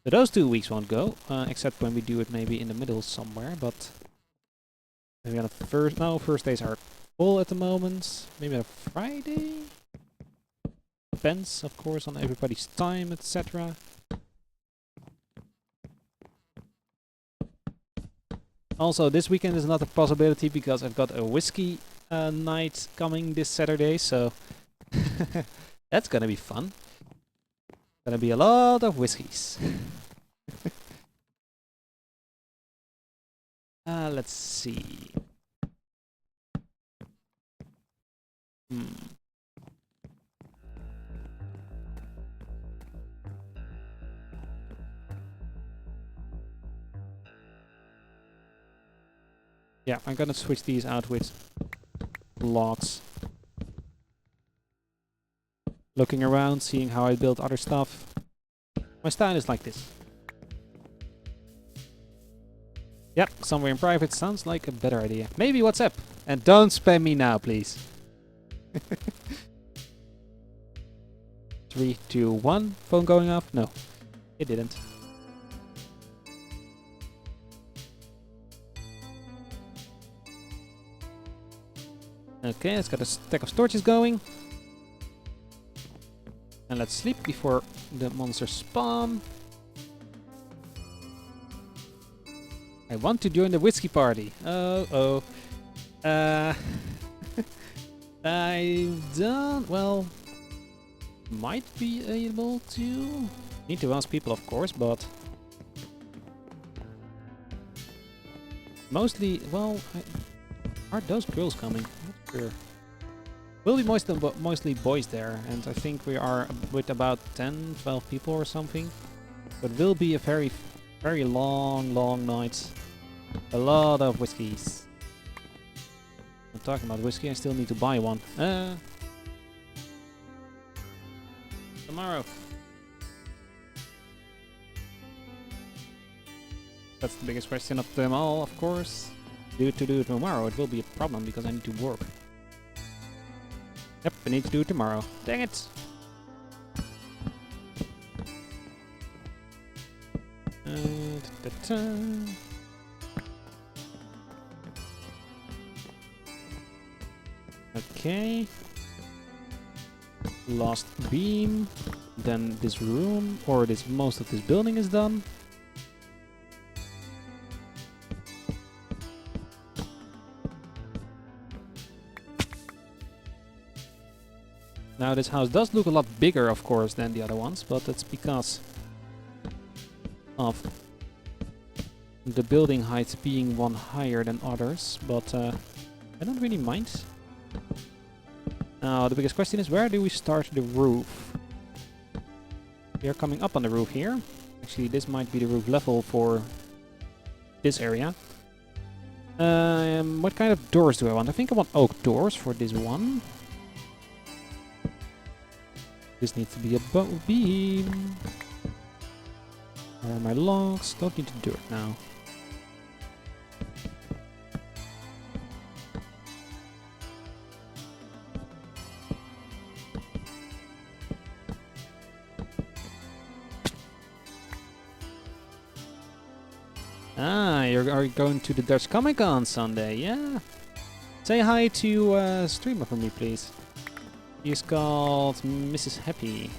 So those 2 weeks won't go, except when we do it maybe in the middle somewhere, but maybe on a first days are full at the moment. Maybe on a Friday? Depends, of course, on everybody's time, etc. Also, this weekend is not a possibility because I've got a whiskey night coming this Saturday, so that's gonna be fun. Gonna be a lot of whiskeys. Let's see. Yeah, I'm gonna switch these out with logs. Looking around, seeing how I build other stuff. My style is like this. Yep, somewhere in private sounds like a better idea. Maybe WhatsApp. And don't spam me now, please. 3, 2, 1. Phone going off? No, it didn't. Okay, let's get a stack of torches going. And let's sleep before the monsters spawn. I want to join the whiskey party. Oh. I don't... Well... Might be able to... Need to ask people, of course, but... Mostly... Well... Are those girls coming? Not sure. Will be mostly boys there, and I think we are with about 10, 12 people or something. So it will be a very, very long night. A lot of whiskeys. I'm talking about whiskey, I still need to buy one. Tomorrow. That's the biggest question of them all, of course. To do it tomorrow, it will be a problem because I need to work. Yep, I need to do it tomorrow. Dang it! Okay. Last beam. Then this room, or this most of this building is done. Now this house does look a lot bigger, of course, than the other ones, but that's because of the building height being one higher than others, but I don't really mind. Now the biggest question is, where do we start the roof? We are coming up on the roof here. Actually, this might be the roof level for this area. What kind of doors do I want? I think I want oak doors for this one. This needs to be a beam. Where are my logs? Don't need to do it now. Ah, are you going to the Dutch Comic Con Sunday? Yeah. Say hi to a streamer for me, please. She's called Mrs. Happy.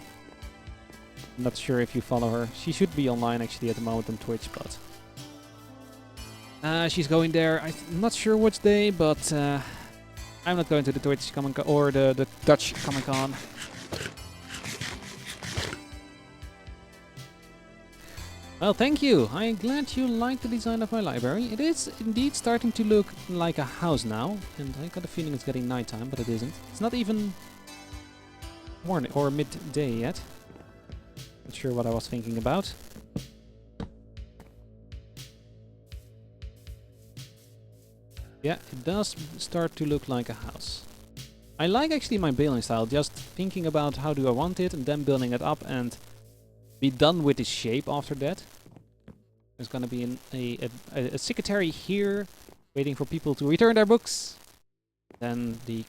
I'm not sure if you follow her. She should be online actually at the moment on Twitch, but... she's going there. I'm not sure which day, but I'm not going to the Twitch Comic Con or the Dutch Comic Con. Well, thank you. I'm glad you like the design of my library. It is indeed starting to look like a house now, and I got a feeling it's getting nighttime, but it isn't. It's not even morning or midday yet. Not sure what I was thinking about. Yeah, it does start to look like a house. I like actually my building style, just thinking about how do I want it and then building it up and be done with the shape after that. There's gonna be a secretary here waiting for people to return their books. Then he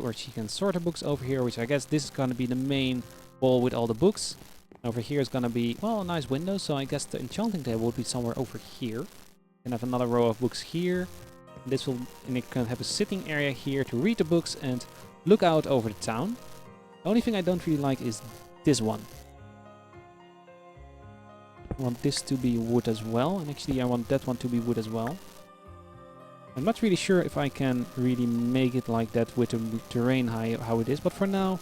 or she can sort the books over here, which I guess this is gonna be the main wall with all the books. Over here is gonna be, well, a nice window, so I guess the enchanting table would be somewhere over here. And have another row of books here. And it can have a sitting area here to read the books and look out over the town. The only thing I don't really like is this one. I want this to be wood as well, and actually I want that one to be wood as well. I'm not really sure if I can really make it like that with the terrain how it is, but for now,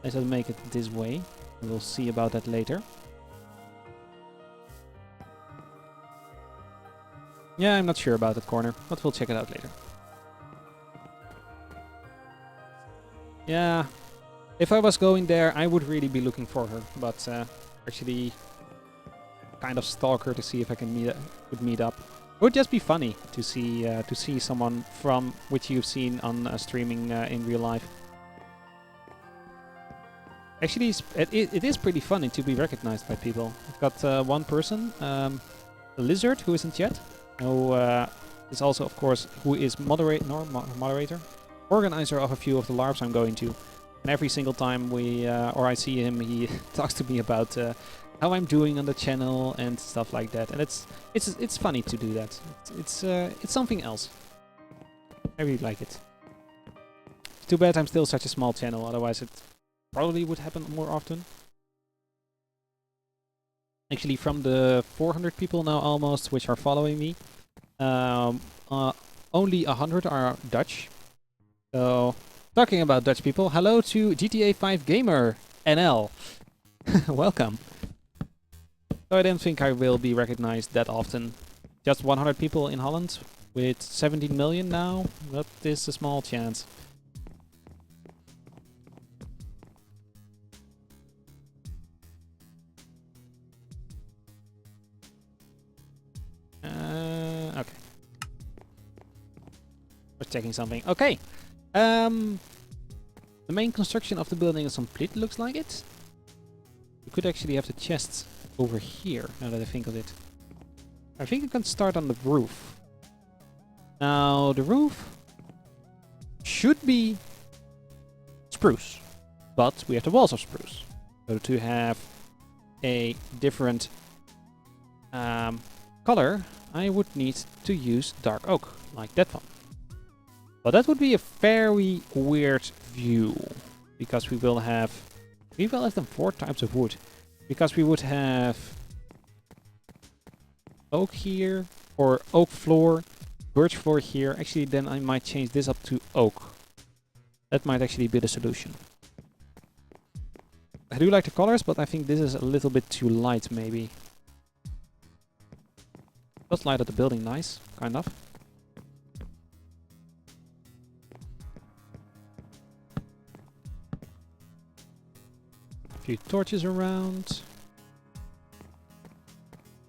let's just make it this way. We'll see about that later. Yeah, I'm not sure about that corner, but we'll check it out later. Yeah, if I was going there, I would really be looking for her, but actually kind of stalk her to see if I can meet up. It would just be funny to see someone from which you've seen on streaming in real life. Actually, it is pretty funny to be recognized by people. I've got one person, a lizard, who isn't yet. Who is also, of course, who is moderator, organizer of a few of the LARPs I'm going to. And every single time I see him, he talks to me about how I'm doing on the channel and stuff like that. And it's funny to do that. It's something else. I really like it. It's too bad I'm still such a small channel. Otherwise, it probably would happen more often. Actually, from the 400 people now almost, which are following me, only 100 are Dutch. So, talking about Dutch people, hello to GTA 5 Gamer NL. Welcome. So I don't think I will be recognized that often. Just 100 people in Holland, with 17 million now. That is a small chance. Okay. We're checking something. Okay. The main construction of the building is complete, looks like it. You could actually have the chests over here, now that I think of it. I think I can start on the roof. Now, the roof should be spruce, but we have the walls of spruce. So to have a different color, I would need to use dark oak, like that one. But that would be a very weird view, because we will have them 4 types of wood. Because we would have oak here, or oak floor, birch floor here. Actually, then I might change this up to oak. That might actually be the solution. I do like the colors, but I think this is a little bit too light, maybe. Does light up the building nice, kind of. A few torches around.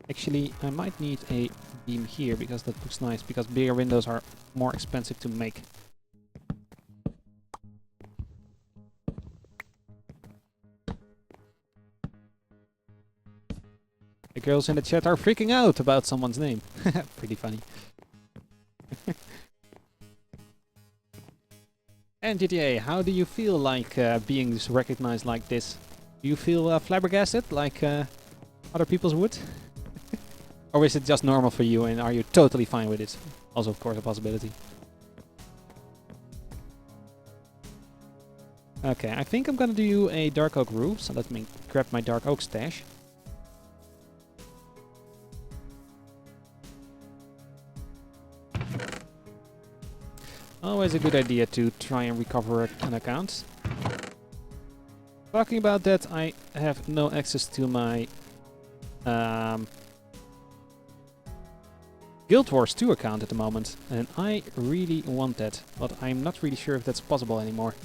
Actually, I might need a beam here, because that looks nice, because bigger windows are more expensive to make. The girls in the chat are freaking out about someone's name. Pretty funny. And GTA, how do you feel like being recognized like this? Do you feel flabbergasted like other people's would? Or is it just normal for you and are you totally fine with it? Also, of course, a possibility. Okay, I think I'm gonna do a dark oak roof, so let me grab my dark oak stash. Always a good idea to try and recover an account. Talking about that, I have no access to my Guild Wars 2 account at the moment, and I really want that, but I'm not really sure if that's possible anymore,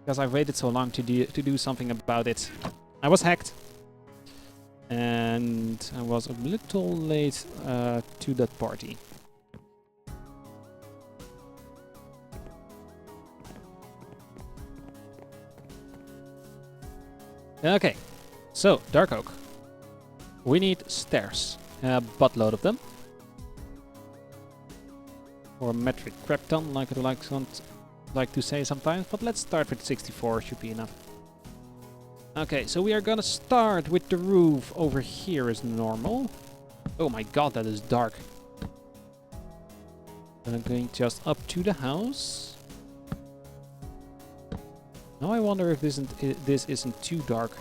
because I've waited so long to do something about it. I was hacked, and I was a little late to that party. Okay, so Dark Oak. We need stairs, a buttload of them. Or metric crap ton, like I like to say sometimes, but let's start with 64, should be enough. Okay, so we are gonna start with the roof over here as normal. Oh my god, that is dark. And I'm going just up to the house. Now I wonder if this isn't too dark.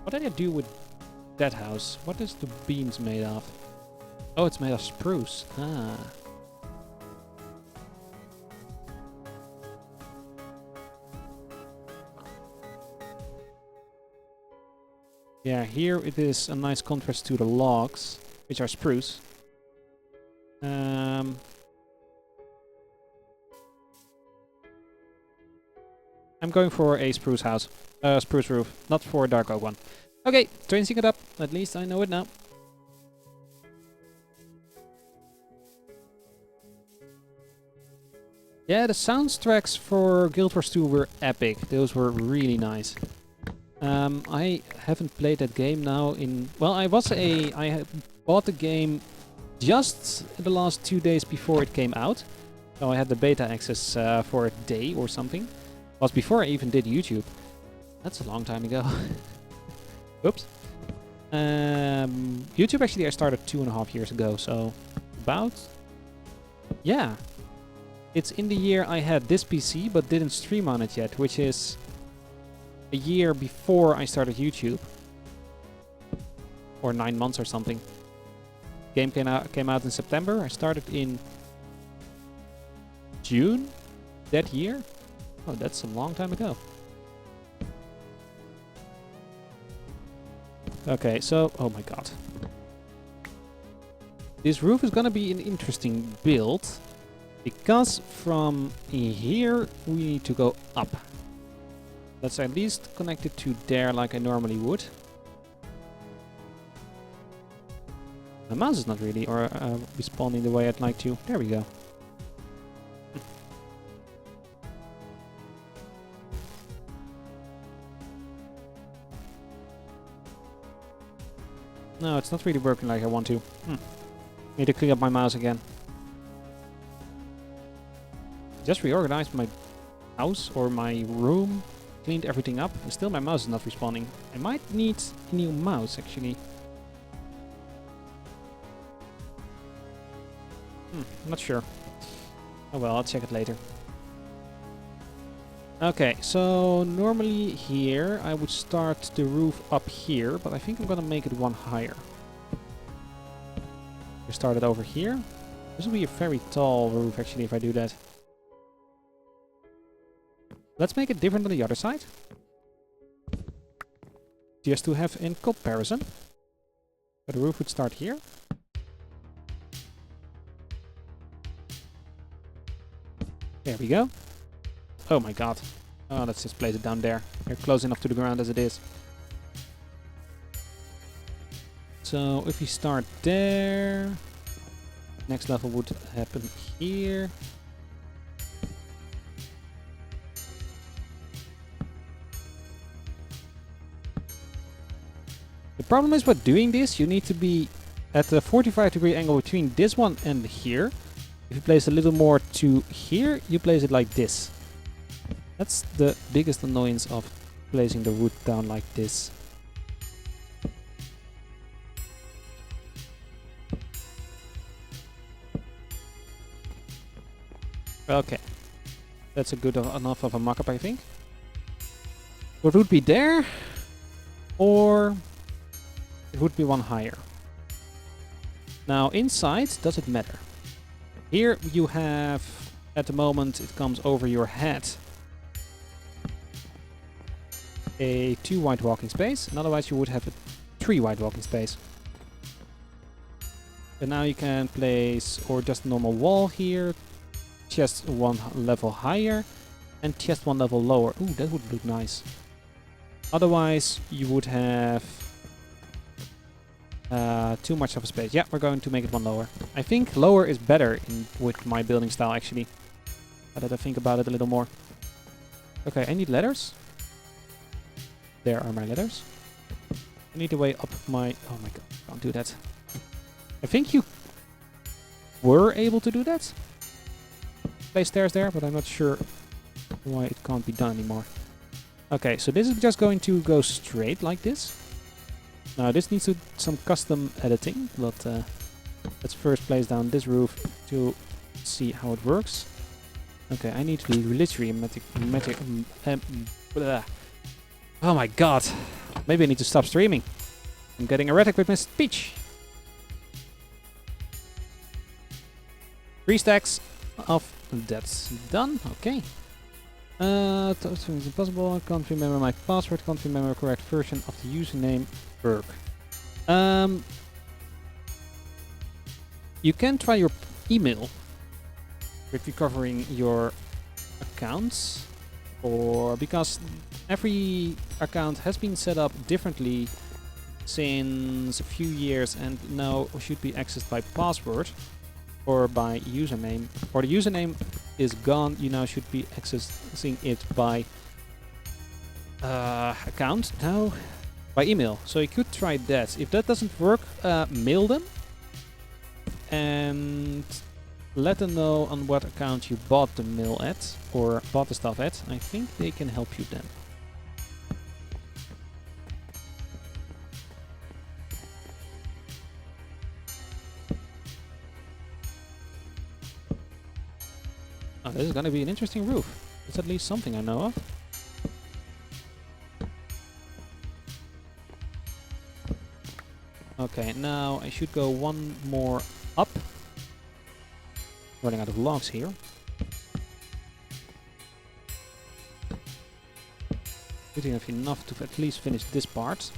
What did I do with that house? What is the beams made of? Oh, it's made of spruce. Ah. Yeah, here it is a nice contrast to the logs, which are spruce. I'm going for a spruce house. Spruce roof, not for a dark oak one. Okay, changing it up. At least I know it now. Yeah, the soundtracks for Guild Wars 2 were epic. Those were really nice. I haven't played that game now in... Well, I bought the game just the last 2 days before it came out. So I had the beta access for a day or something. It was before I even did YouTube. That's a long time ago. Oops. YouTube actually I started 2.5 years ago, so about... Yeah. It's in the year I had this PC, but didn't stream on it yet, which is a year before I started YouTube. Or 9 months or something. Game came out in September. I started in June that year. Oh, that's a long time ago. Okay, so... Oh my god. This roof is gonna be an interesting build. Because from here we need to go up. Let's at least connect it to there like I normally would. My mouse is not really responding the way I'd like to. There we go. No, it's not really working like I want to. Need to clean up my mouse again. Just reorganized my house or my room, cleaned everything up, and still my mouse is not responding. I might need a new mouse actually. Not sure. Oh well, I'll check it later. Okay, so normally here I would start the roof up here, but I think I'm gonna make it one higher. We start it over here. This will be a very tall roof actually if I do that. Let's make it different on the other side. Just to have in comparison. So the roof would start here. There we go. Oh my god. Oh, let's just place it down there. You're close enough to the ground as it is. So if we start there, next level would happen here. The problem is with doing this, you need to be at a 45-degree angle between this one and here. If you place a little more to here, you place it like this. That's the biggest annoyance of placing the wood down like this. Okay. That's a good enough of a mock-up, I think. What would be there? Or it would be one higher. Now inside, does it matter? Here you have, at the moment, it comes over your head. a 2 wide walking space, and otherwise you would have a 3 wide walking space. And now you can place, or just a normal wall here, chest 1 level higher, and chest 1 level lower. Ooh, that would look nice. Otherwise, you would have too much of a space. Yeah, we're going to make it 1 lower. I think lower is better with my building style, actually. Now that I think about it a little more. Okay, I need ladders. There are my ladders. I need a way up my... Oh my god, can't do that. I think you were able to do that. Place stairs there, but I'm not sure why it can't be done anymore. Okay, so this is just going to go straight like this. Now this needs some custom editing, but let's first place down this roof to see how it works. Okay, I need to literally oh my god. Maybe I need to stop streaming. I'm getting erratic with my speech. 3 stacks of that's done. Okay. It's impossible. I can't remember my password. Can't remember the correct version of the username. You can try your email with recovering your accounts, or because every account has been set up differently since a few years and now should be accessed by password or by username, or the username is gone, you now should be accessing it by account now, by email. So you could try that. If that doesn't work, mail them and let them know on what account you bought the mail at or bought the stuff at. I think they can help you then. Oh, this is gonna be an interesting roof. It's at least something I know of. Okay, now I should go 1 more up. Running out of logs here. Good enough to at least finish this part.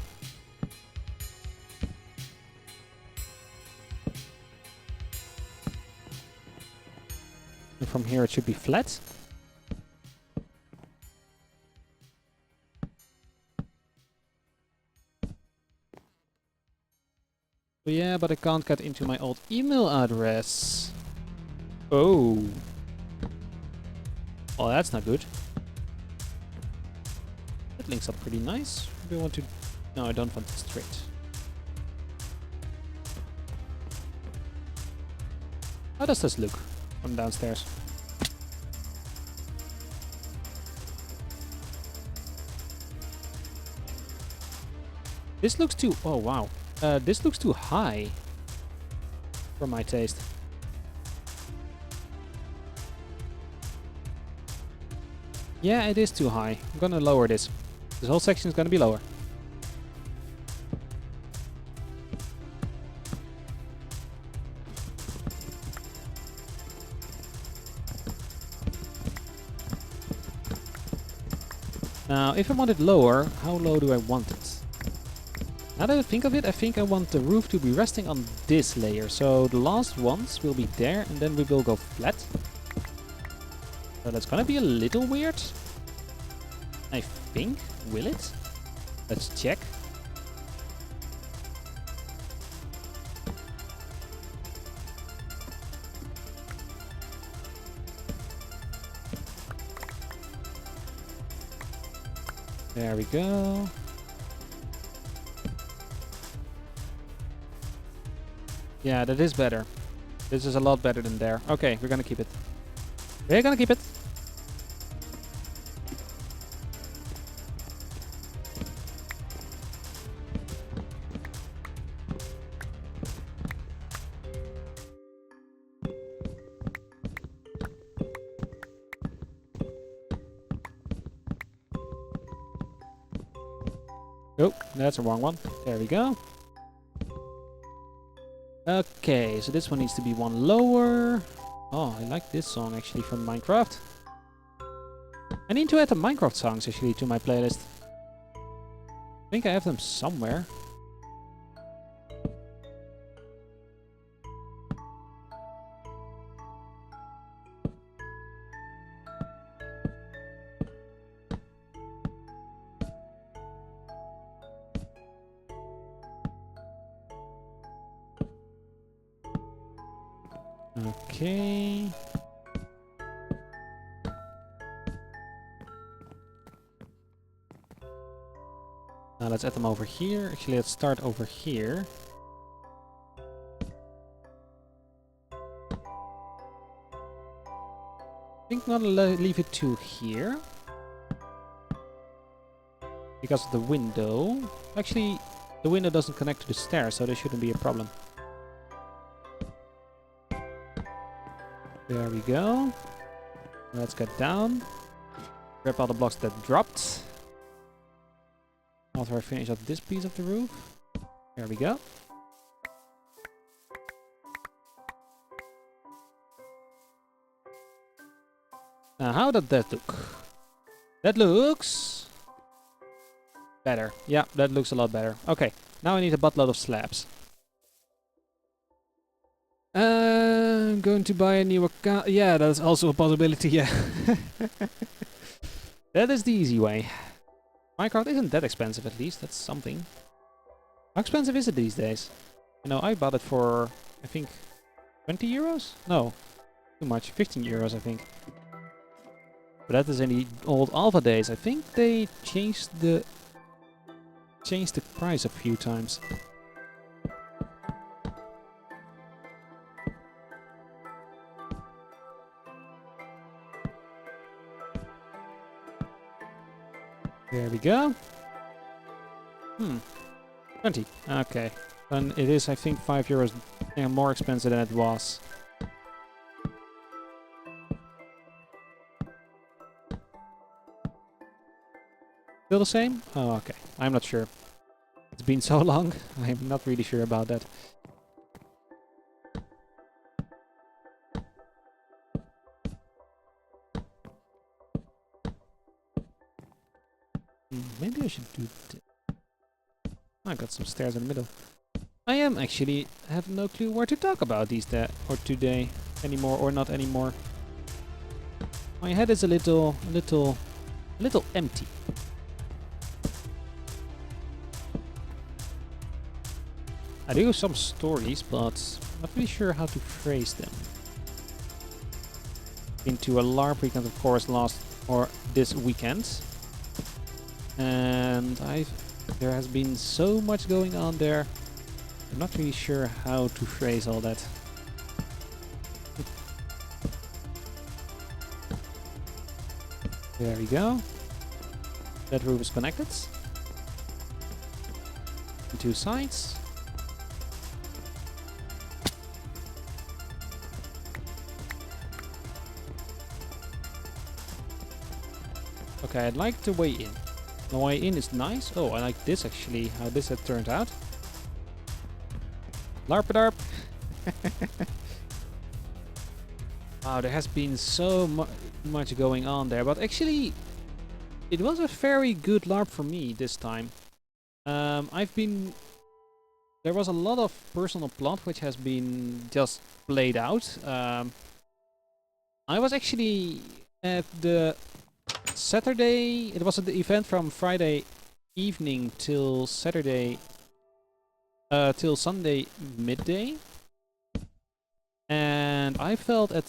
And from here it should be flat. Oh yeah, but I can't get into my old email address. Oh. Well, that's not good. That links up pretty nice. Do I want to... No, I don't want it straight. How does this look from downstairs? This looks too... Oh, wow. This looks too high for my taste. Yeah, it is too high. I'm gonna lower this. This whole section is gonna be lower. Now, if I want it lower, how low do I want it? Now that I think of it, I think I want the roof to be resting on this layer. So the last ones will be there, and then we will go flat. So that's gonna be a little weird. I think. Will it? Let's check. There we go. Yeah, that is better. This is a lot better than there. Okay, we're gonna keep it. We're gonna keep it. Oh, that's a wrong one. There we go. Okay, so this one needs to be 1 lower. Oh, I like this song actually from Minecraft. I need to add the Minecraft songs actually to my playlist. I think I have them somewhere. Okay. Now let's add them over here. Actually, let's start over here. I think I'm gonna leave it to here. Because of the window. Actually, the window doesn't connect to the stairs, so there shouldn't be a problem. There we go. Let's get down. Grab all the blocks that dropped. After I finish up this piece of the roof. There we go. Now, how did that look? That looks better. Yeah, that looks a lot better. Okay, now I need a buttload of slabs. I'm going to buy a new account. Yeah, that's also a possibility, yeah. That is the easy way. Minecraft isn't that expensive, at least. That's something. How expensive is it these days? You know, I bought it for, I think, 20 euros? No, too much. 15 euros, I think. But that is in the old alpha days. I think they changed the price a few times. There we go. 20. Okay. And it is, I think, 5 euros more expensive than it was. Still the same? Oh, okay. I'm not sure. It's been so long. I'm not really sure about that. Maybe I should do that. I got some stairs in the middle. I am actually have no clue where to talk about these or today anymore or not anymore. My head is a little empty. I do some stories, but I'm not really sure how to phrase them. Been to a LARP weekend, of course, this weekend. And there has been so much going on there. I'm not really sure how to phrase all that. There we go. That roof is connected. The two sides. Okay, I'd like the way in. The way in is nice. Oh, I like this actually, how this had turned out. Larpadarp. Wow, there has been so much going on there, but actually it was a very good LARP for me this time. There was a lot of personal plot which has been just played out. I was actually at the Saturday, it was the event from Friday evening till Sunday midday. And I felt at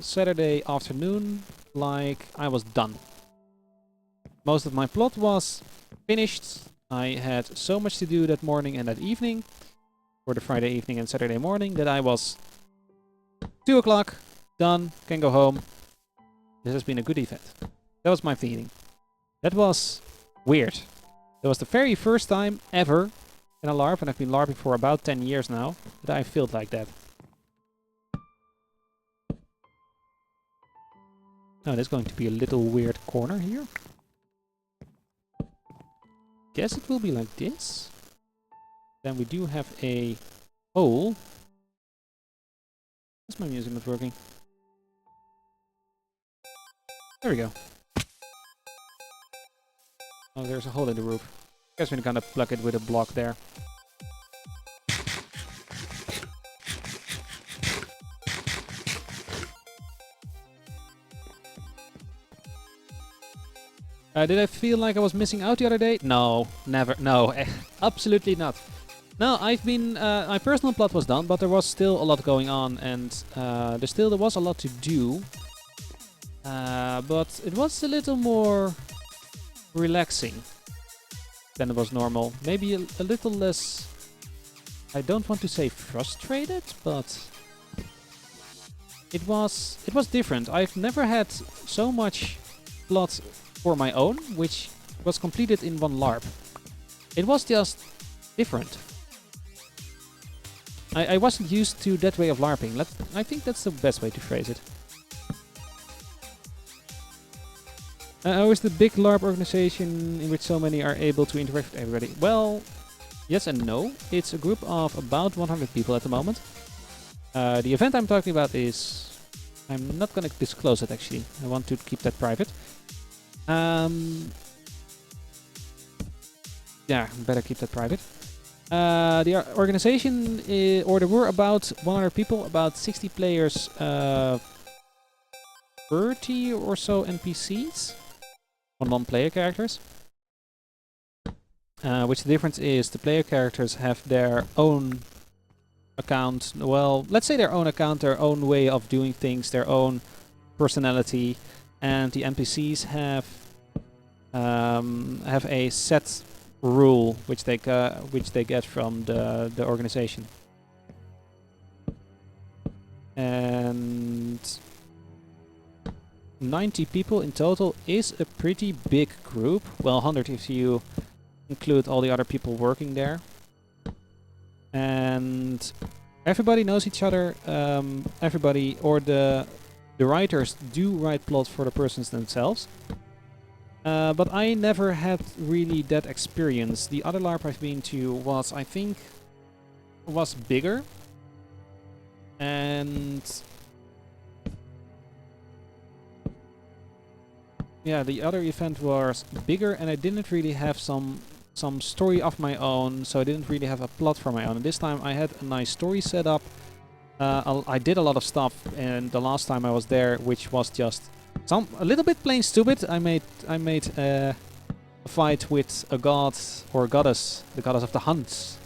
Saturday afternoon like I was done. Most of my plot was finished. I had so much to do that morning and that evening, for the Friday evening and Saturday morning, that I was 2 o'clock, done, can go home. This has been a good event. That was my feeling. That was weird. That was the very first time ever in a LARP, and I've been LARPing for about 10 years now, that I felt like that. Now there's going to be a little weird corner here. Guess it will be like this. Then we do have a hole. Is my music not working? There we go. Oh, there's a hole in the roof. Guess we're gonna plug it with a block there. Did I feel like I was missing out the other day? No, never. No, absolutely not. No, I've been. My personal plot was done, but there was still a lot going on, and there was a lot to do. But it was a little more relaxing than it was normal. Maybe a little less. I don't want to say frustrated, but it was different. I've never had so much plot for my own, which was completed in one LARP. It was just different. I wasn't used to that way of LARPing. I think that's the best way to phrase it. How is the big LARP organization in which so many are able to interact with everybody? Well, yes and no. It's a group of about 100 people at the moment. The event I'm talking about is... I'm not going to disclose it actually. I want to keep that private. Yeah, better keep that private. The organization, or there were about 100 people, about 60 players, 30 or so NPCs on non-player characters. Which the difference is the player characters have their own account, well, let's say their own account, their own way of doing things, their own personality, and the NPCs have a set rule which they get from the organization. And 90 people in total is a pretty big group. Well, 100 if you include all the other people working there. And everybody knows each other. Everybody, or the writers do write plots for the persons themselves. But I never had really that experience. The other LARP I've been to was, I think, was bigger. And yeah, the other event was bigger, and I didn't really have some story of my own, so I didn't really have a plot for my own. And this time I had a nice story set up. I did a lot of stuff, and the last time I was there, which was just a little bit plain stupid. I made a fight with a god or goddess, the goddess of the hunts,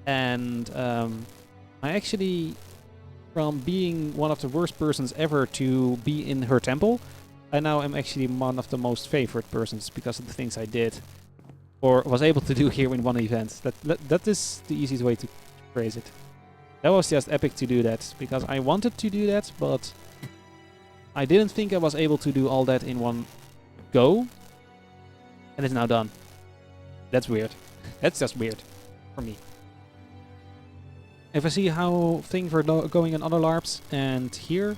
and I actually, from being one of the worst persons ever to be in her temple, I now am actually one of the most favorite persons because of the things I did or was able to do here in one event. That is the easiest way to phrase it. That was just epic to do that, because I wanted to do that, but I didn't think I was able to do all that in one go, and it's now done. That's weird. That's just weird for me. If I see how things were going in other LARPs, and here,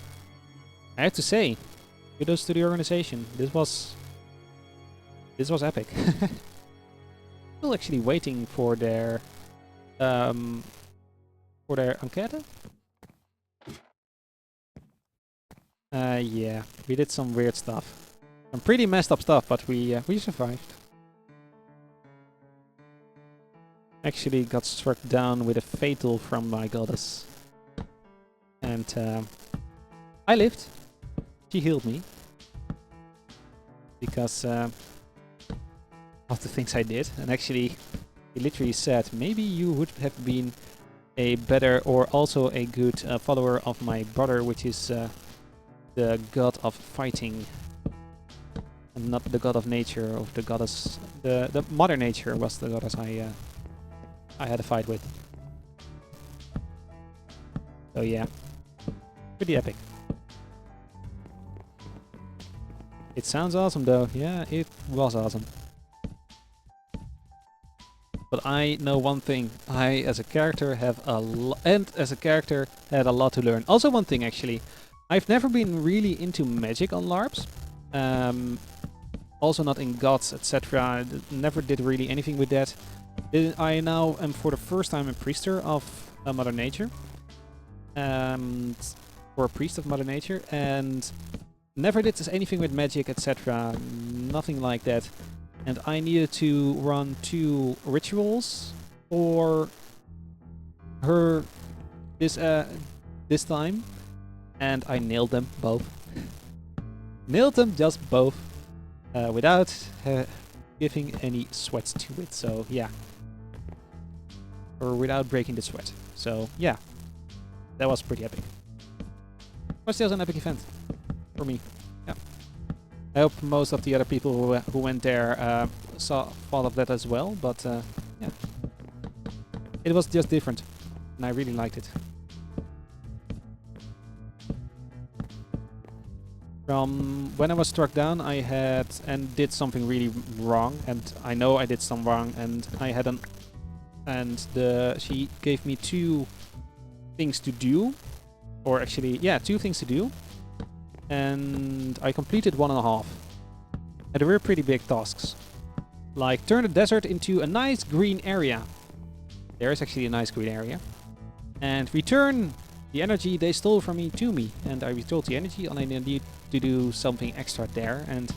I have to say, kudos to the organization. This was epic. Still actually waiting for their enquête. Yeah, we did some weird stuff. Some pretty messed up stuff, but we survived. Actually got struck down with a fatal from my goddess. And I lived. She healed me. Because of the things I did. And actually, he literally said, maybe you would have been a better or also a good follower of my brother, which is the god of fighting. And not the god of nature, of the goddess. The mother nature was the goddess I had a fight with. So yeah, pretty epic. It sounds awesome though. Yeah, it was awesome. But I know one thing. I, as a character, have a had a lot to learn. Also, one thing actually, I've never been really into magic on LARPs. Also not in gods, etc. Never did really anything with that. I now am for the first time a priester of Mother Nature. Or a priest of Mother Nature, and never did anything with magic, etc. Nothing like that. And I needed to run 2 rituals for her this time. And I nailed them both. Nailed them just both. Without giving any sweats to it. So yeah. Or without breaking the sweat. So yeah. That was pretty epic. Was still an epic event. For me. Yeah. I hope most of the other people who went there thought of that as well, but yeah. It was just different, and I really liked it. From when I was struck down, I had and did something really wrong, and I know I did some wrong, and I had she gave me 2 things to do, or actually, yeah, 2 things to do. And I completed 1.5. And they were pretty big tasks. Like, turn the desert into a nice green area. There is actually a nice green area. And return the energy they stole from me to me. And I returned the energy, and I need to do something extra there. And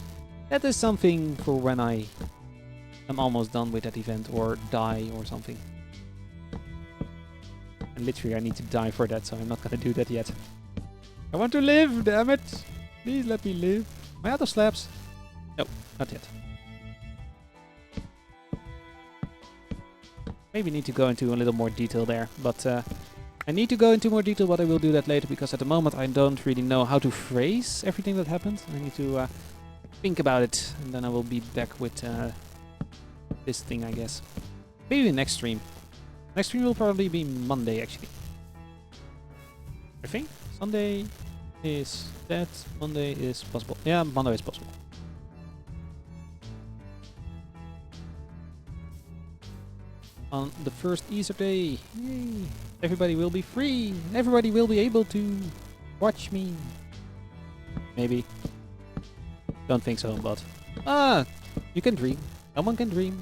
that is something for when I am almost done with that event, or die or something. And literally I need to die for that, so I'm not gonna do that yet. I want to live, damn it! Please let me live. Am I out of slabs? No, not yet. Maybe need to go into a little more detail there, but I need to go into more detail, but I will do that later, because at the moment I don't really know how to phrase everything that happened. I need to think about it, and then I will be back with this thing, I guess. Maybe the next stream. Next stream will probably be Monday, actually. I think. Sunday is that. Monday is possible. Yeah, Monday is possible. On the first Easter day, yay, everybody will be free. Everybody will be able to watch me. Maybe. Don't think so, but you can dream. Someone can dream.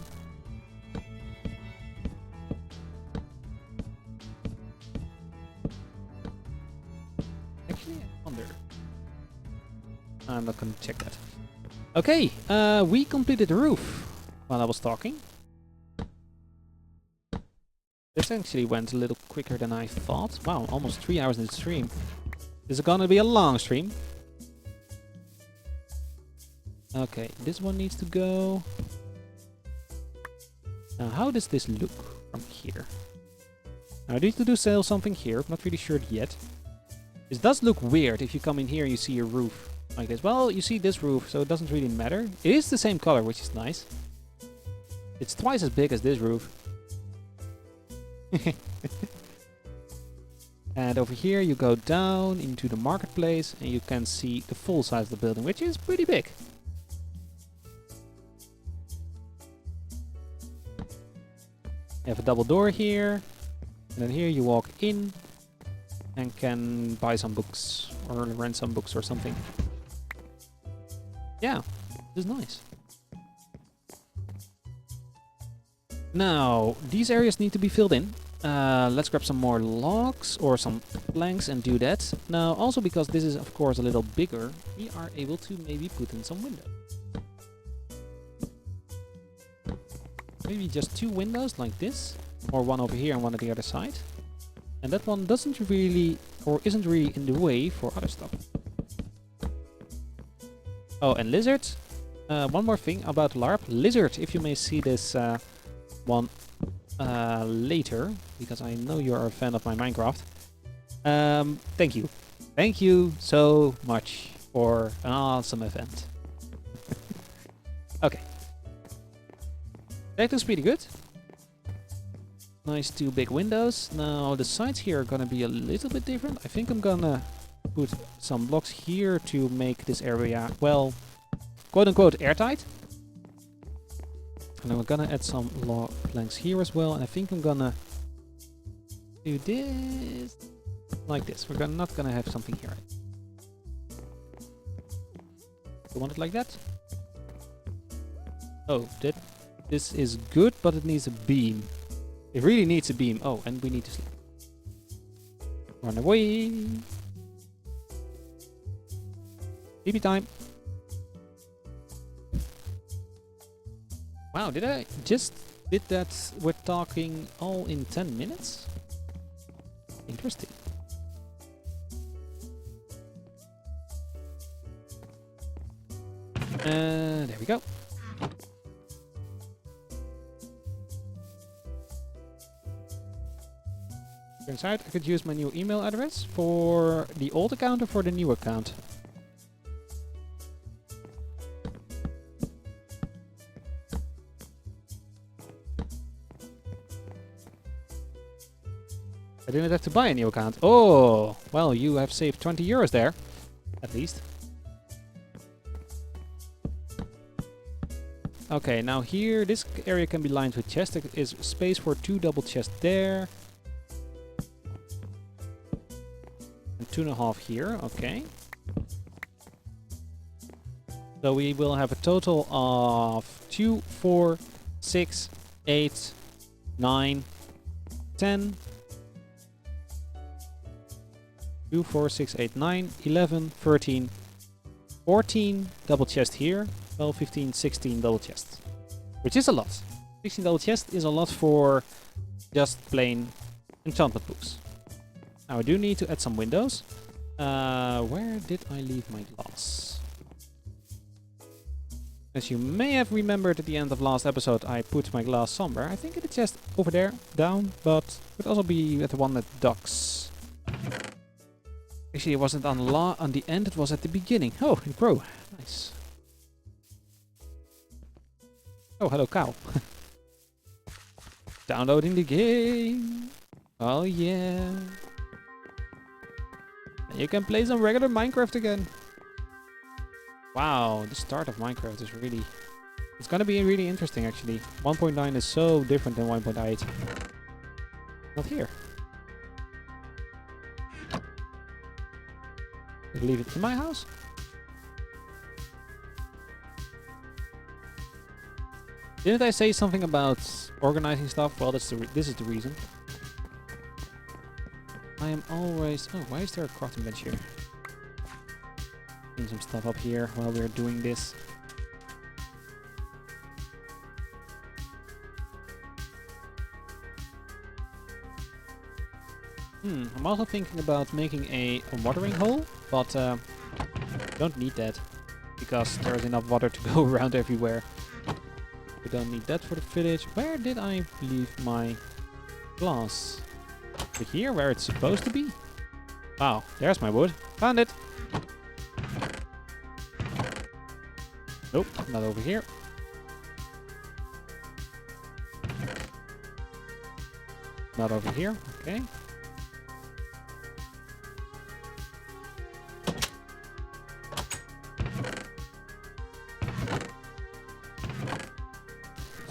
I'm not gonna check that. Okay, we completed the roof while I was talking. This actually went a little quicker than I thought. Wow, almost 3 hours in the stream. This is gonna be a long stream. Okay, this one needs to go. Now, how does this look from here? Now, I need to do something here. Not really sure yet. This does look weird if you come in here and you see a roof like this. Well, you see this roof, so it doesn't really matter. It is the same color, which is nice. It's twice as big as this roof. And over here you go down into the marketplace and you can see the full size of the building, which is pretty big. You have a double door here, and then here you walk in and can buy some books or rent some books or something. Yeah, this is nice. Now, these areas need to be filled in. Let's grab some more logs or some planks and do that. Now, also because this is of course a little bigger, we are able to maybe put in some windows. Maybe just 2 windows like this, or one over here and one at the other side. And that one doesn't really, or isn't really in the way for other stuff. Oh, and lizards. One more thing about LARP. Lizard, if you may see this one later, because I know you're a fan of my Minecraft. Thank you. Thank you so much for an awesome event. Okay. That looks pretty good. Nice 2 big windows. Now the sides here are gonna be a little bit different. I think I'm gonna put some blocks here to make this area, well, quote-unquote airtight. And then we're gonna add some log planks here as well. And I think I'm gonna do this like this. We're not gonna have something here. You want it like that? Oh, this is good, but it needs a beam. It really needs a beam. Oh, and we need to sleep. Run away. Sleepy time. Wow, did I just did that with talking all in 10 minutes? Interesting. There we go. Inside, I could use my new email address for the old account or for the new account. I didn't have to buy a new account. Oh, well, you have saved 20 euros there, at least. Okay, now here, this area can be lined with chests. There is space for 2 double chests there. And 2.5 here, okay. So we will have a total of 2, 4, 6, 8, 9, 10, 2, 4, 6, 8, 9, 11, 13, 14 double chests here, 12, 15, 16 double chests. Which is a lot. 16 double chests is a lot for just plain enchantment books. Now I do need to add some windows. Where did I leave my glass? As you may have remembered at the end of last episode, I put my glass somewhere. I think in the chest over there, down, but it could also be at the one that docks. Actually, it wasn't on the end, it was at the beginning. Oh, it grew. Nice. Oh, hello, cow. Downloading the game. Oh, yeah. You can play some regular Minecraft again. Wow, the start of Minecraft is really... It's gonna be really interesting, actually. 1.9 is so different than 1.8. Not here. I'll leave it in my house. Didn't I say something about organizing stuff? Well, this is the reason. I am always... Oh, why is there a crafting bench here? Clean some stuff up here while we're doing this. I'm also thinking about making a watering hole, but don't need that because there's enough water to go around everywhere. We don't need that for the village. Where did I leave my glass? Over here, where it's supposed to be? Wow, there's my wood. Found it! Nope, not over here. Not over here, okay.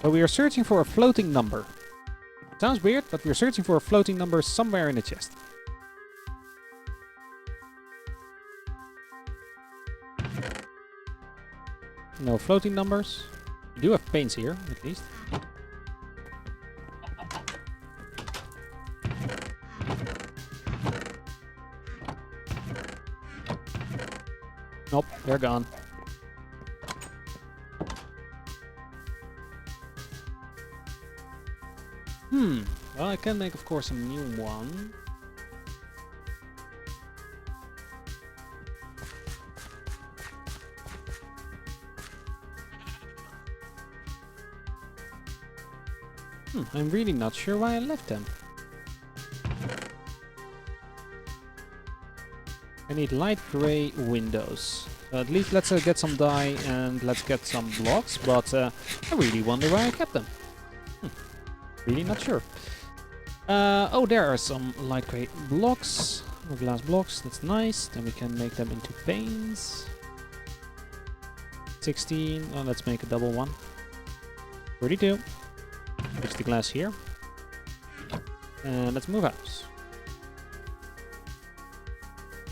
So we are searching for a floating number. Sounds weird, but we're searching for a floating number somewhere in the chest. No floating numbers. We do have paints here, at least. Nope, they're gone. Well, I can make, of course, a new one. I'm really not sure why I left them. I need light gray windows. At least let's get some dye and let's get some blocks, but I really wonder why I kept them. Really not sure. Oh, there are some light gray blocks, or glass blocks. That's nice. Then we can make them into panes. 16. Oh, let's make a double one. 32. Fix the glass here. And let's move out.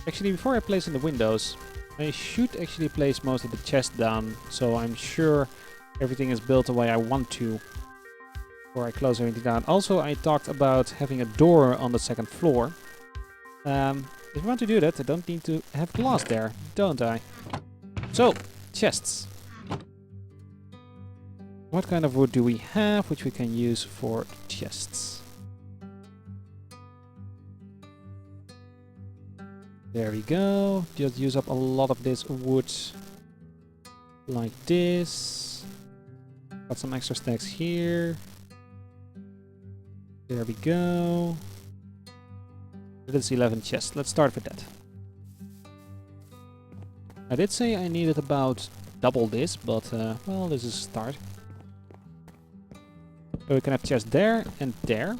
Actually, before I place in the windows, I should actually place most of the chests down, so I'm sure everything is built the way I want to. Before I close everything down. Also, I talked about having a door on the second floor. If I want to do that, I don't need to have glass there, don't I? So, chests. What kind of wood do we have which we can use for chests? There we go. Just use up a lot of this wood like this. Got some extra stacks here. There we go. That's 11 chests. Let's start with that. I did say I needed about double this, but well, this is a start. So we can have chests there and there.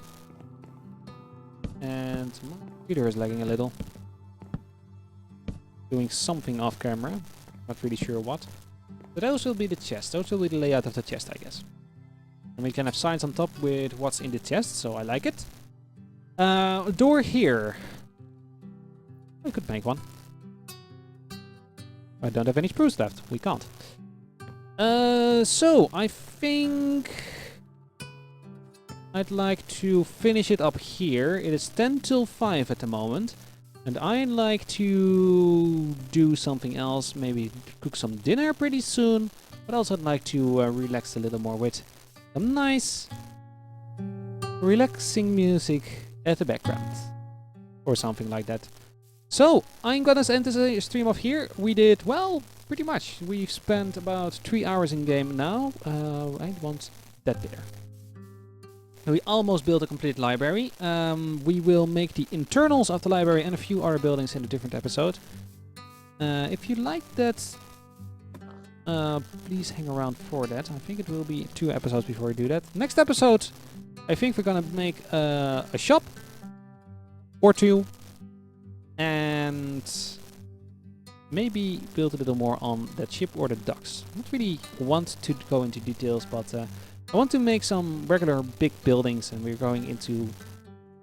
And my computer is lagging a little. Doing something off camera. Not really sure what. But those will be the chests. Those will be the layout of the chest, I guess. And we can have signs on top with what's in the chest, so I like it. A door here. I could make one. I don't have any spruce left. We can't. So I think I'd like to finish it up here. It is 10 till 5 at the moment. And I'd like to do something else. Maybe cook some dinner pretty soon. But also I'd like to relax a little more with some nice relaxing music at the background. Or something like that. So, I'm gonna end this stream off here. We did, well, pretty much. We've spent about 3 hours in game now. I want that there. We almost built a complete library. We will make the internals of the library and a few other buildings in a different episode. If you like that, please hang around for that. I think it will be 2 episodes before we do that. Next episode, I think we're gonna make a shop or 2. And maybe build a little more on that ship or the docks. I don't really want to go into details, but I want to make some regular big buildings, and we're going into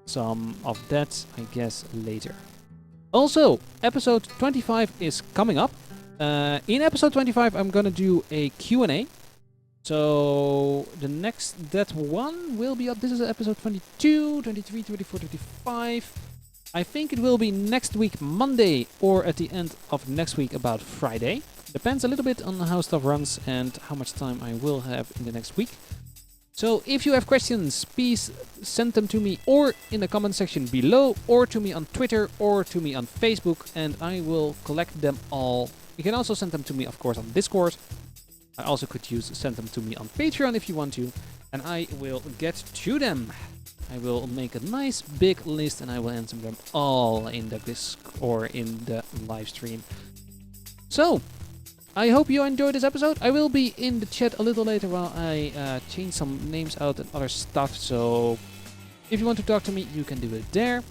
some of that, I guess, later. Also, episode 25 is coming up. In episode 25, I'm gonna do a Q&A. So that one will be up. This is episode 22, 23, 24, 25. I think it will be next week Monday or at the end of next week about Friday. Depends a little bit on how stuff runs and how much time I will have in the next week. So if you have questions, please send them to me or in the comment section below, or to me on Twitter or to me on Facebook, and I will collect them all. You can also send them to me, of course, on Discord. I also could send them to me on Patreon if you want to, and I will get to them. I will make a nice big list and I will answer them all in the disc or in the live stream. So, I hope you enjoyed this episode. I will be in the chat a little later while I change some names out and other stuff. So, if you want to talk to me, you can do it there.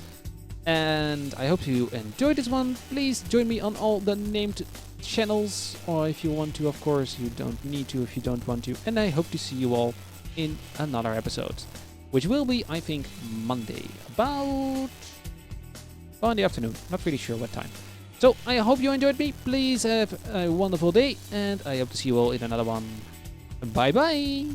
And I hope you enjoyed this one. Please join me on all the named channels. Or if you want to, of course, you don't need to if you don't want to. And I hope to see you all in another episode. Which will be, I think, Monday. About in the afternoon. Not really sure what time. So, I hope you enjoyed me. Please have a wonderful day. And I hope to see you all in another one. Bye-bye.